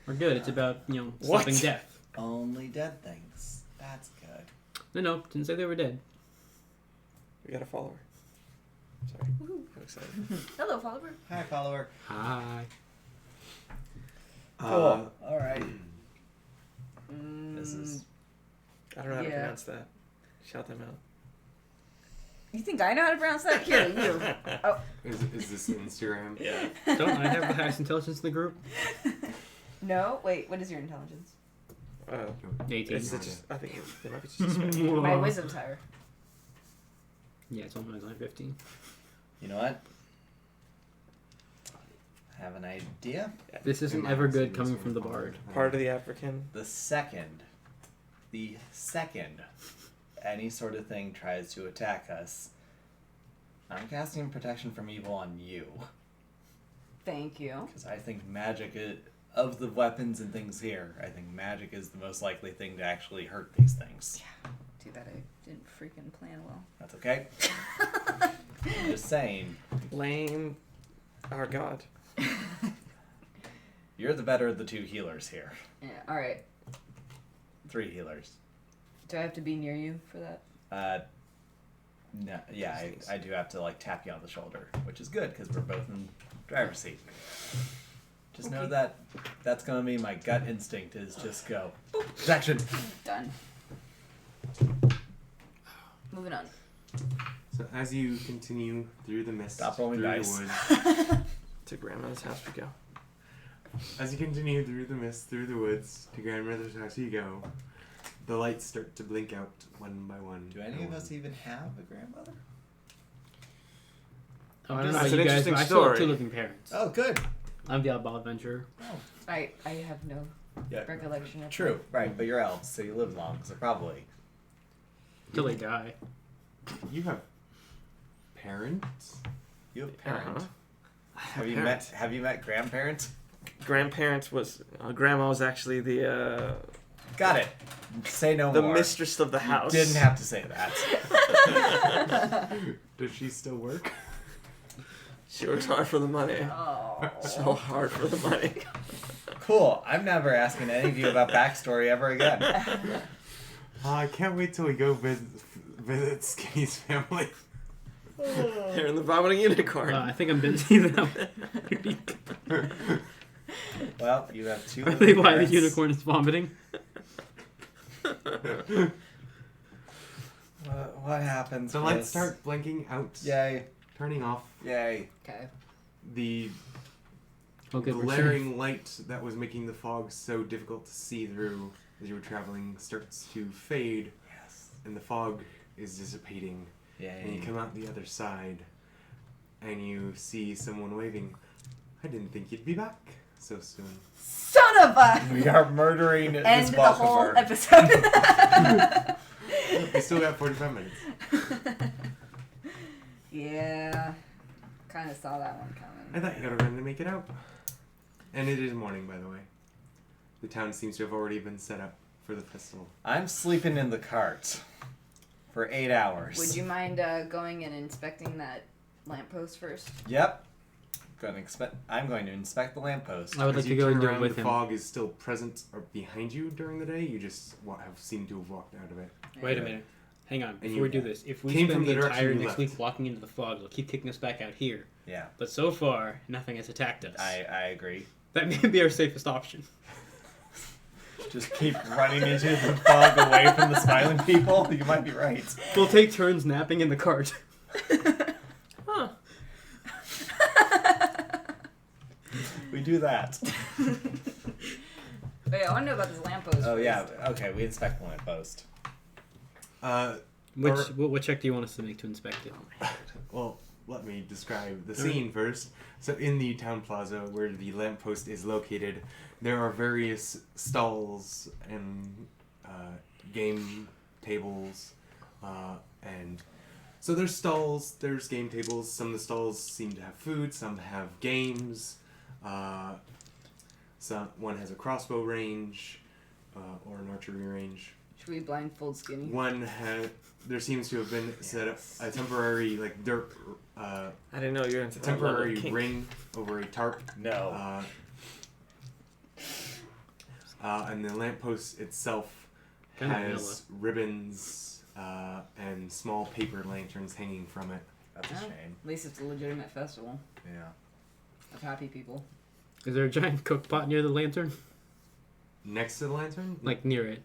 we're good. It's about, What? stopping death. Only dead things. That's good. No, didn't say they were dead. We got a follower. Sorry. Woohoo. I'm excited. Hello, follower. Hi, follower. Hi. Cool. All right. Mm, This is. I don't know how to Yeah. pronounce that. Shout them out. You think I know how to pronounce that? Here, you. Oh. Is this Instagram? Yeah. Don't I have the highest intelligence in the group? No, wait. What is your intelligence? 18. It's just, I think it might be just a spell. My wisdom's higher. Yeah, it's only 15. You know what? I have an idea. This isn't ever good coming from the bard. Part of the African. The second any sort of thing tries to attack us, I'm casting protection from evil on you. Thank you. Because I think magic is, of the weapons and things here, I think magic is the most likely thing to actually hurt these things. Too bad I didn't freaking plan well. That's okay. I'm just saying, Lame. Our god. you're the better of the two healers here. Yeah. All right. 3 healers. Do I have to be near you for that? No, yeah, I do have to like tap you on the shoulder, which is good because we're both in driver's seat. Just know Okay. that that's gonna be my gut instinct is just go protection. Done. Moving on. So as you continue through the mist, Stop rolling through dice. the woods, To grandma's house we go. as you continue through the mist, through the woods, to grandmother's house you go, the lights start to blink out one by one. Do any of us even have a grandmother? Oh, I don't know That's about an you guys, interesting but I still have 2 story. living parents. Oh, good. I'm the oddball adventurer. I have no Yeah. recollection of True, right, but you're elves, so you live long, so probably. Till they die. You have parents? You have a parent. Uh-huh. Have you met grandparents? Grandparents was grandma was actually the Got it. Say no more. mistress of the house. You didn't have to say that. Does she still work? She works hard for the money. Oh. So hard for the money. Cool. I'm never asking any of you about backstory ever again. I can't wait till we go visit Skinny's family. They're in the vomiting unicorn. I think I'm busy now. Well, you have 2 Are living they why the parents. unicorn is vomiting? What happened? So let's start blinking out. Yay. Turning off. Yay. Okay. The Okay, we're glaring light that was making the fog so difficult to see through as you were traveling starts to fade, Yes. and the fog is dissipating. And you Yay. come out the other side, and you see someone waving. I didn't think you'd be back so soon. Son of a! We are murdering End this the whole Baltimore. episode. We still got 45 minutes. Yeah. Kind of saw that one I coming. thought you got to run to make it out. And it is morning, by the way. The town seems to have already been set up for the festival. I'm sleeping in the cart for 8 hours. Would you mind going and inspecting that lamppost first? Yep. I'm going to inspect the lamppost. I would As like you to go and turn do it around, with the him. fog is still present or behind you during the day. You just have seemed to have walked out of it. Wait a minute. Hang on. And Before you we do this, if we came spend from the the direction entire you next left. week walking into the fog, it'll keep kicking us back out here. Yeah, But so far, nothing has attacked us. I agree. That may be our safest option. Just keep running into the fog away from the smiling people. You might be right. We'll take turns napping in the cart. Huh. We do that. Wait, I want to know about this lamppost. Oh first. yeah. Okay, we inspect the lamppost. What check do you want us to make to inspect it? Well, let me describe the scene first. So in the town plaza where the lamppost is located, there are various stalls and game tables, and so there's stalls, there's game tables. Some of the stalls seem to have food, some have games. One has a crossbow range or an archery range. Should we blindfold Skinny? There seems to have been set up a temporary dirt. I didn't know you were into that Temporary level of kink. ring over a tarp. No. And the lamppost itself Kinda has ribbons and small paper lanterns hanging from it. That's a Oh, shame. At least it's a legitimate festival Yeah. of happy people. Is there a giant cook pot near the lantern? Next to the lantern, Like near it?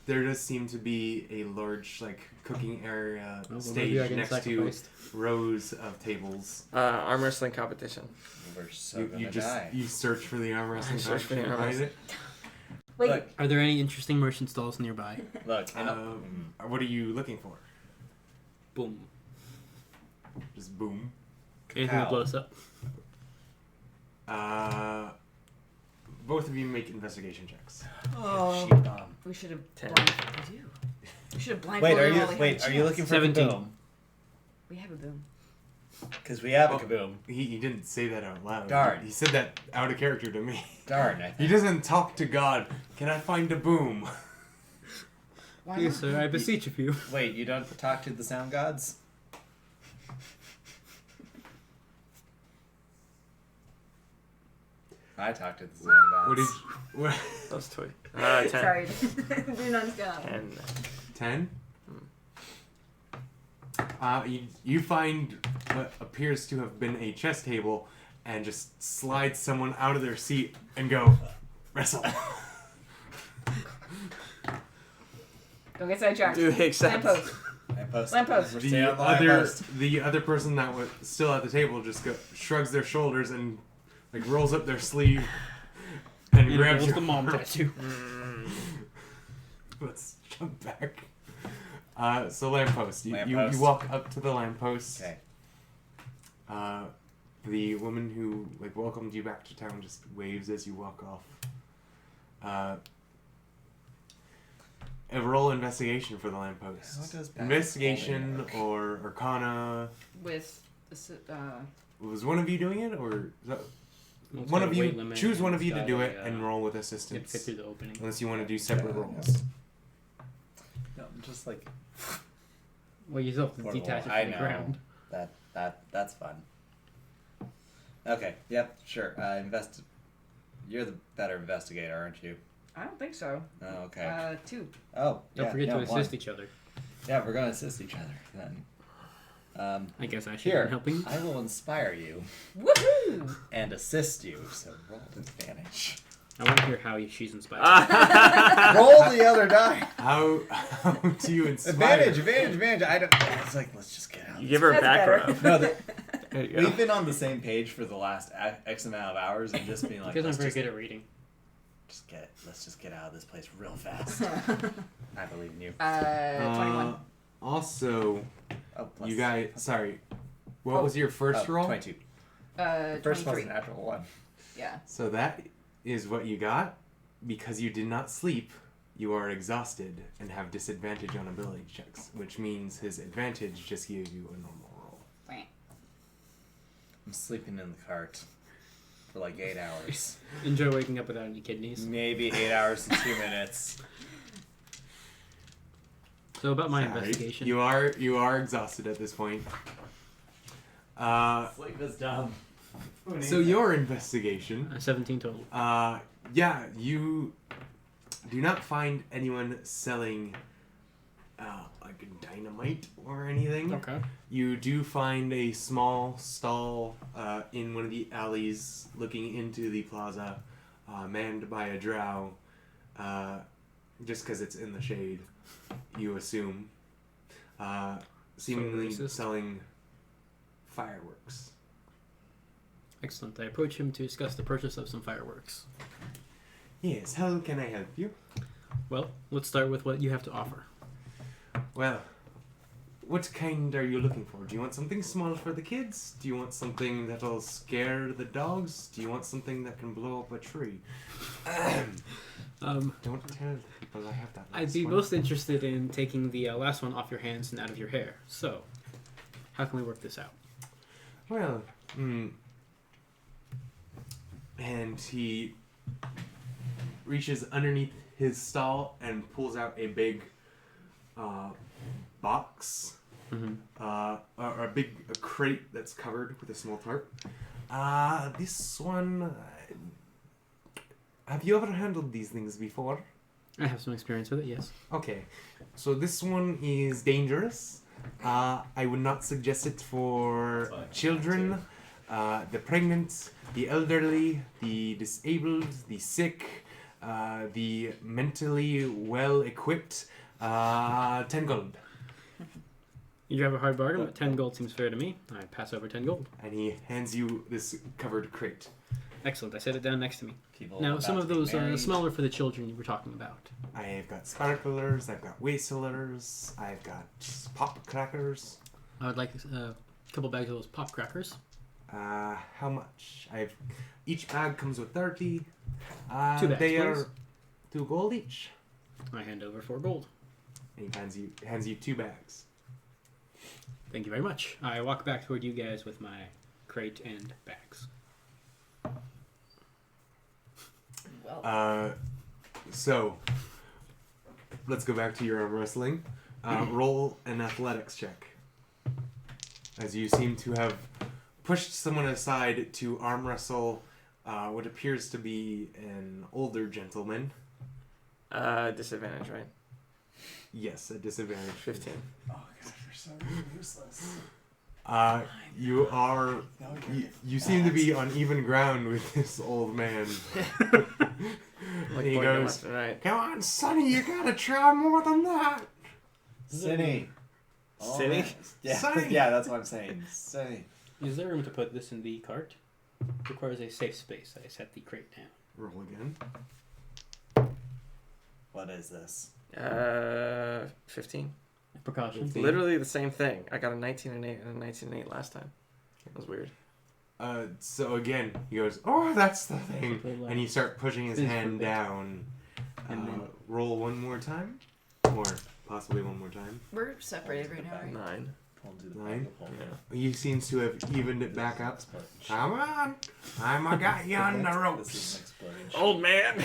there does seem to be a large cooking area Oh, well, stage maybe I get next to sacrificed. rows of tables. Arm wrestling competition. We're so You gonna just die. you search for the arm wrestling Search for the competition arm behind wrestling. it. Wait, Look, Are there any interesting merchant stalls nearby? look. What are you looking for? Boom. Just boom. Anything that Ow. blows up. Both of you make investigation checks. Oh. Sheep bomb. we should have 10. blindfolded. We should have Wait, blindfolded. are you while we had a looking chance. for 17. Kaboom? We have a boom. Because we have a Oh. Kaboom. He didn't say that out loud. Darn. He said that out of character to me. Darn. I He think. doesn't talk to God. Can I find a boom? Why Please, not? sir, I beseech of you. Wait, you don't talk to the sound gods? I talk to the sound gods. What did? What? Those two. 10. Sorry. Do not stop. 10. 10? You find what appears to have been a chess table and just slide someone out of their seat and go, wrestle. Don't get sidetracked. Do they accept? Lamppost. Lamppost. Lamppost. We're The staying on the other, lamppost. the other person that was still at the table just shrugs their shoulders and rolls up their sleeve and And grabs holds your the mom arm. tattoo. Let's jump back. So lamppost. You Lamppost. walk up to the lamppost. Okay. The woman who welcomed you back to town just waves as you walk off. Roll investigation for the How lamppost. does back Investigation rolling or Arcana. With Was one of you doing it, or Well, it's one got of a weight you? limit Choose and one of it's you to got do a, it and roll with It assistance. fit through the opening. Unless you want to do separate Yeah. rolls. No, I'm just like Well, you still have to Portable. detach it I from the know. ground. that's fun. Okay. Yep. Sure. You're the better investigator, aren't you? I don't think so. Oh, okay. 2. Oh, Don't yeah, forget no, to assist one. each other. Yeah, we're gonna assist each other then. I guess I should Here, be helping. I will inspire you Woohoo! and assist you. So roll advantage. I want to hear how she's inspired. Roll the other die. How do you inspire? Advantage. I don't. It's like let's just get out. You give her a That's back better. rub. No, There you go. we've been on the same page for the last X amount of hours and just being like, Because I'm let's very just, good at reading. let's just get out of this place real fast. I believe in you. 21. Also, Oh, plus you guys. Sorry. What was your first roll? 22. 23. First was a natural 1. Yeah. So that is what you got. Because you did not sleep, you are exhausted and have disadvantage on ability checks, which means his advantage just gave you a normal roll. I'm sleeping in the cart for like 8 hours. Enjoy waking up without any kidneys. Maybe 8 hours and 2 minutes. So about my Sorry. investigation. You are exhausted at this point. Sleep is dumb. So your investigation. 17 total. Yeah, you do not find anyone selling like dynamite or anything. Okay. You do find a small stall in one of the alleys looking into the plaza, manned by a drow, just because it's in the shade, you assume. Seemingly racist. selling fireworks. Excellent. I approach him to discuss the purchase of some fireworks. Yes, how can I help you? Well, let's start with what you have to offer. Well, what kind are you looking for? Do you want something small for the kids? Do you want something that'll scare the dogs? Do you want something that can blow up a tree? Don't tell the people I have that I'd last be one. most interested in taking the last one off your hands and out of your hair. So, how can we work this out? Well, and he reaches underneath his stall and pulls out a big box, or a crate that's covered with a small tarp. This one. Have you ever handled these things before? I have some experience with it, yes. Okay, so this one is dangerous. I would not suggest it for children, the pregnant, the elderly, the disabled, the sick, the mentally well-equipped. 10 gold. You drive a hard bargain, but 10 gold seems fair to me. I pass over 10 gold. And he hands you this covered crate. Excellent. I set it down next to me. People Now, about some to of be those married. smaller for the children you were talking about. I've got sparklers, I've got whistlers, I've got pop crackers. I would like a couple bags of those pop crackers. How much? Each bag comes with 30. 2 bags, They please. are 2 gold each. I hand over 4 gold. And he hands you 2 bags. Thank you very much. I walk back toward you guys with my crate and bags. Well, So let's go back to your arm wrestling. Roll an athletics check. As you seem to have pushed someone aside to arm wrestle what appears to be an older gentleman. Disadvantage, right? Yes, a disadvantage. 15. Oh gosh, you're so useless. You are. You seem to be on even ground with this old man. Like he pointing goes, left and right. "Come on, Sonny, you gotta try more than that." Cinny. Cinny? Yeah, Sonny. yeah, that's what I'm saying. Cinny. Is there room to put this in the cart? Requires a safe space. I set the crate down. Roll again. What is this? 15. Precaution. 15. Literally the same thing. I got a 19 and 8 and a 19 and 8 last time. That was weird. So again, he goes, "Oh, that's the thing," and you start pushing his hand down. And then- Roll one more time, or possibly one more time. we're separated right now, right? 9. Pull to the 9? pull. Yeah. He seems to have evened it back up. Come on, I got you on the This is ropes. an explosion. Old man,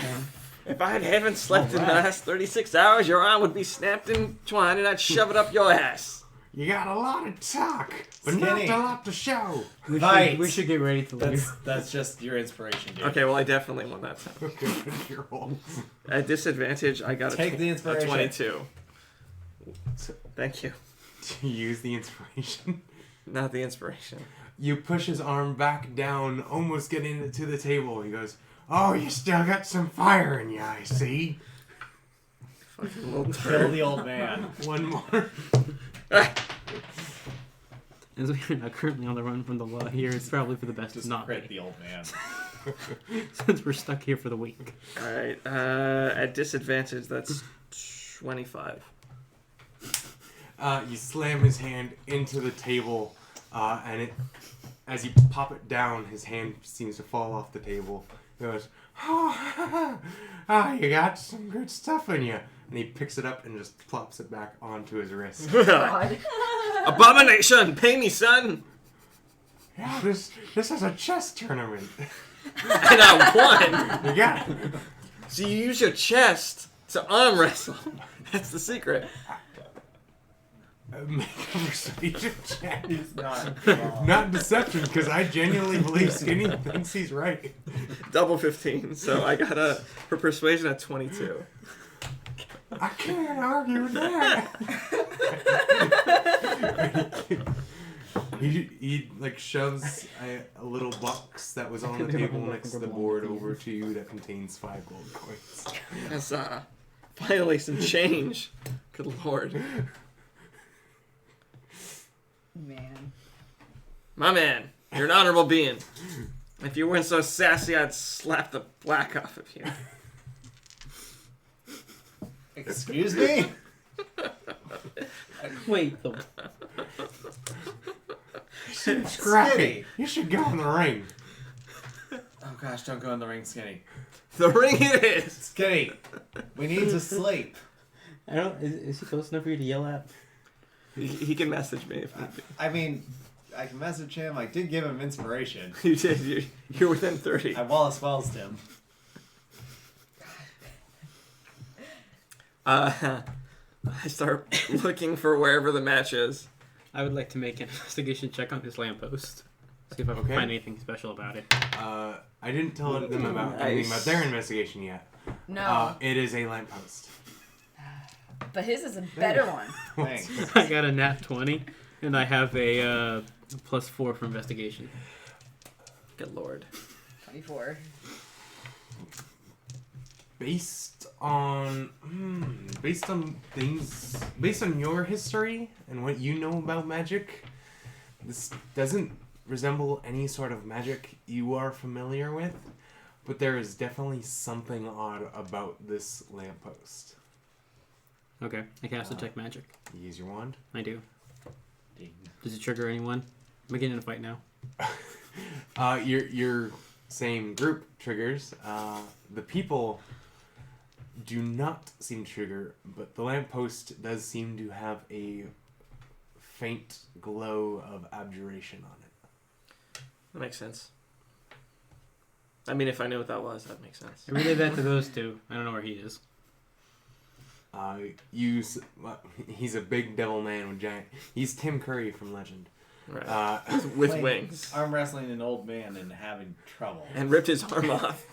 if I haven't slept in the last 36 hours, your arm would be snapped in twine and I'd shove it up your ass. You got a lot of talk, but Skinny. not a lot to show. We should get ready to leave. That's just your inspiration, dude. Okay, well, I definitely won that time. Okay, you're all. At disadvantage, I got Take the a inspiration. 22. Thank you. To use the inspiration. Not the inspiration. You push his arm back down, almost getting to the table. He goes, "Oh, you still got some fire in you, I see." Fucking little Kill turd. the old man. One more. As we are not currently on the run from the law here, it's probably for the best Just to not crit be, the old man. since we're stuck here for the week. Alright, at disadvantage, that's 25. You slam his hand into the table, and as you pop it down, his hand seems to fall off the table. He goes, "Oh, you got some good stuff in you." And he picks it up and just plops it back onto his wrist. God. Abomination! Pay me, son! Yeah, this is a chess tournament. And I won! You got it. So you use your chest to arm wrestle. That's the secret. Make a persuasion check. He's not wrong. Not deception, because I genuinely believe Skinny thinks he's right. Double 15, so I got for persuasion at 22. I can't argue with that. he like shoves a little box that was on the table next to the board over to you that contains 5 gold coins. That's finally some change. Good lord. Man. My man, you're an honorable being. If you weren't so sassy, I'd slap the black off of you. Excuse me? Wait, the Scrappy, Skinny. you should go in the ring. Oh gosh, don't go in the ring, Skinny. The ring it is! Skinny, we need to sleep. I don't. Is he close enough for you to yell at? He can message me if need be. I mean, I can message him. I did give him inspiration. You did. You're within 30. I Wallace Wells'd him. I start looking for wherever the match is. I would like to make an investigation check on this lamppost. See if I can Okay. find anything special about it. I didn't tell them about anything about their investigation yet. No. It is a lamppost. But his is a better one. Thanks. I got a nat 20, and I have a +4 for investigation. Good lord. 24. Based on your history and what you know about magic, this doesn't resemble any sort of magic you are familiar with, but there is definitely something odd about this lamppost. Okay, I cast Detect Magic. You use your wand. I do. Ding. Does it trigger anyone? Am I getting in a fight now? Your same group triggers. The people do not seem to trigger, but the lamppost does seem to have a faint glow of abjuration on it. That makes sense. I mean, if I knew what that was, that makes sense. I relay that to those two. I don't know where he is. He's a big devil man with giant. He's Tim Curry from Legend. Right. With Playing wings. Arm wrestling an old man and having trouble. And ripped his arm off.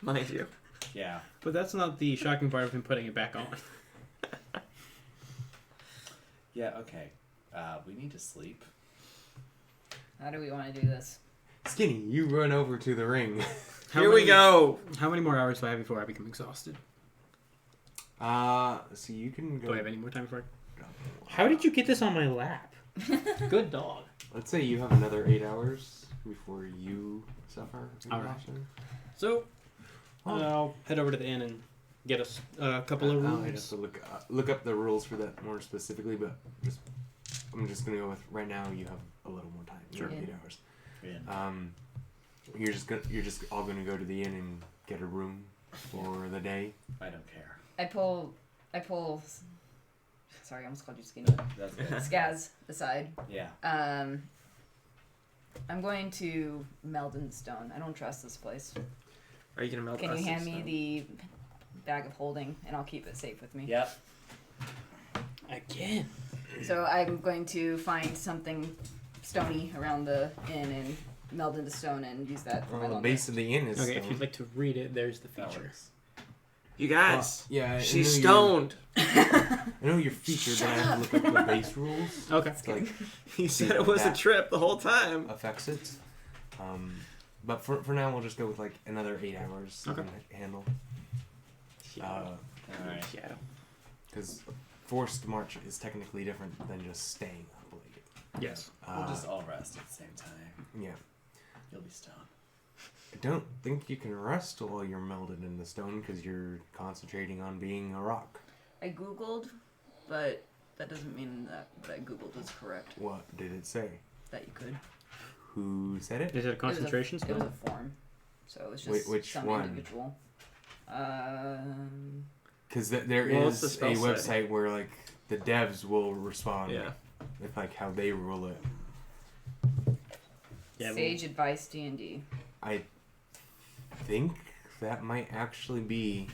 Mind you. Yeah. But that's not the shocking part of him putting it back on. Yeah, okay. We need to sleep. How do we want to do this? Skinny, you run over to the ring. Here we go. How many more hours do I have before I become exhausted? So you can go. Do I have any more time for it? How did you get this on my lap? Good dog. Let's say you have another 8 hours before you suffer. Alright. So, I'll head over to the inn and get us a couple of I'd have rooms. to look up the rules for that more specifically, but I'm just gonna go with right now. You have a little more time. You have Sure. 8 hours. Yeah. You're just all gonna go to the inn and get a room for the day. I don't care. I pull. Sorry, I almost called you skinny. That's good. Skaz aside. Yeah. I'm going to Meldon Stone. I don't trust this place. Are you going to melt Can us you hand this me time? the bag of holding, and I'll keep it safe with me? Yep. Again. So I'm going to find something stony around the inn and meld into stone and use that for my Well, the long base of the inn is Okay, stone. if you'd like to read it, there's the That feature. works. You guys. Yeah, She's stoned. I know you're featured, but I have to look up the base rules. Okay. It's like He said it was a that trip the whole time. affects it. But for now, we'll just go with like another 8 hours Okay. on the handle. Alright. Yeah. Because forced march is technically different than just staying up late. Yes. We'll just all rest at the same time. Yeah. You'll be stoned. I don't think you can rest while you're melded in the stone because you're concentrating on being a rock. I googled, but that doesn't mean that what I googled is correct. What did it say? That you could. Who said it? Is it a concentration It was spell? a form, so it was Wait, just which some one? individual. Because there Well, what's the is a spell say? website where like the devs will respond Yeah. with like how they rule it. Yeah. Sage advice D&D. I think that might actually be.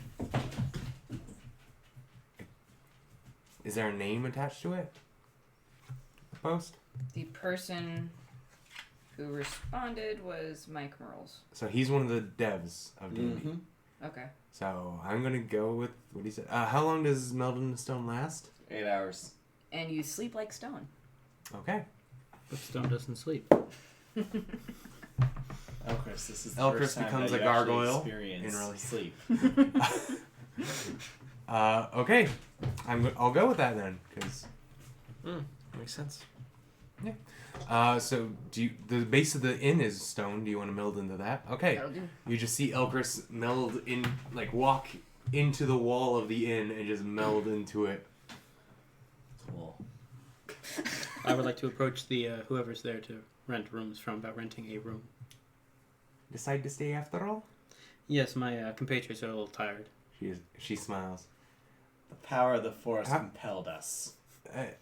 Is there a name attached to it? The post? The person who responded was Mike Merles. So he's one of the devs of D&D. Mm-hmm. Okay. So I'm gonna go with what he said. How long does Meld in the Stone last? 8 hours. And you sleep like stone. Okay. But stone doesn't sleep. Elchris, this is the Elchris first time becomes that a you actually gargoyle experience in really- sleep. Okay. I'll go with that then, because. Makes sense. So the base of the inn is stone. Do you want to meld into that? Okay. That'll do. You just see Elchris meld in, like walk into the wall of the inn and just meld into it. Cool. I would like to approach the whoever's there to rent rooms from about renting a room. Decide to stay after all? Yes, my compatriots are a little tired. She smiles. The power of the force How- compelled us.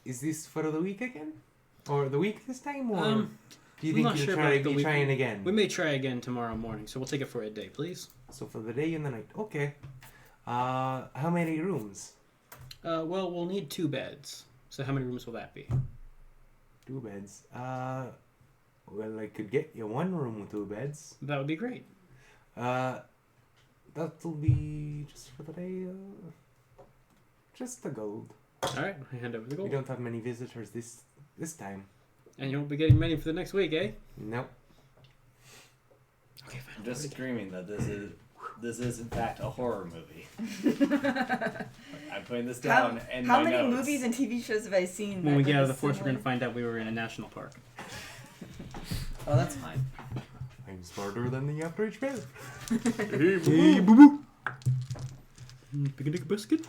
Is this for the week again? Or the week this time? Or do you I'm think not you'll sure try about the be week. trying again? We may try again tomorrow morning, so we'll take it for a day, please. So for the day and the night. Okay. How many rooms? Well, we'll need 2 beds. So how many rooms will that be? 2 beds. Well, I could get you 1 room with 2 beds. That would be great. That'll be just for the day. Just the gold. All right, I hand over the We gold. don't have many visitors this time. And you won't be getting many for the next week, eh? Nope. Okay, I'm just screaming that this is in fact a horror movie. I'm putting this down and How my many notes. movies and TV shows have I seen? When that we get look out of the this force, we're going similar? to find out we were in a national park. Oh, that's fine. I'm smarter than the average bear. Hey, boo-boo. Picnic biscuit?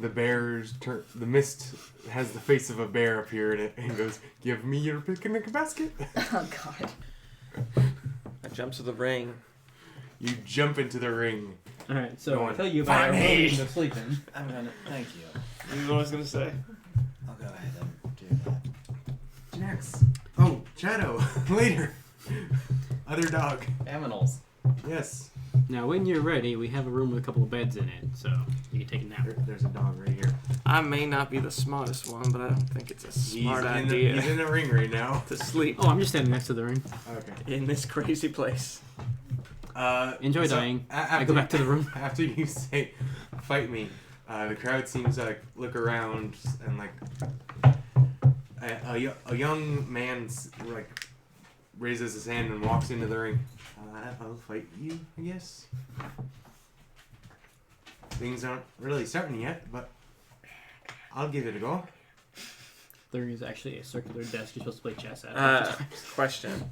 The bear's the mist has the face of a bear appear in it and goes, "Give me your picnic basket." Oh God. I jump to the ring. You jump into the ring. All right, Go so on. I'll tell you about our Find me. room to sleep in. I'm gonna thank you. You know what I was gonna say? I'll go ahead and do that. Jax. Oh, Shadow. Later. Other dog. Aminals. Yes. Now, when you're ready, we have a room with a couple of beds in it, so you can take a nap. There's a dog right here. I may not be the smartest one, but I don't think it's a smart he's idea he's in the ring right now. to sleep Oh, I'm just standing next to the ring. Okay. in this crazy place. Enjoy so dying. after, I go back to the room. After you say, "Fight me," the crowd seems to like look around and like a young man like raises his hand and walks into the ring. I'll fight you, I guess. Things aren't really starting yet, but I'll give it a go. There is actually a circular desk you're supposed to play chess at. Question.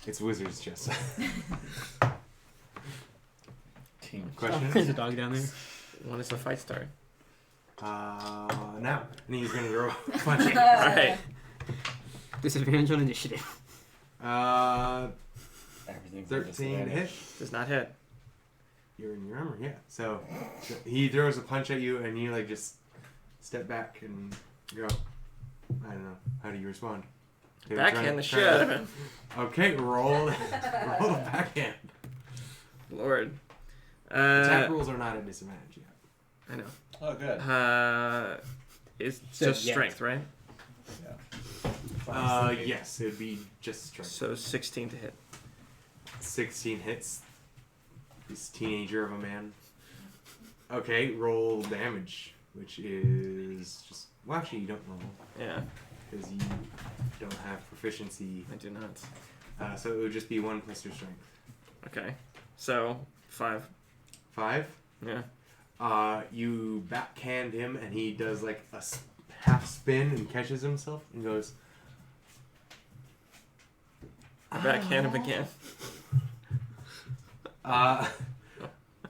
It's wizard's chess. Team. Question? There's a dog down there. When does the fight start? Now. And he's gonna throw a punch. Alright. Disadvantage on initiative. 13 to hit. Does not hit. You're in your armor, yeah. So he throws a punch at you, and you like just step back and go. I don't know. How do you respond? Backhand the shit out of him. Okay, roll the backhand. Lord. Attack rules are not at disadvantage yet. I know. Oh, good. It's So, just yes. strength, right? Yes, it would be just strength. So 16 to hit. 16 hits. This teenager of a man. Okay, roll damage, which is just... Well, actually, you don't roll. Yeah, Because you don't have proficiency. I do not. So it would just be 1 plus your strength. Okay, so 5. 5. Yeah. You backhand him, and he does like a half spin and catches himself and goes... I backhand him again.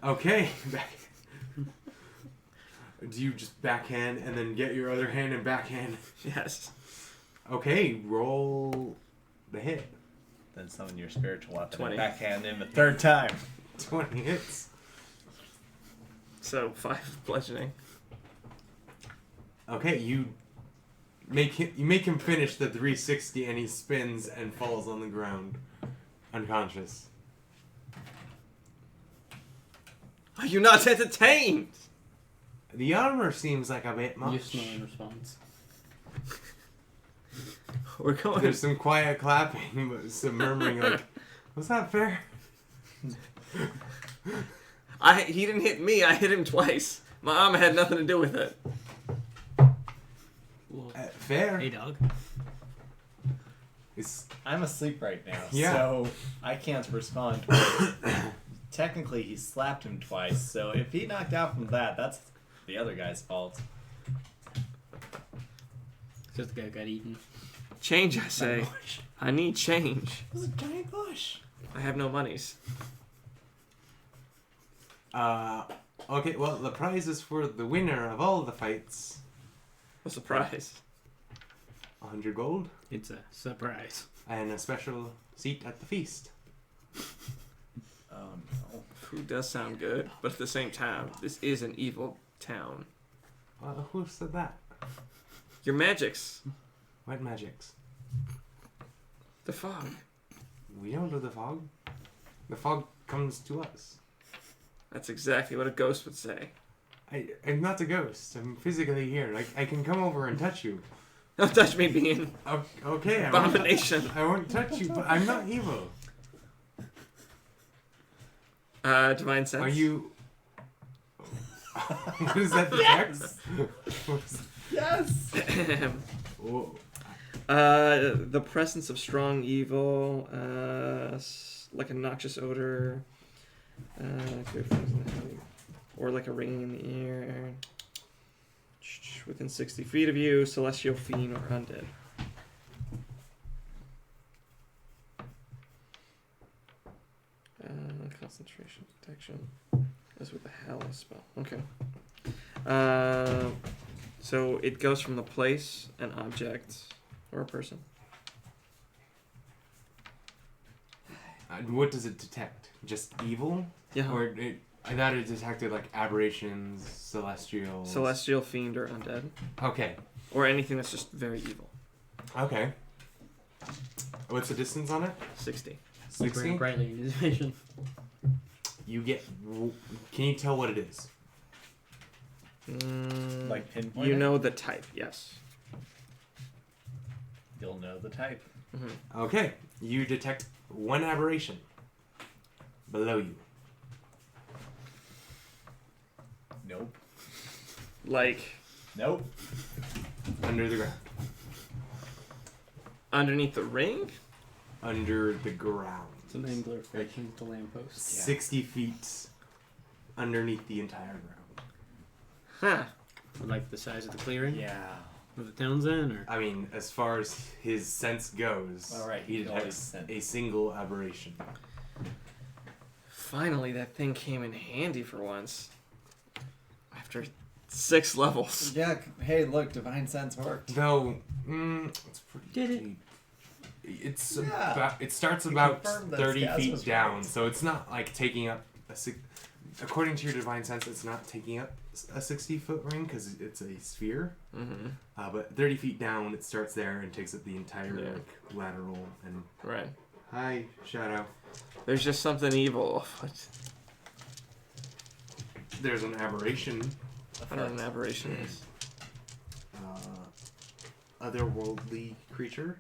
Okay. Do you just backhand and then get your other hand and backhand? Yes. Okay, roll the hit. Then summon your spiritual weapon 20. and backhand him a third time. 20 hits. So 5 bludgeoning. Okay, you make him finish the 360 and he spins and falls on the ground, unconscious. Are you not entertained? The armor seems like a bit much. You smell in response. We're going. There's some quiet clapping, but some murmuring like, "Was that fair?" He didn't hit me. I hit him twice. My armor had nothing to do with it. Well, Fair. hey, dog. I'm asleep right now, Yeah. so I can't respond to it. Technically, he slapped him twice, so if he knocked out from that, that's the other guy's fault. Because the guy got eaten. Change, I say. I need change. It was a giant bush. I have no monies. Okay, well, the prize is for the winner of all the fights. What's the prize? 100 gold It's a surprise. and a special seat at the feast. Oh no. Food does sound good, but at the same time, this is an evil town. Who said that? Your magics. What magics? The fog. We don't do the fog. The fog comes to us. That's exactly what a ghost would say. I'm not a ghost. I'm physically here. I can come over and touch you. Don't touch me, being Okay, abomination. I won't touch you, but I'm not evil. Divine sense. Are you... What is that detect? Yes! Whoa. The presence of strong evil, like a noxious odor, or like a ringing in the ear. Within 60 feet of you, celestial fiend or undead. Concentration protection. As with the Hallow spell. Okay. So it goes from the place, an object, or a person. What does it detect? Just evil? Yeah. Or I thought it detected like aberrations, celestials. Celestial, fiend, or undead. Okay. Or anything that's just very evil. Okay. What's the distance on it? 60. 60? Brightly in his vision. You get... Can you tell what it is? Like pinpoint You it? know the type, yes. You'll know the type. Mm-hmm. Okay. You detect one aberration below you. Nope. Like, Nope. Under the ground. underneath the ring? Under the ground. It's an angler fetching the lamppost. 60 feet underneath the entire ground. Huh. Like the size of the clearing? Yeah. Of the town's in, or? I mean, as far as his sense goes, All right, he he can always detects sense. a single aberration. Finally, that thing came in handy for once. After 6 levels. Yeah, hey, look, Divine Sense worked. Though, it's pretty Did it? deep. It's Yeah. about, it starts We about confirmed that 30 Skaz feet was down, right. so it's not like taking up according to your divine sense, it's not taking up a 60-foot ring because it's a sphere. Mm-hmm. But 30 feet down, it starts there and takes up the entire Yeah. like, lateral. And Right. hi, Shadow. There's just something evil afoot. There's an aberration I don't know what an aberration is. otherworldly creature,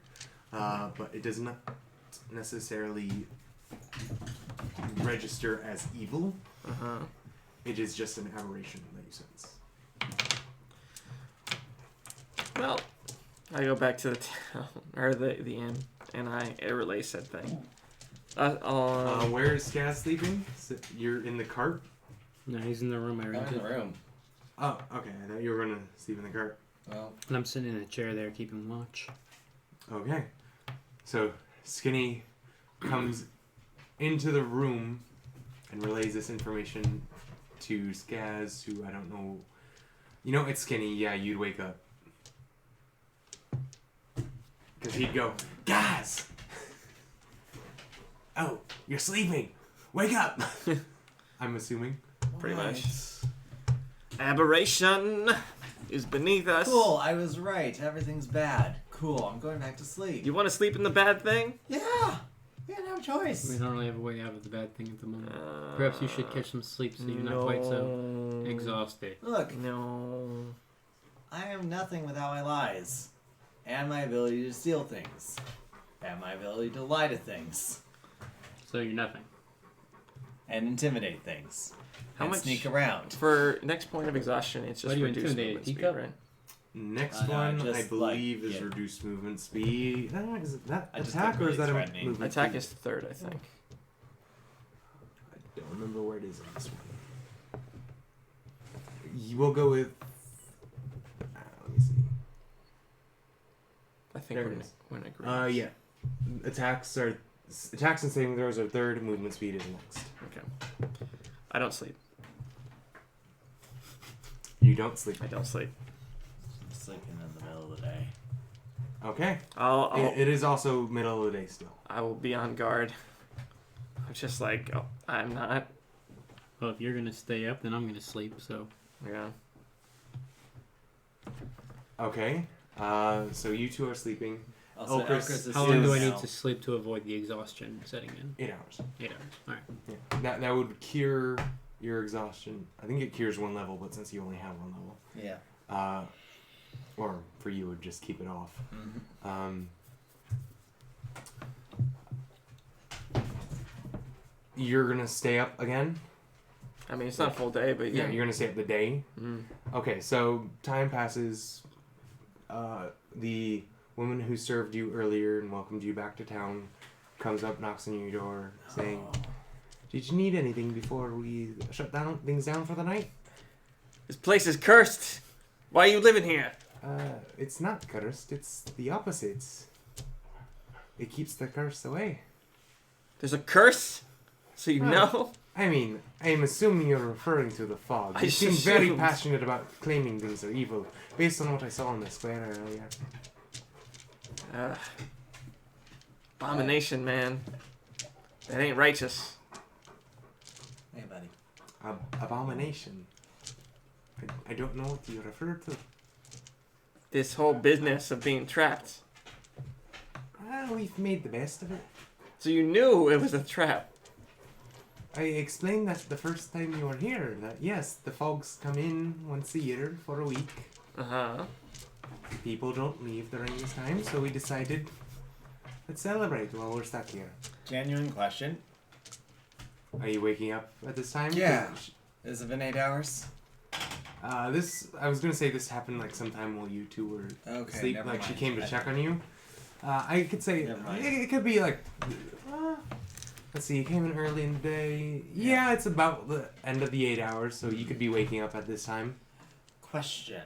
but it does not necessarily register as evil. It is just an aberration that you sense. Well, I go back to the town, or the inn, and I relay said thing. Where is Skaz sleeping? You're in the cart? No, he's in the room I I'm in rented. the room. Oh, okay. I thought you were going to sleep in the cart. Well, And I'm sitting in a chair there keeping watch. Okay. So, Skinny comes into the room and relays this information to Skaz, who I don't know. You know, it's Skinny. Yeah, you'd wake up. Because he'd go, Guys! Oh, you're sleeping. Wake up! I'm assuming. Pretty much. Aberration is beneath us. Cool, I was right. Everything's bad. Cool, I'm going back to sleep. You want to sleep in the bad thing? Yeah! We had no choice. We don't really have a way out of the bad thing at the moment. Perhaps you should catch some sleep so you're not quite so exhausted. Look, No. I am nothing without my lies. And my ability to steal things. And my ability to lie to things. So you're nothing. And intimidate things. How and much sneak around. For next point of exhaustion, it's Why just do you reduced intimidate? movement speed, Teacup? right? Next No, one, just, I believe, like, is yeah. reduced movement speed. Is that I just attack think or is that a really threatening. movement Attack speed? is third, I think. I don't remember where it is on this one. We'll go with... let me see. I think There we're it is. in agreement. Yeah. Attacks and saving throws are third. Movement speed is next. Okay. I don't sleep. You don't sleep. I don't sleep. I'm sleeping in the middle of the day. Okay. I'll It is also middle of the day still. I will be on guard. I'm just like, oh, I'm not. Well, if you're going to stay up, then I'm going to sleep, so... Yeah. Okay. So you two are sleeping. Also, Chris, Elchris is How long do I now. need to sleep to avoid the exhaustion setting in? 8 hours. 8 hours. Alright. Yeah. That would cure your exhaustion. I think it cures one level, but since you only have one level. Yeah. Or for you, would just keep it off. Mm-hmm. You're gonna stay up again? I mean, it's not a full day, but Yeah, yeah. you're gonna stay up the day. Mm. Okay, so time passes. The woman who served you earlier and welcomed you back to town comes up, knocks on your door, saying, "Did you need anything before we shut things down for the night?" This place is cursed. Why are you living here? It's not cursed. It's the opposite. It keeps the curse away. There's a curse? So you know? I mean, I'm assuming you're referring to the fog. I You seem very assumed. passionate about claiming things are evil, based on what I saw in the square earlier. Abomination, man. That ain't righteous. Hey, buddy. Abomination. I don't know what you refer to. This whole business of being trapped. Well, we've made the best of it. So you knew it was a trap. I explained that the first time you were here, that yes, the fogs come in once a year for a week. Uh-huh. People don't leave during this time, so we decided, let's celebrate while we're stuck here. Genuine question. Are you waking up at this time? Yeah. Has it been 8 hours? I was gonna say this happened like sometime while you two were Okay, asleep. never Like she mind. came to check on you. I could say Never mind. it could be like. Let's see. You came in early in the day. Yeah, it's about the end of the 8 hours, so you could be waking up at this time. Question.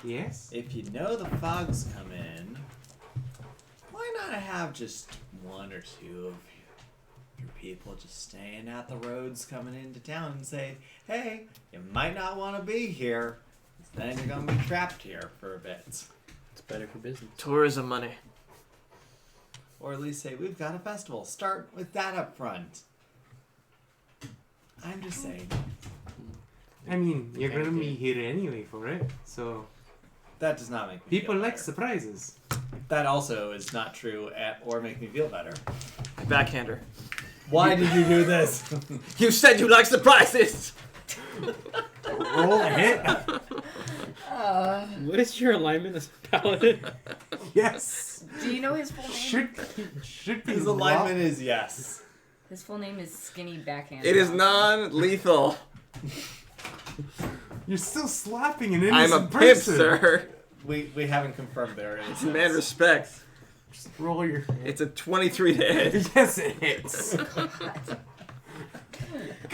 Yes. If you know the fogs come in, why not have just one or two of your people just staying at the roads coming into town and say, hey, you might not want to be here. Then you're going to be trapped here for a bit. It's better for business. Tourism money. Or at least say, we've got a festival. Start with that up front. I'm just saying. I mean, you're Thank gonna you. be here anyway for it, so That does not make me people feel like better. surprises. That also is not true or make me feel better. Backhander. Why did you do this? You said you like surprises! Roll a hit. What is your alignment as a paladin? Yes. Do you know his full name? Should be. His alignment is yes. His full name is Skinny Backhand. It is Johnson. non-lethal. You're still slapping an I'm innocent a pimp, person. sir. We haven't confirmed there it is. Demand respect. Just roll your. It's a 23 to hit. Yes, it hits.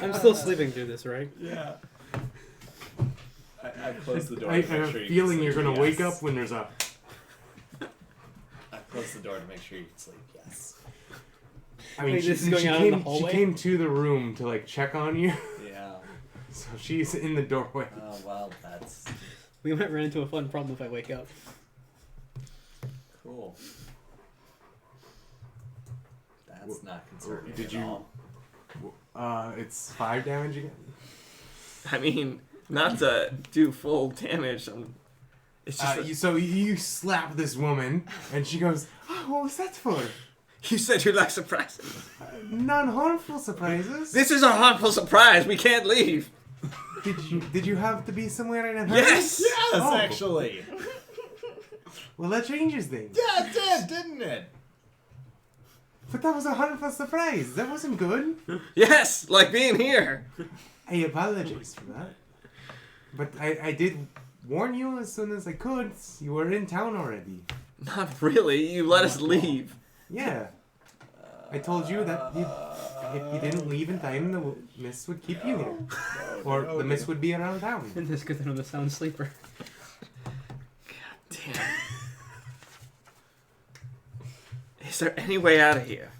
I'm still sleeping through this, right? Yeah. I closed the door. I to have make a sure you feeling can you're sleep. gonna wake Yes. up when there's a. I closed the door to make sure you can sleep. Yes. I mean, Wait, she, this is she going on in the came. She hallway? came to the room to like check on you, Yeah. so she's in the doorway. Oh well, that's We might run into a fun problem if I wake up. cool. That's not concerning Did at you- all. It's 5 damage again. I mean, not to do full damage. It's just So you slap this woman, and she goes, "Oh, what was that for? you said you like surprises. Non-harmful surprises. This is a harmful surprise. We can't leave. Did you have to be somewhere in a hurry? Yes. Yes, Oh. actually. Well, that changes things. Yeah, it did, didn't it? But that was a harmful surprise. That wasn't good. Yes, like being here. I apologize for that. But I did warn you as soon as I could. You were in town already. Not really. You let us leave. Yeah. I told you that if you didn't leave in time, the mist would keep you here. Or the mist would be around town. And this because I'm a sound sleeper. Damn. Is there any way out of here?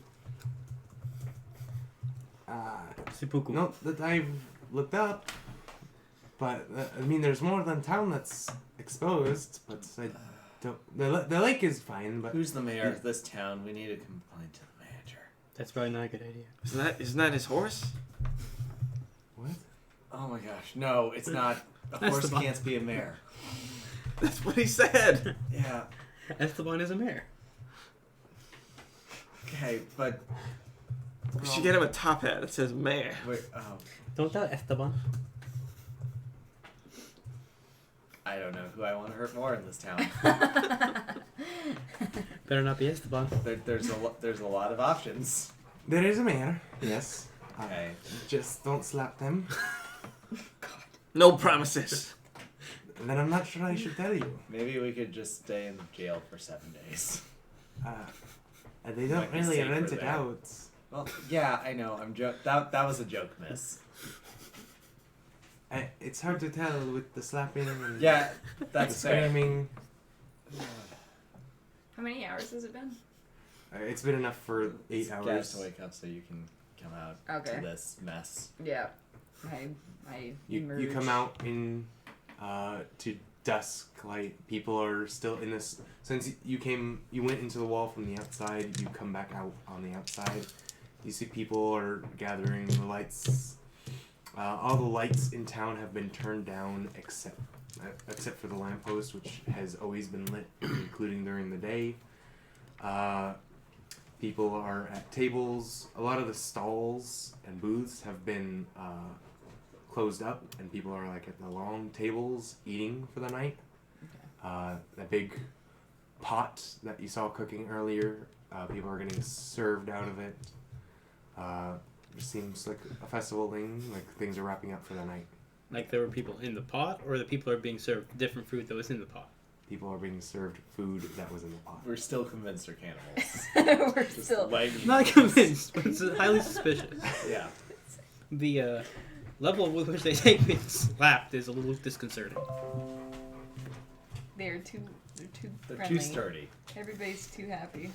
Seppuku. Not that I've looked up. But, I mean, there's more than town that's exposed. But I don't... The lake is fine, but... Who's the mayor of this town? We need to complain to the manager. That's probably not a good idea. Isn't that his horse? What? Oh my gosh, no, it's not. A That's horse the can't be a mayor. That's what he said. Yeah. Esteban is a mayor. Okay, but We should get him a top hat that says mayor. wait, Don't tell Esteban. I don't know who I want to hurt more in this town. Better not be Esteban. There's a lot of options. There is a mayor, yes. Okay. Just don't slap them. No promises. Then I'm not sure I should tell you. Maybe we could just stay in jail for 7 days. They don't Might be really safer rent it there. out. Well, yeah, I know. That was a joke, miss. It's hard to tell with the slapping and Yeah, the that's fair. screaming. How many hours has it been? It's been enough for 8 It's got hours. to wake up so you can come out Okay. to this mess. Yeah. I You emerge. come out in to dusk light. People are still in this. Since you went into the wall from the outside. You come back out on the outside. You see people are gathering. The lights. All the lights in town have been turned down except for the lamppost, which has always been lit, including during the day. People are at tables. A lot of the stalls and booths have been closed up, and people are like at the long tables eating for the night. That big pot that you saw cooking earlier, people are getting served out of it. It seems like a festival thing, like things are wrapping up for the night. Like there were people in the pot, or the people are being served different food that was in the pot? People are being served food that was in the pot. We're still convinced they're cannibals. We're Just still. like Not convinced, but it's highly suspicious. yeah. The level with which they take being slapped is a little disconcerting. They're too They're friendly. too sturdy. Everybody's too happy.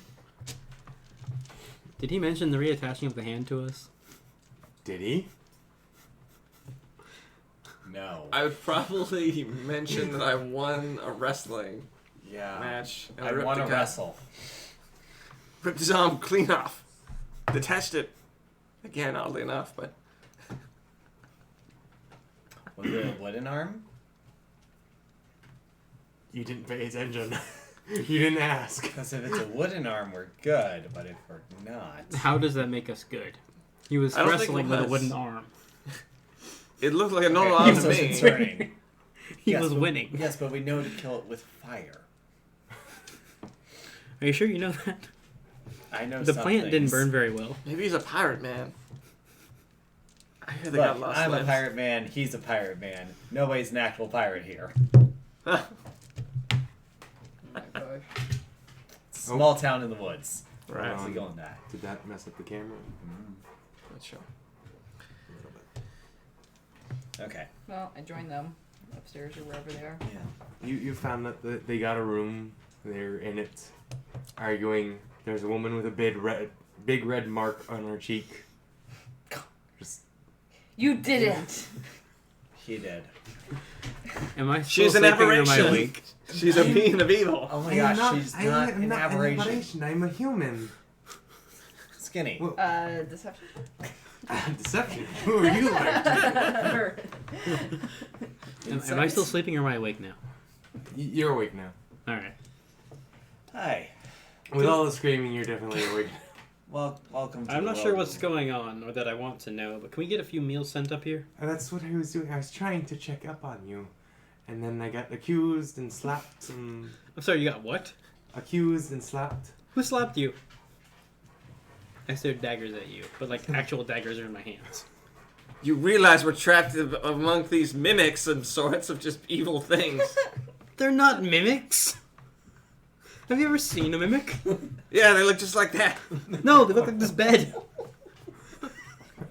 Did he mention the reattaching of the hand to us? Did he? No. I would probably mention that I won a wrestling Yeah. match. And I ripped want the to guy- wrestle. Ripped his arm clean off. Detached it. Again, oddly enough, but Was it a wooden arm? You didn't pay attention. You didn't ask. Because if it's a wooden arm, we're good. But if we're not, How does that make us good? He was I don't think wrestling it with a was. wooden arm. it looked like a normal Okay, arm so to me. concerning. he was winning. Yes, but we know to kill it with fire. Are you sure you know that? I know The some plant didn't things. burn very well. Maybe he's a pirate man. I hear they Look, got lost I'm limbs. a pirate man. He's a pirate man. Nobody's an actual pirate here. Oh my gosh. Small town in the woods. Right. How's it going that? Did that mess up the camera? Let's show. A little bit. Okay. Well, I joined them upstairs or wherever they are. Yeah. You found that they got a room. They're in it, arguing. There's a woman with a big red mark on her cheek. Just You didn't. He did. Am I still She's an sleeping or am I aberration. awake? She's a being of evil. Oh my I gosh, am she's I not am an not aberration. I'm a human. Skinny. Well, Deception. deception. Who are you like? Am I still sleeping or am I awake now? You're awake now. Alright. Hi. With all the screaming, you're definitely awake. Well, welcome to I'm the not world. sure what's going on or that I want to know, but can we get a few meals sent up here? And that's what I was doing. I was trying to check up on you. And then I got accused and slapped and... I'm sorry, you got what? Accused and slapped. Who slapped you? I stared daggers at you, but like actual daggers are in my hands. You realize we're trapped among these mimics and sorts of just evil things. They're not mimics! Have you ever seen a mimic? Yeah, they look just like that. No, they look like this bed.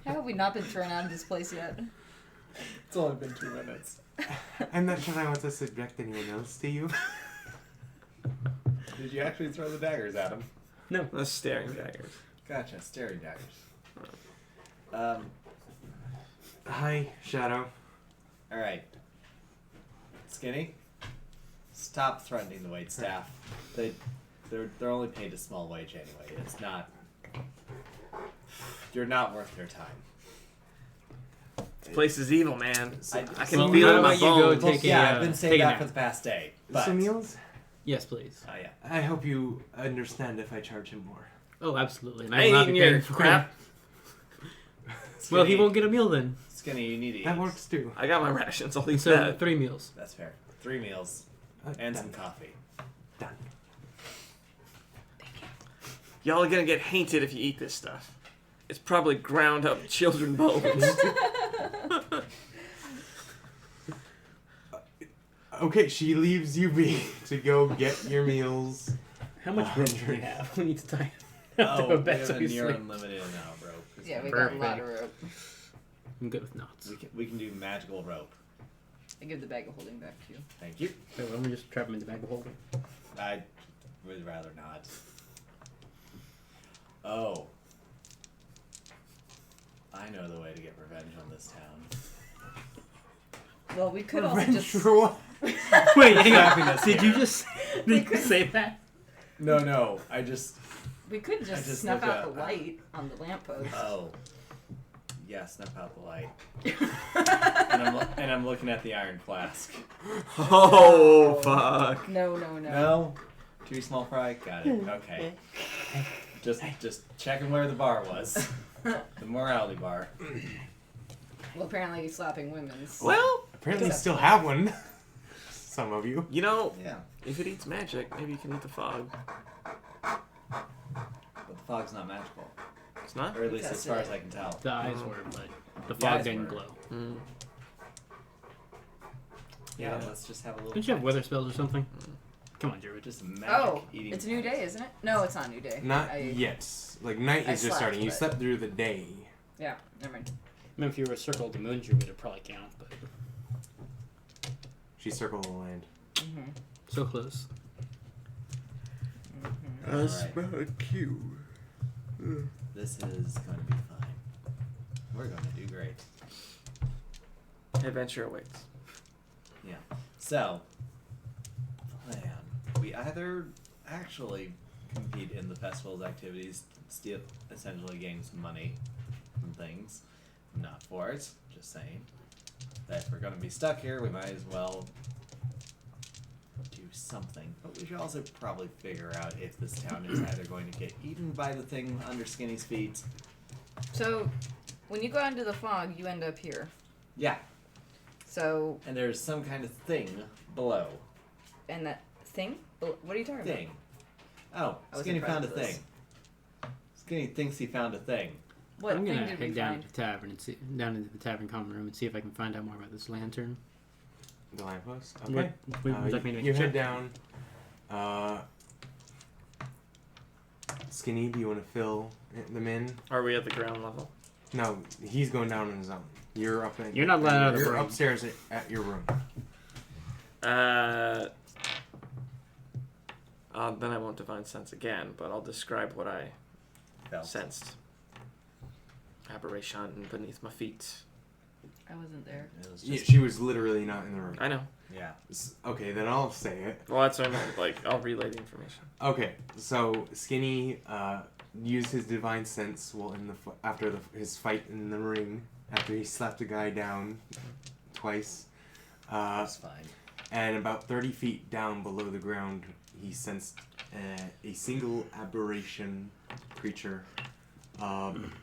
How have we not been thrown out of this place yet? It's only been 2 minutes. I'm not sure I want to subject anyone else to you. Did you actually throw the daggers at him? No. The staring daggers. Gotcha, staring daggers. Hi, Shadow. Alright. Skinny? Stop threatening the waitstaff. They're only paid a small wage anyway. It's not... You're not worth their time. This place is evil, man. I can Well, feel it how in my about you go bones. take Yeah, a, I've been take saying a that nap. for the past day. But, Some meals? Yes, please. Oh, yeah. I hope you understand if I charge him more. Oh, absolutely. And I will not ain't be eating paying your for crap. Well, he Skinny- won't get a meal then. Skinny, you need to eat. That works too. I got my rations. I'll eat So that. 3 meals. That's fair. 3 meals and some coffee. Done. Y'all are gonna get hainted if you eat this stuff. It's probably ground up children bones. Okay, she leaves you be to go get your meals. How much room do we 100. have? We need to tie him up to Oh, a bed we so have a he's near asleep. unlimited amount of rope. Yeah, we got a Perfect. lot of rope. I'm good with knots. We can do magical rope. I give the bag of holding back to you. Thank you. Wait, why don't we just trap him in the bag of holding? I would rather not. Oh. I know the way to get revenge on this town. Well, we could also Revenge just. for what? Wait, hang on. Happiness Did here. you just did you say that? No, I just... We could just, just snuff look out at- the light on the lamppost. Oh. Yeah, snuff out the light. and I'm looking at the iron flask. Oh, fuck. No. No? Too small fry? Got it. Okay. Just checking where the bar was. The morality bar. Well, apparently slapping women's. Well, Apparently you still have one. Some of you. you know, Yeah. if it eats magic, maybe you can eat the fog. But the fog's not magical. It's not? Or at least as That's far it. as I can tell. The eyes were, but the The eyes fog didn't were. glow. Mm. Yeah, Yeah. let's just have a little... Didn't you have weather spells or something? Come on, Druid. Just magic Oh, eating... it's a new day, isn't it? No, it's not a new day. Not yet. Like night I is just slept, starting. You but- slept through the day. Yeah, never mind. I mean, if you were a circle of the moon Druid, it'd probably count, but She circled the land. Mm-hmm. so close. Mm-hmm. Alright. smell a cue. This is going to be fine. We're going to do great. Adventure awaits. Yeah. So, plan. We either actually compete in the festival's activities, steal, essentially gain some money from things. I'm not for it, just saying. That if we're going to be stuck here, we might as well do something. But we should also probably figure out if this town is either going to get eaten by the thing under Skinny's feet. So, when you go into the fog, you end up here. Yeah. So. And there's some kind of thing below. And that thing? What are you talking Thing. about? Oh, Skinny found a thing. Skinny thinks he found a thing. What I'm thing gonna did we head down find? to the tavern and see, down into the tavern common room and see if I can find out more about this lantern. The lamppost. Okay. What would you like me to make you a head check? down. Skinny, do you want to fill them in? Are we at the ground level? No, he's going down on his own. You're up in. You're not letting out of the You're room. upstairs at your room. Then I won't divine sense again, but I'll describe what I sensed. Aberration beneath my feet. I wasn't there. It was Yeah, just, she was literally not in the room. I know. yeah. Okay, then I'll say it. Well, that's what I meant. Like, I'll relay the information. Okay, so Skinny used his divine sense while in the after his fight in the ring, after he slapped a guy down twice. That's fine. And about 30 feet down below the ground, he sensed a single aberration creature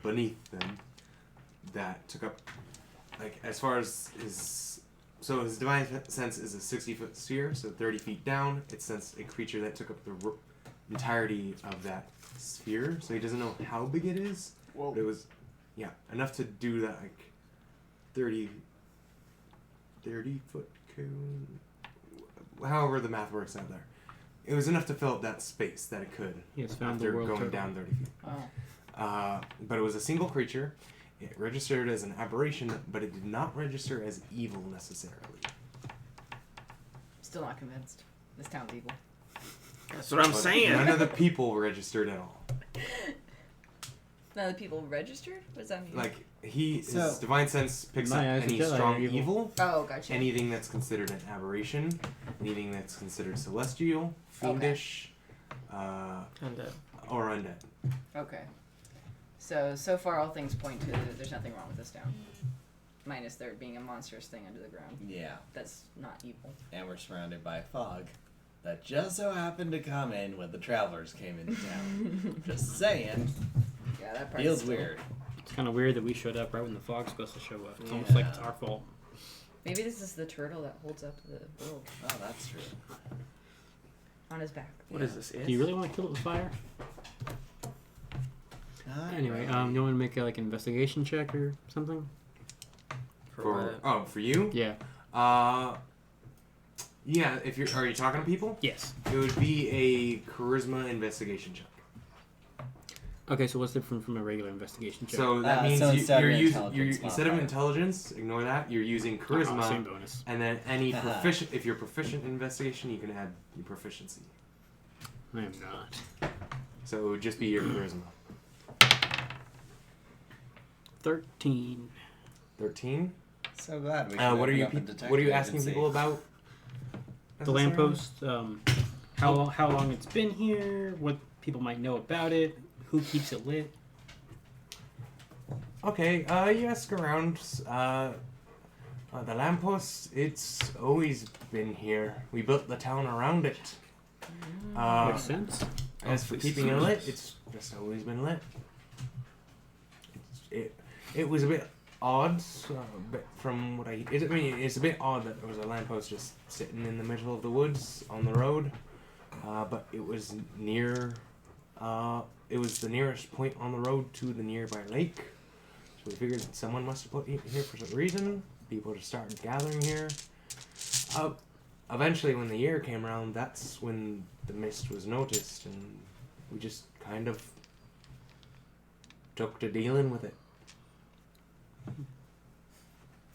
beneath them that took up, like, as far as his divine sense is a 60-foot sphere, so 30 feet down, it sensed a creature that took up the entirety of that sphere, so he doesn't know how big it is, but it was, enough to do that, like, 30 foot cone, however the math works out there. It was enough to fill up that space that it could. He has found after the world going turtle. down 30 feet. Oh. But it was a single creature. It registered as an aberration, but it did not register as evil necessarily. Still not convinced. This town's evil. That's what I'm But saying. none of the people registered at all. None of the people registered? What does that mean? Like, his So- divine sense picks up My eyes any are Jedi strong are evil. evil, Oh, gotcha. anything that's considered an aberration, anything that's considered celestial, fiendish, Undead. or undead. Okay. So far all things point to there's nothing wrong with this town. Minus there being a monstrous thing under the ground. Yeah. That's not evil. And we're surrounded by fog that just so happened to come in when the travelers came into town. Just saying. Yeah, that part Feels is still- weird. It's kind of weird that we showed up right when the fog's supposed to show up. It's almost like it's our fault. Maybe this is the turtle that holds up the world Oh, that's true. on his back. What is this? Do you really want to kill it with fire? Anyway, you want to make like an investigation check or something? For what? For you? Yeah. Yeah. If are you talking to people? Yes. It would be a charisma investigation check. Okay, so what's different from a regular investigation check? So that means so instead you're of using intelligence instead of modifier. intelligence, ignore that. You're using charisma, same bonus. and then if you're proficient in investigation, you can add your proficiency. I am not. So it would just be your charisma. 13. 13. So glad we What are you up a What are you detective asking agency. people about? The lamppost, how long it's been here, what people might know about it, who keeps it lit. Okay, you ask around. The lamppost, it's always been here. We built the town around it. Makes sense. As for keeping it lit, it's just always been lit. It was a bit odd, but from what it's a bit odd that there was a lamppost just sitting in the middle of the woods on the road. But it was near. It was the nearest point on the road to the nearby lake. So we figured someone must have put it here for some reason. People just started gathering here. Eventually, when the year came around, that's when the mist was noticed, and we just kind of took to dealing with it.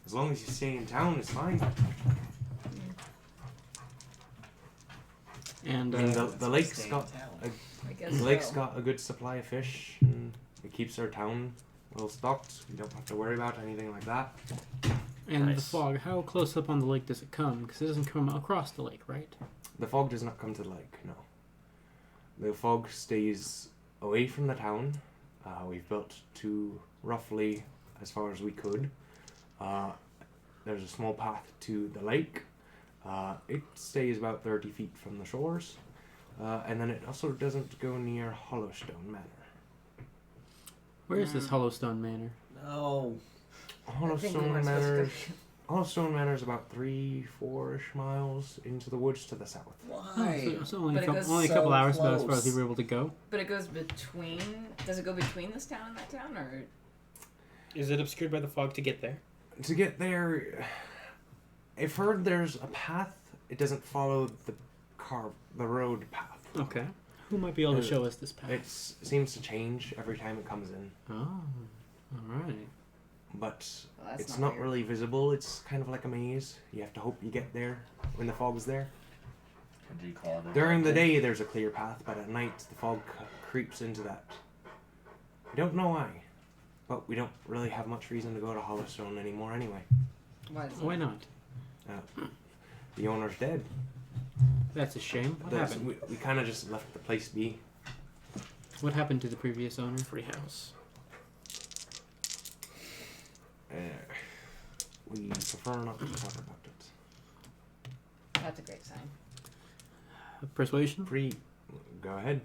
As long as you stay in town, it's fine. And I mean, the lake's Stay in got town. I guess the lake's so. got a good supply of fish, and it keeps our town well stocked. We don't have to worry about anything like that. the Nice. fog, how close up on the lake does it come? Because it doesn't come across the lake, right? The fog does not come to the lake. No. The fog stays away from the town. We've built to roughly as far as we could. There's a small path to the lake. It stays about 30 feet from the shores. And then it also doesn't go near Hollowstone Manor. Where is this Hollowstone Manor? No. I think we Hollowstone weren't supposed to Manor go- Hollowstone Manor is about 3-4-ish miles into the woods to the south. Why? So only, But a it couple, goes only a couple so hours about as far as close. we were able to go. But it goes between. Does it go between this town and that town, or? Is it obscured by the fog to get there? To get there, I've heard there's a path. It doesn't follow the road path. Okay. Who might be able to Uh, show us this path? It seems to change every time it comes in, Oh, alright. but Well, that's it's not weird. really visible. It's kind of like a maze. You have to hope you get there when the fog's there. What do you call it? During the day, there's a clear path, but at night, the fog creeps into that. I don't know why, but we don't really have much reason to go to Hollowstone anymore anyway. Why, is Why it? not? The owner's dead. That's a shame. What happened? We kind of just left the place be. What happened to the previous owner? Free house. We prefer not to talk about it. That's a great sign. Persuasion? Go ahead.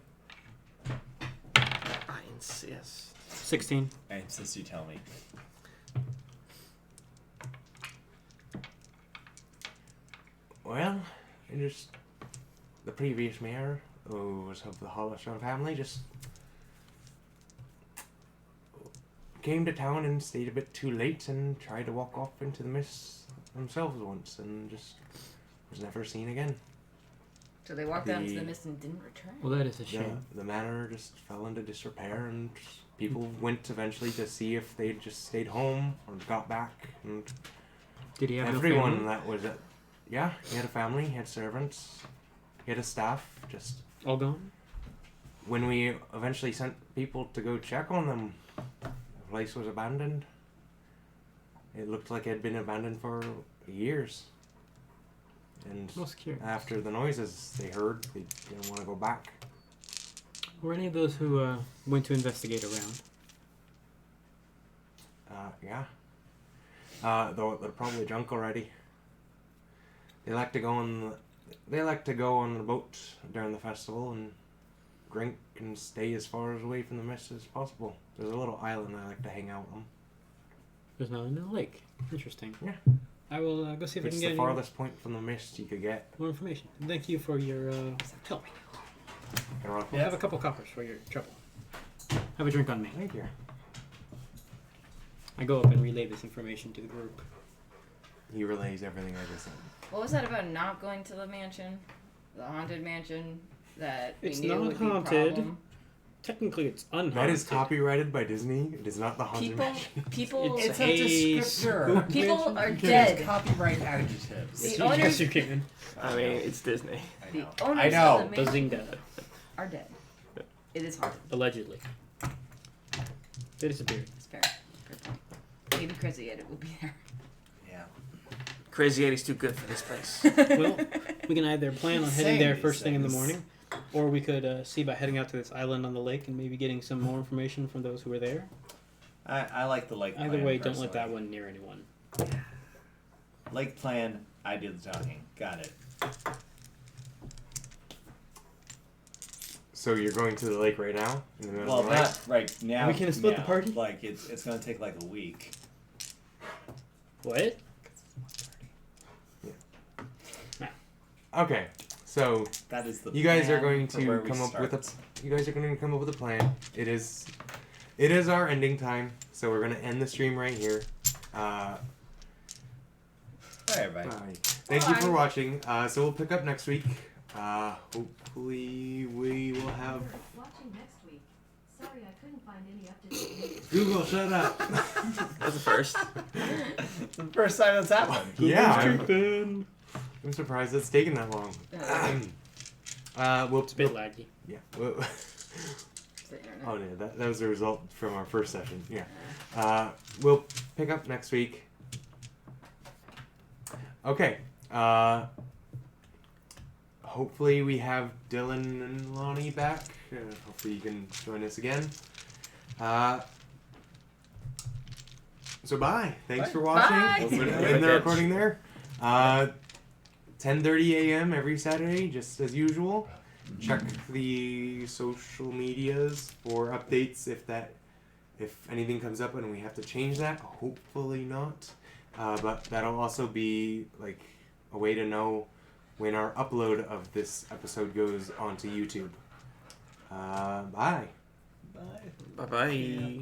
I insist. 16. I insist you tell me. Well, the previous mayor, who was of the Hollowstone family, just came to town and stayed a bit too late and tried to walk off into the mist themselves once and just was never seen again. So they walked out into the The- mist and didn't return. Well, that is a shame. The manor just fell into disrepair and people went eventually to see if they'd just stayed home or got back, and Did he have everyone no family? that was at, yeah, he had a family, he had servants, he had a staff. Just All gone? when we eventually sent people to go check on them, the place was abandoned. It looked like it had been abandoned for years. And Most curious. after the noises they heard, they didn't want to go back. Were any of those who went to investigate around? Yeah. Though they're probably drunk already. They like to go on the boat during the festival and drink and stay as far away from the mist as possible. There's a little island I like to hang out on. There's none in the lake. Interesting. Yeah. I will go see if I It's can the get any farthest point from the mist you could get. more information. Thank you for your help. You're welcome. I'll have a couple coppers for your trouble. Have a drink on me. Thank you. I go up and relay this information to the group. He relays everything I just said. What was that about not going to the mansion, the haunted mansion? That we It's knew not would be a haunted. problem? Technically, it's unhaunted. That is copyrighted by Disney. It is not the haunted People, mansion. people, It's a a descriptor. people are You dead. can't copyright adjectives. The Yes, owners, you can. I mean, it's Disney. I the know. owners I know. of the The mansion Zynga, are dead. It is haunted. allegedly. They disappeared. It's fair. Fair point. Maybe Crazy Edit will be there. Yeah. Crazy 80's too good for this place. Well, we can either plan on heading Saying there these first thing in the things. morning, or we could see about heading out to this island on the lake and maybe getting some more information from those who were there. I like the lake plan. Either way, don't let that personally. one near anyone. Lake plan, I do the talking. Got it. So you're going to the lake right now? In the middle Well, of the night? not right now. We can split the now. party? Like it's gonna take like a week. What? Okay. So That is the. you guys are plan going for to where we come up with a. start. You guys are going to come up with a plan. It is our ending time, so we're going to end the stream right here. Bye, everybody. Bye. Thank you for watching. So we'll pick up next week. Hopefully we will have. Watching next week. Sorry, I couldn't find any updates. Google, shut up. That's the first. It's the first time that's happened. Yeah. I'm surprised it's taken that long. We'll It's a bit laggy. yeah. We'll, It's the internet. oh yeah, that was the result from our first session. Yeah. We'll pick up next week. Okay. Hopefully we have Dylan and Lonnie back. Hopefully you can join us again. So bye. Thanks Bye. for watching. Bye. We'll put it in the recording there. 10:30 a.m. every Saturday, just as usual. Check the social medias for updates if anything comes up and we have to change that. Hopefully not. but that'll also be like a way to know when our upload of this episode goes onto YouTube. Bye. Bye. Bye bye.